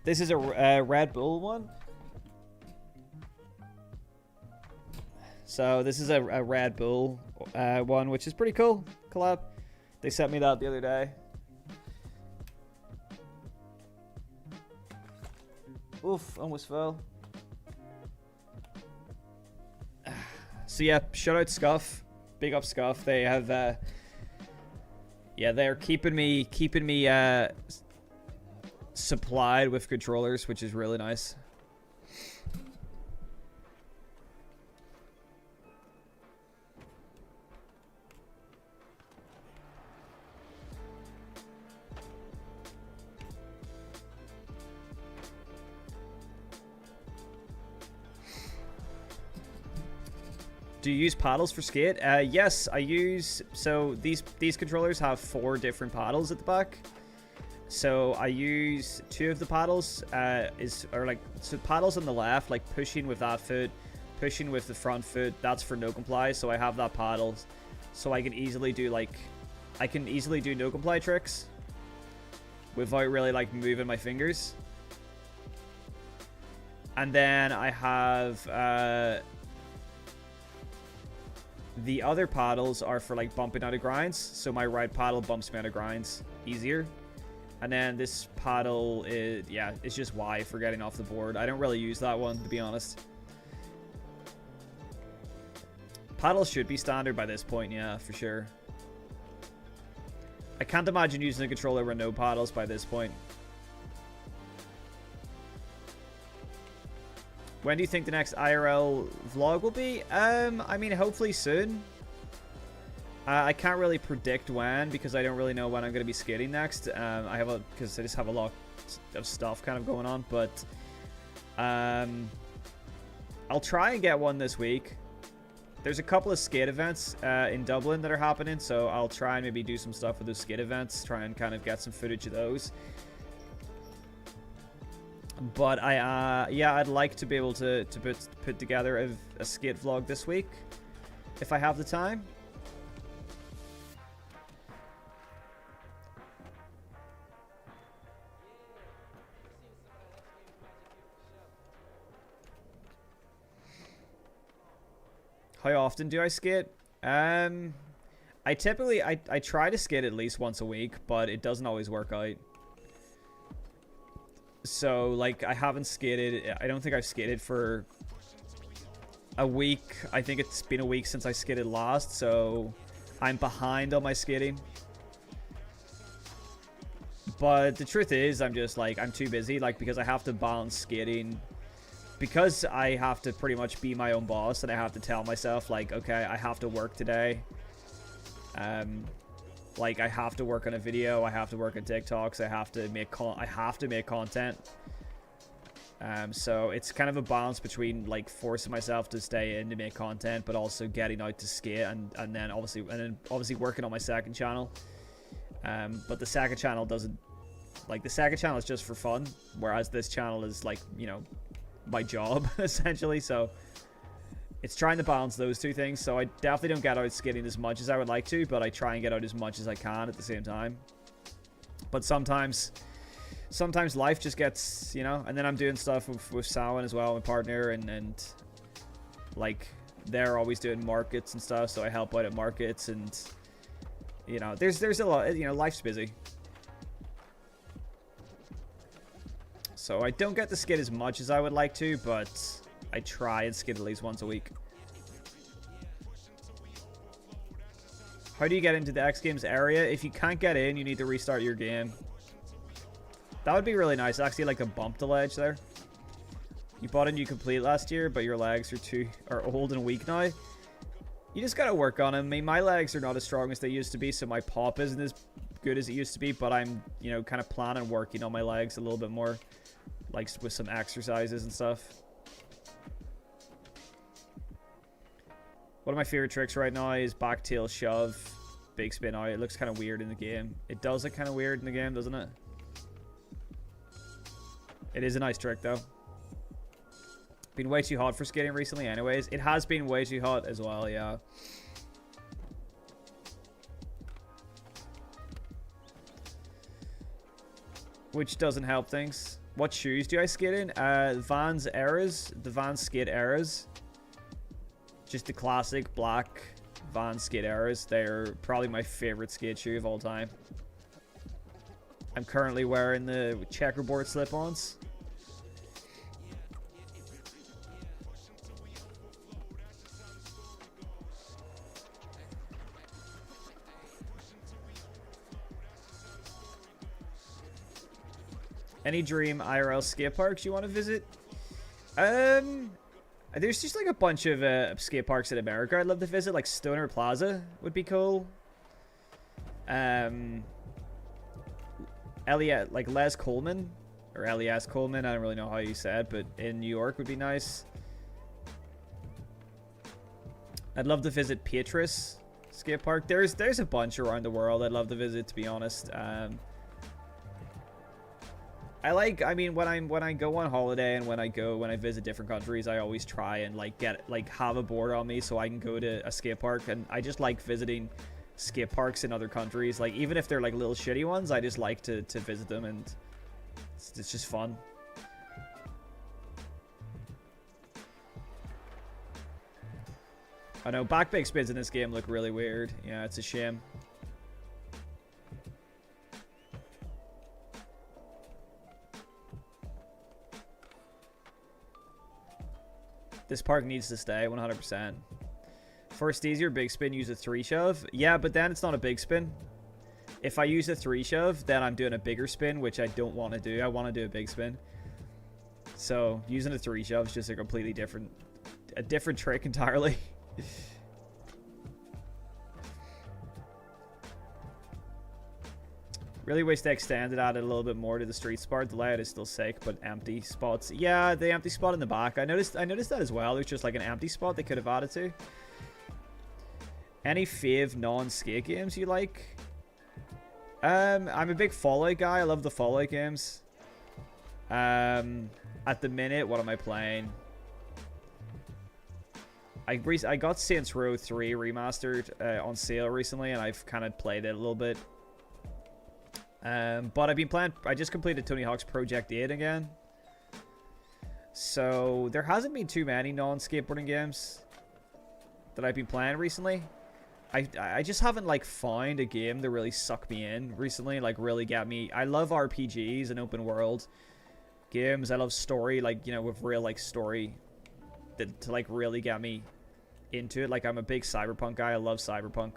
This is a Red Bull one. So this is a Red Bull one, which is pretty cool. Collab. They sent me that the other day. Oof, almost fell. So yeah, shout out Scuff. Big up Scuff. They have Yeah, they're keeping me supplied with controllers, which is really nice. Do you use paddles for skate? Yes, I use... So these controllers have 4 different paddles at the back. So I use 2 of the paddles. So paddles on the left, like pushing with that foot, pushing with the front foot. That's for no comply. So I have that paddles, so I can easily do no comply tricks without really like moving my fingers. And then I have the other paddles are for like bumping out of grinds. So my right paddle bumps me out of grinds easier. And then this paddle is, yeah, it's just Y for getting off the board. I don't really use that one, to be honest. Paddles should be standard by this point, yeah, for sure. I can't imagine using a controller with no paddles by this point. When do you think the next IRL vlog will be? I mean, hopefully soon. I can't really predict when because I don't really know when I'm going to be skating next. Because I just have a lot of stuff kind of going on. But I'll try and get one this week. There's a couple of skate events in Dublin that are happening, so I'll try and maybe do some stuff with those skate events. Try and kind of get some footage of those. But I'd like to be able to put together a skate vlog this week if I have the time. How often do I skate? I try to skate at least once a week, but it doesn't always work out. So, like, I haven't skated... I don't think I've skated for a week. I think it's been a week since I skated last, so I'm behind on my skating. But the truth is, I'm just, like, I'm too busy, like, because I have to balance skating. Because I have to pretty much be my own boss, and I have to tell myself, like, okay, I have to work today. Like, I have to work on a video, I have to work on TikToks, I have to make content. So it's kind of a balance between like forcing myself to stay in to make content, but also getting out to skate and then obviously working on my second channel. But the second channel doesn't, like, the second channel is just for fun, whereas this channel is like, you know, my job essentially. So it's trying to balance those two things. So I definitely don't get out skating as much as I would like to, but I try and get out as much as I can at the same time. But sometimes life just gets, you know, and then I'm doing stuff with Samhain as well, my partner, and like they're always doing markets and stuff, so I help out at markets, and you know, there's a lot, you know, life's busy. So I don't get to skate as much as I would like to, but I try and skate at least once a week. How do you get into the X Games area? If you can't get in, you need to restart your game. That would be really nice. Actually, like a bump to ledge there. You bought a new complete last year, but your legs are old and weak now. You just gotta work on them. I mean, my legs are not as strong as they used to be, so my pop isn't as good as it used to be, but I'm, you know, kind of planning working on my legs a little bit more, like with some exercises and stuff. One of my favorite tricks right now is back tail shove, big spin out. It looks kind of weird in the game. It does look kind of weird in the game, doesn't it? It is a nice trick, though. Been way too hot for skating recently anyways. It has been way too hot as well, yeah. Which doesn't help things. What shoes do I skate in? Vans Eras. The Vans Skate Eras. Just the classic black Vans Skate Eras. They're probably my favorite skate shoe of all time. I'm currently wearing the checkerboard slip-ons. Any dream IRL skate parks you want to visit? There's just like a bunch of skate parks in America I'd love to visit. Like Stoner Plaza would be cool. Elliot, like Les Coleman or Elias Coleman, I don't really know how you said, but in New York would be nice. I'd love to visit Petrus skate park. There's a bunch around the world I'd love to visit, to be honest. I mean, when I go on holiday and when I visit different countries, I always try and have a board on me so I can go to a skate park. And I just like visiting skate parks in other countries. Like, even if they're like little shitty ones, I just like to visit them, and it's just fun. I know back big spins in this game look really weird. Yeah, it's a shame. This park needs to stay 100%. First easier big spin, use a 3 shove. Yeah, but then it's not a big spin. If I use a 3 shove, then I'm doing a bigger spin, which I don't want to do. I want to do a big spin. So using a 3 shove is just a completely different trick entirely. Really wish they extended, added a little bit more to the street spot. The layout is still sick, but empty spots. Yeah, the empty spot in the back. I noticed that as well. There's just like an empty spot they could have added to. Any fave non-skate games you like? I'm a big Fallout guy. I love the Fallout games. At the minute, what am I playing? I got Saints Row 3 remastered on sale recently, and I've kind of played it a little bit. But I've been playing. I just completed Tony Hawk's Project 8 again. So there hasn't been too many non-skateboarding games that I've been playing recently. I just haven't like found a game that really sucked me in recently, like really get me. I love RPGs and open world games. I love story, like, you know, with real like story that to like really get me into it. Like, I'm a big Cyberpunk guy. I love Cyberpunk.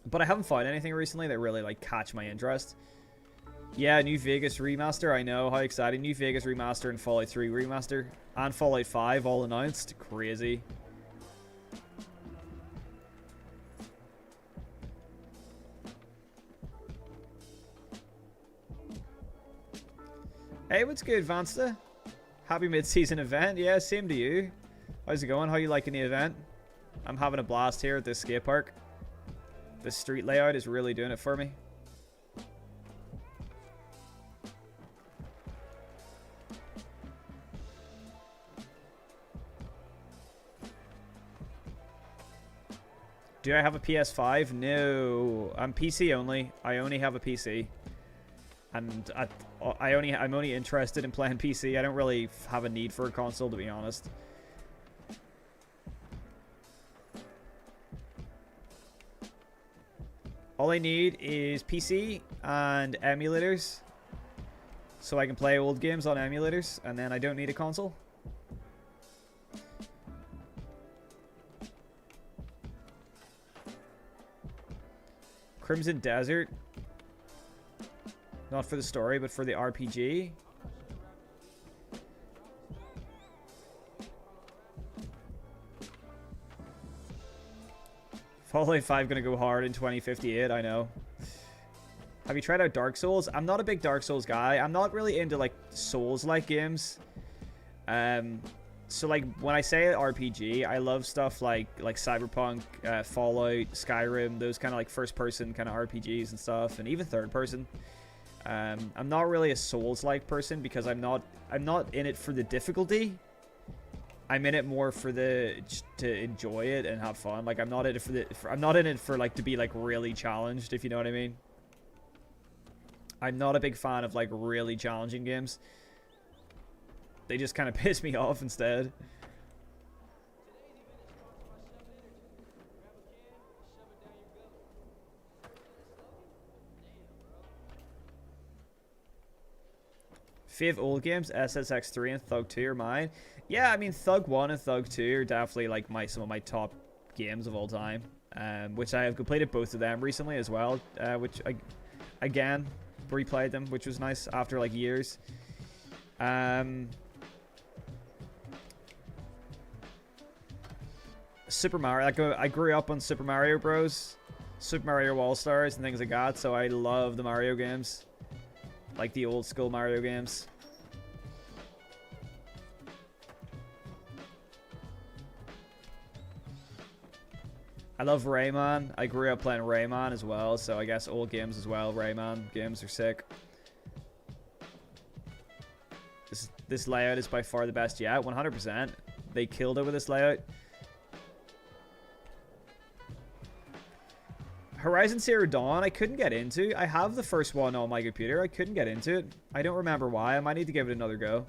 But I haven't found anything recently that really like catch my interest. Yeah, New Vegas remaster. I know, how exciting. New Vegas remaster and Fallout 3 remaster and Fallout 5 all announced. Crazy. Hey, what's good, Vansta? Happy mid-season event. Yeah, same to you. How's it going? How you liking the event? I'm having a blast here at this skate park. The street layout is really doing it for me. Do I have a PS5? No, I'm PC only. I only have a PC, and I'm only interested in playing PC. I don't really have a need for a console, to be honest. All I need is PC and emulators, so I can play old games on emulators, and then I don't need a console. Crimson Desert. Not for the story, but for the RPG. Fallout 5 gonna go hard in 2058, I know. Have you tried out Dark Souls? I'm not a big Dark Souls guy. I'm not really into like Souls-like games. So like when I say RPG, I love stuff like Cyberpunk, Fallout, Skyrim, those kind of like first-person kind of RPGs and stuff, and even third-person. I'm not really a Souls-like person because I'm not in it for the difficulty. I'm in it more for to enjoy it and have fun. Like, I'm not in it I'm not in it for like to be like really challenged, if you know what I mean. I'm not a big fan of like really challenging games. They just kind of piss me off instead. Fave old games, SSX3 and Thug 2 are mine. Yeah, I mean, Thug 1 and Thug 2 are definitely like some of my top games of all time. which I have completed both of them recently as well, which I, again, replayed them, which was nice after like years. Super Mario, like I grew up on Super Mario Bros, Super Mario All Stars, and things like that, so I love the Mario games, like the old school Mario games. I love Rayman. I grew up playing Rayman as well, so I guess old games as well. Rayman games are sick. This layout is by far the best yet, 100%. They killed it with this layout. Horizon Zero Dawn, I couldn't get into. I have the first one on my computer. I couldn't get into it. I don't remember why. I might need to give it another go.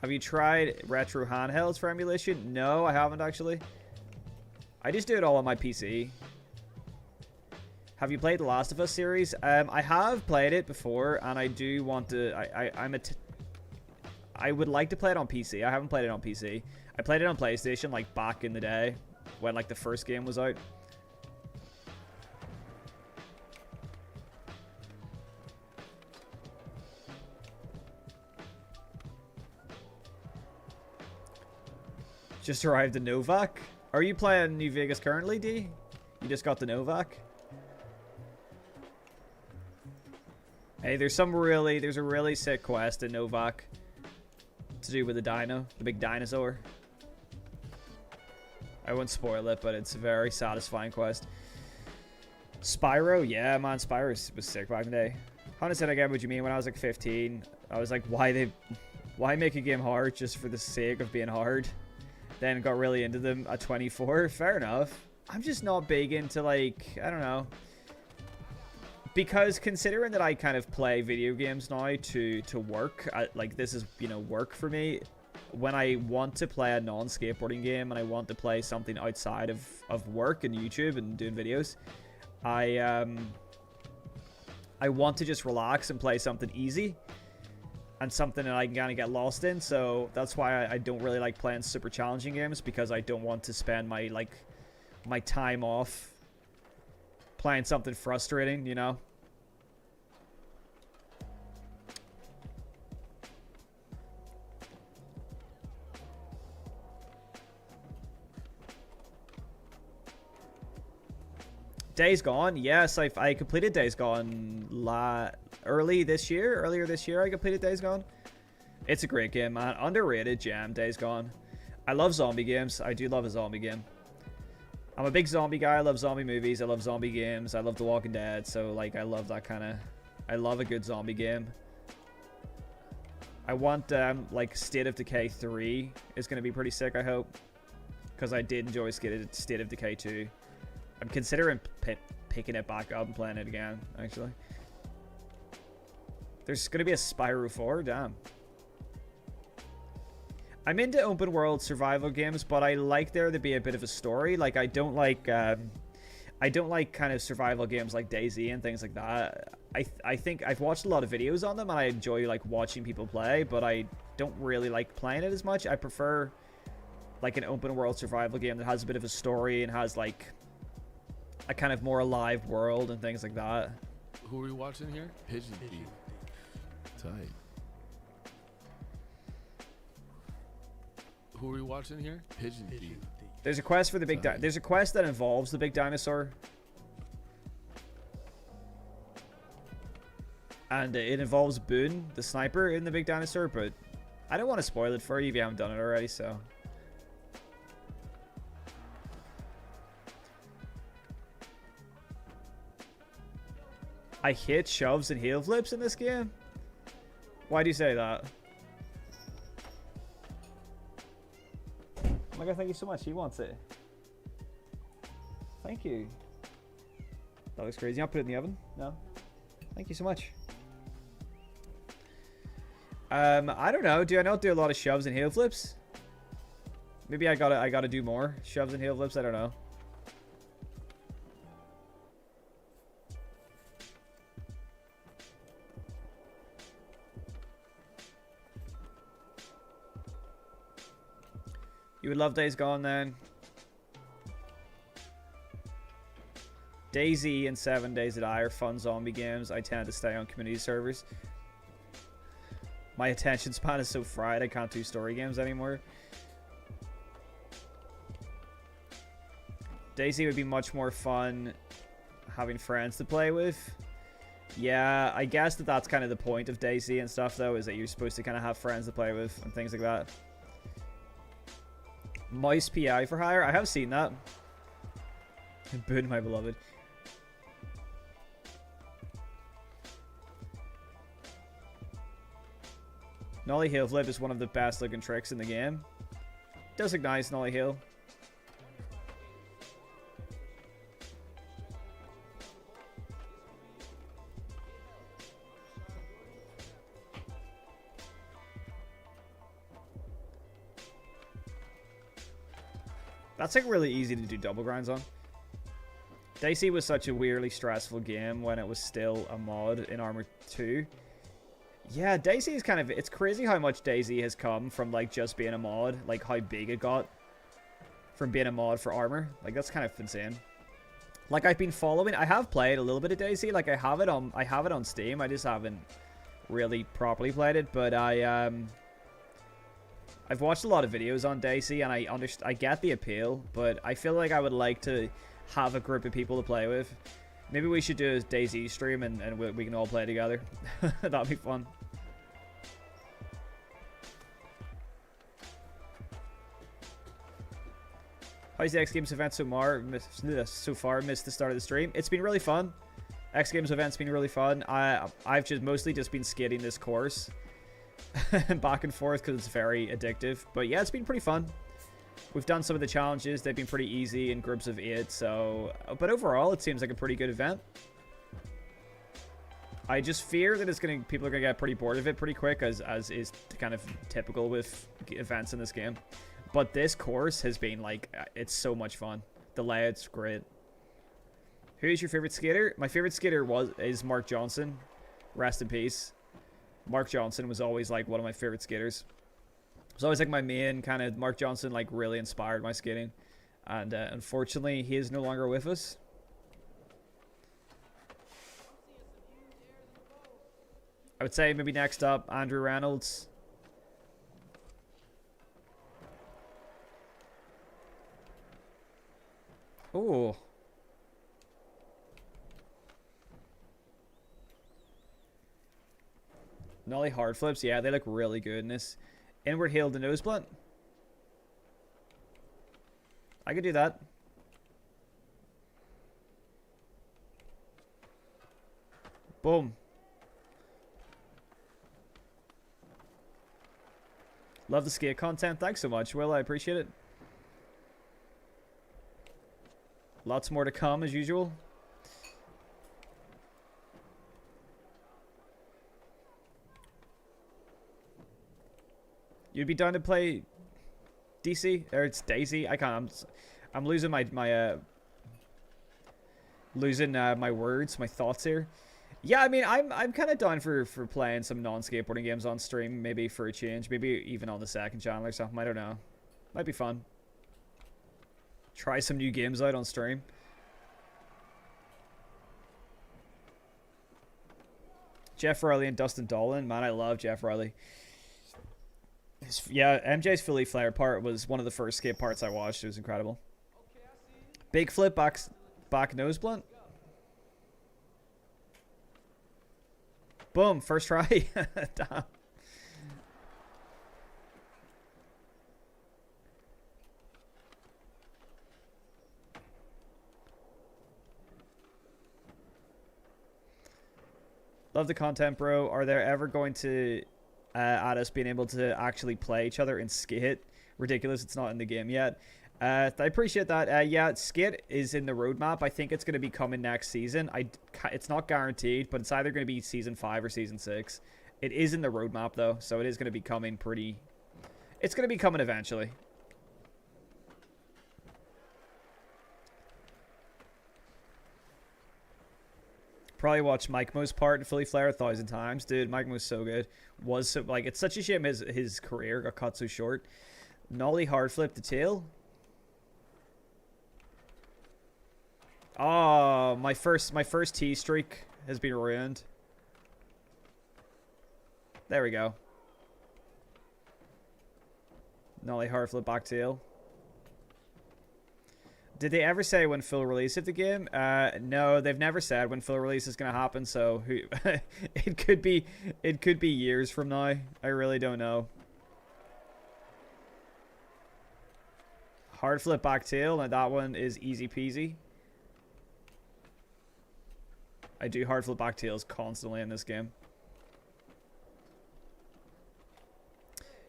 Have you tried retro handhelds for emulation? No, I haven't actually. I just do it all on my PC. Have you played the Last of Us series? I have played it before, and I do want to. I would like to play it on PC. I haven't played it on PC. I played it on PlayStation like back in the day when like the first game was out. Just arrived in Novak. Are you playing New Vegas currently, D? You just got the Novak? Hey, there's a really sick quest in Novak to do with the dino, the big dinosaur. I won't spoil it, but it's a very satisfying quest. Spyro, yeah, man, Spyro was sick back in the day. Honestly, I get what you mean. When I was like 15, I was like, why make a game hard just for the sake of being hard? Then got really into them at 24. Fair enough. I'm just not big into, like, I don't know. Because considering that I kind of play video games now to work, like this is, you know, work for me. When I want to play a non-skateboarding game and I want to play something outside of work and YouTube and doing videos, I want to just relax and play something easy and something that I can kind of get lost in. So that's why I don't really like playing super challenging games, because I don't want to spend my time off playing something frustrating, you know? Days Gone, yes, I completed Days Gone earlier this year. I completed Days Gone. It's a great game, man. Underrated gem, Days Gone. I love zombie games. I do love a zombie game. I'm a big zombie guy. I love zombie movies. I love zombie games. I love The Walking Dead. So, like, I love that kind of... I love a good zombie game. I want, like, State of Decay 3 is going to be pretty sick, I hope. Because I did enjoy State of Decay 2. I'm considering picking it back up and playing it again, actually. There's going to be a Spyro 4? Damn. I'm into open world survival games, but I like there to be a bit of a story. Like, I don't like kind of survival games like DayZ and things like that. I think I've watched a lot of videos on them and I enjoy like watching people play, but I don't really like playing it as much. I prefer like an open world survival game that has a bit of a story and has like a kind of more alive world and things like that. Who are we watching here? Pigeon Thief. Tight. Who are we watching here? Pigeon Thief. There's a quest for the big there's a quest that involves the big dinosaur. And it involves Boone, the sniper in the big dinosaur, but I don't want to spoil it for you if you haven't done it already, so. I hit shoves and heel flips in this game? Why do you say that? Oh my god, thank you so much. He wants it. Thank you. That looks crazy. I'll put it in the oven. No. Thank you so much. I don't know. Do I not do a lot of shoves and heel flips? Maybe I gotta do more shoves and heel flips. I don't know. You would love Days Gone then. DayZ and 7 Days to Die are fun zombie games. I tend to stay on community servers. My attention span is so fried I can't do story games anymore. DayZ would be much more fun having friends to play with. Yeah, I guess that's kind of the point of DayZ and stuff, though, is that you're supposed to kind of have friends to play with and things like that. Mice PI for hire? I have seen that. Boon, my beloved. Nolly Hill Flip is one of the best looking tricks in the game. Does look nice, Nolly Hill. That's like really easy to do double grinds on. DayZ was such a weirdly stressful game when it was still a mod in Armor 2. Yeah, DayZ is kind of... It's crazy how much DayZ has come from like just being a mod. Like how big it got from being a mod for Armor. Like that's kind of insane. Like I've been following... I have played a little bit of DayZ. Like I have it on Steam. I just haven't really properly played it. But I've watched a lot of videos on DayZ and I get the appeal, but I feel like I would like to have a group of people to play with. Maybe we should do a DayZ stream and we can all play together. That'd be fun. How's the X Games event so far? Missed the start of the stream. It's been really fun. X Games event's been really fun. I've just mostly been skating this course back and forth because it's very addictive. But yeah, it's been pretty fun. We've done some of the challenges. They've been pretty easy in groups of 8. So, but overall, it seems like a pretty good event. I just fear that people are gonna get pretty bored of it pretty quick, as is kind of typical with events in this game. But this course has been like, it's so much fun. The layout's great. Who's your favorite skater? My favorite skater is Mark Johnson. Rest in peace. Mark Johnson was always like one of my favorite skaters. It was always like my main kind of... Mark Johnson like really inspired my skating. And unfortunately, he is no longer with us. I would say maybe next up, Andrew Reynolds. Oh. Nollie hard flips, yeah, they look really good in this. Inward heel to nose blunt. I could do that. Boom. Love the skate content. Thanks so much, Will. I appreciate it. Lots more to come as usual. You'd be down to play DC or it's DayZ? I can't. I'm losing my words, my thoughts here. Yeah, I mean, I'm kind of down for playing some non-skateboarding games on stream, maybe for a change, maybe even on the second channel or something. I don't know. Might be fun. Try some new games out on stream. Jeff Riley and Dustin Dolan. Man, I love Jeff Riley. Yeah, MJ's Philly Flair part was one of the first skate parts I watched. It was incredible. Big flip, back nose blunt. Boom, first try. Damn. Love the content, bro. Are there ever going to add us being able to actually play each other in Skate? Ridiculous, it's not in the game yet. I appreciate that. Yeah, Skate is in the roadmap. I think it's going to be coming next season. It's not guaranteed, but it's either going to be Season 5 or Season 6. It is in the roadmap, though, so it is going to be coming pretty... It's going to be coming eventually. Probably watched Mike Mo's part in Philly Flair 1,000 times. Dude, Mike Mo's so good. Was so, like, it's such a shame his career got cut so short. Nollie hard flip the tail. Oh, my first T streak has been ruined. There we go. Nollie hard flip back tail. Did they ever say when full release of the game? No, they've never said when full release is going to happen. So it could be years from now. I really don't know. Hard flip back tail, and that one is easy peasy. I do hard flip back tails constantly in this game.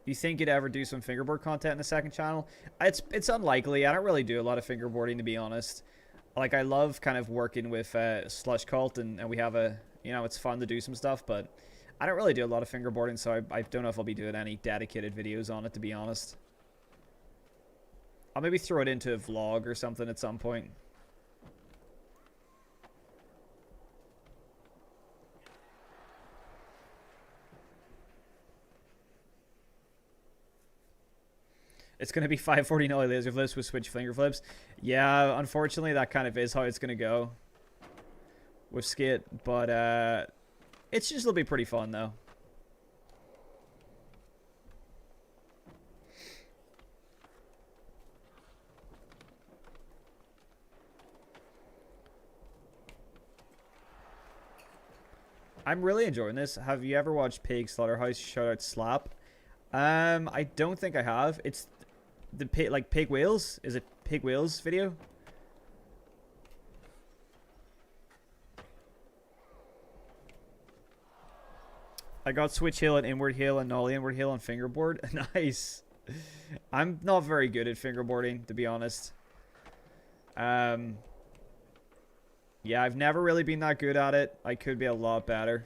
You think you'd ever do some fingerboard content in the second channel? It's unlikely. I don't really do a lot of fingerboarding, to be honest. Like, I love kind of working with Slush Cult, and we have a, you know, it's fun to do some stuff, but I don't really do a lot of fingerboarding, so I don't know if I'll be doing any dedicated videos on it, to be honest. I'll maybe throw it into a vlog or something at some point. It's going to be 540 nollie laser flips with switch finger flips. Yeah, unfortunately, that kind of is how it's going to go with Skit. But it's just, it'll be pretty fun, though. I'm really enjoying this. Have you ever watched Pig Slaughterhouse? Shout out Slap. I don't think I have. It's the Pig Whales. Is it Pig Whales video? I got switch heel and inward heel and nollie inward heel on fingerboard. Nice. I'm not very good at fingerboarding, to be honest. Yeah, I've never really been that good at it. I could be a lot better.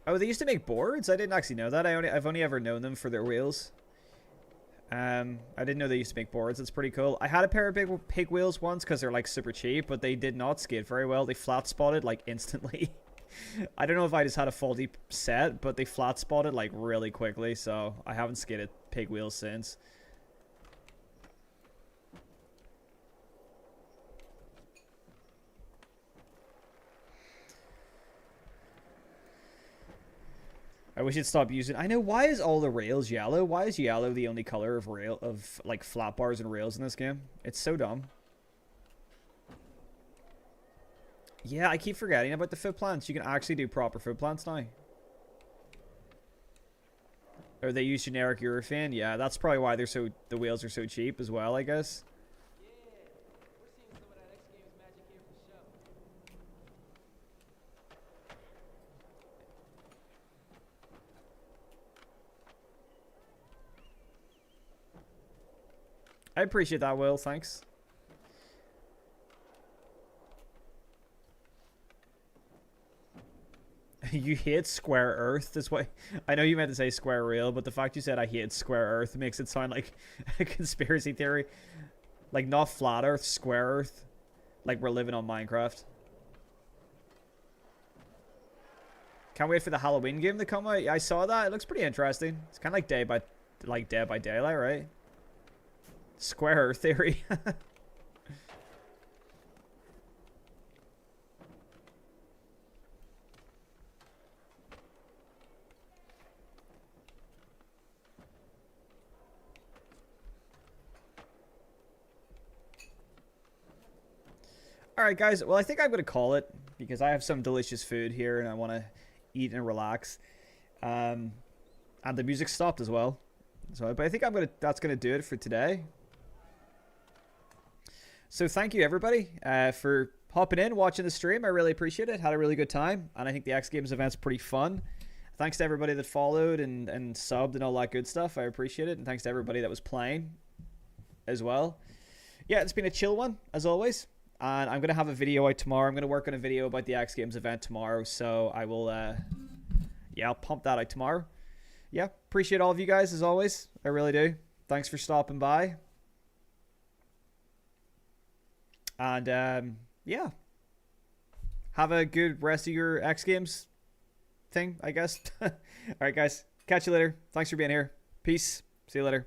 Oh, they used to make boards? I didn't actually know that. I've only ever known them for their wheels. I didn't know they used to make boards. It's pretty cool. I had a pair of pig wheels once because they're like super cheap, but they did not skate very well. They flat spotted like instantly. I don't know if I just had a faulty set, but they flat spotted like really quickly, so I haven't skated pig wheels since. I wish it'd stop using. I know, why is all the rails yellow? Why is yellow the only color of like flat bars and rails in this game? It's so dumb. Yeah, I keep forgetting about the foot plants. You can actually do proper foot plants now. Or they use generic urethane. Yeah, that's probably why the wheels are so cheap as well, I guess. I appreciate that, Will. Thanks. You hate Square Earth. That's why I know you meant to say Square Real, but the fact you said I hate Square Earth makes it sound like a conspiracy theory. Like, not flat Earth, Square Earth. Like we're living on Minecraft. Can't wait for the Halloween game to come out. I saw that. It looks pretty interesting. It's kind of like Dead by Daylight, right? Square Earth theory. Alright guys, well I think I'm going to call it because I have some delicious food here and I want to eat and relax. And the music stopped as well. So, but I think that's going to do it for today. So thank you everybody for hopping in, watching the stream. I really appreciate it. Had a really good time. And I think the X Games event's pretty fun. Thanks to everybody that followed and subbed and all that good stuff. I appreciate it. And thanks to everybody that was playing as well. Yeah, it's been a chill one, as always. And I'm going to have a video out tomorrow. I'm going to work on a video about the X Games event tomorrow. So I will, yeah, I'll pump that out tomorrow. Yeah, appreciate all of you guys, as always. I really do. Thanks for stopping by. And, yeah. Have a good rest of your X Games thing, I guess. All right, guys. Catch you later. Thanks for being here. Peace. See you later.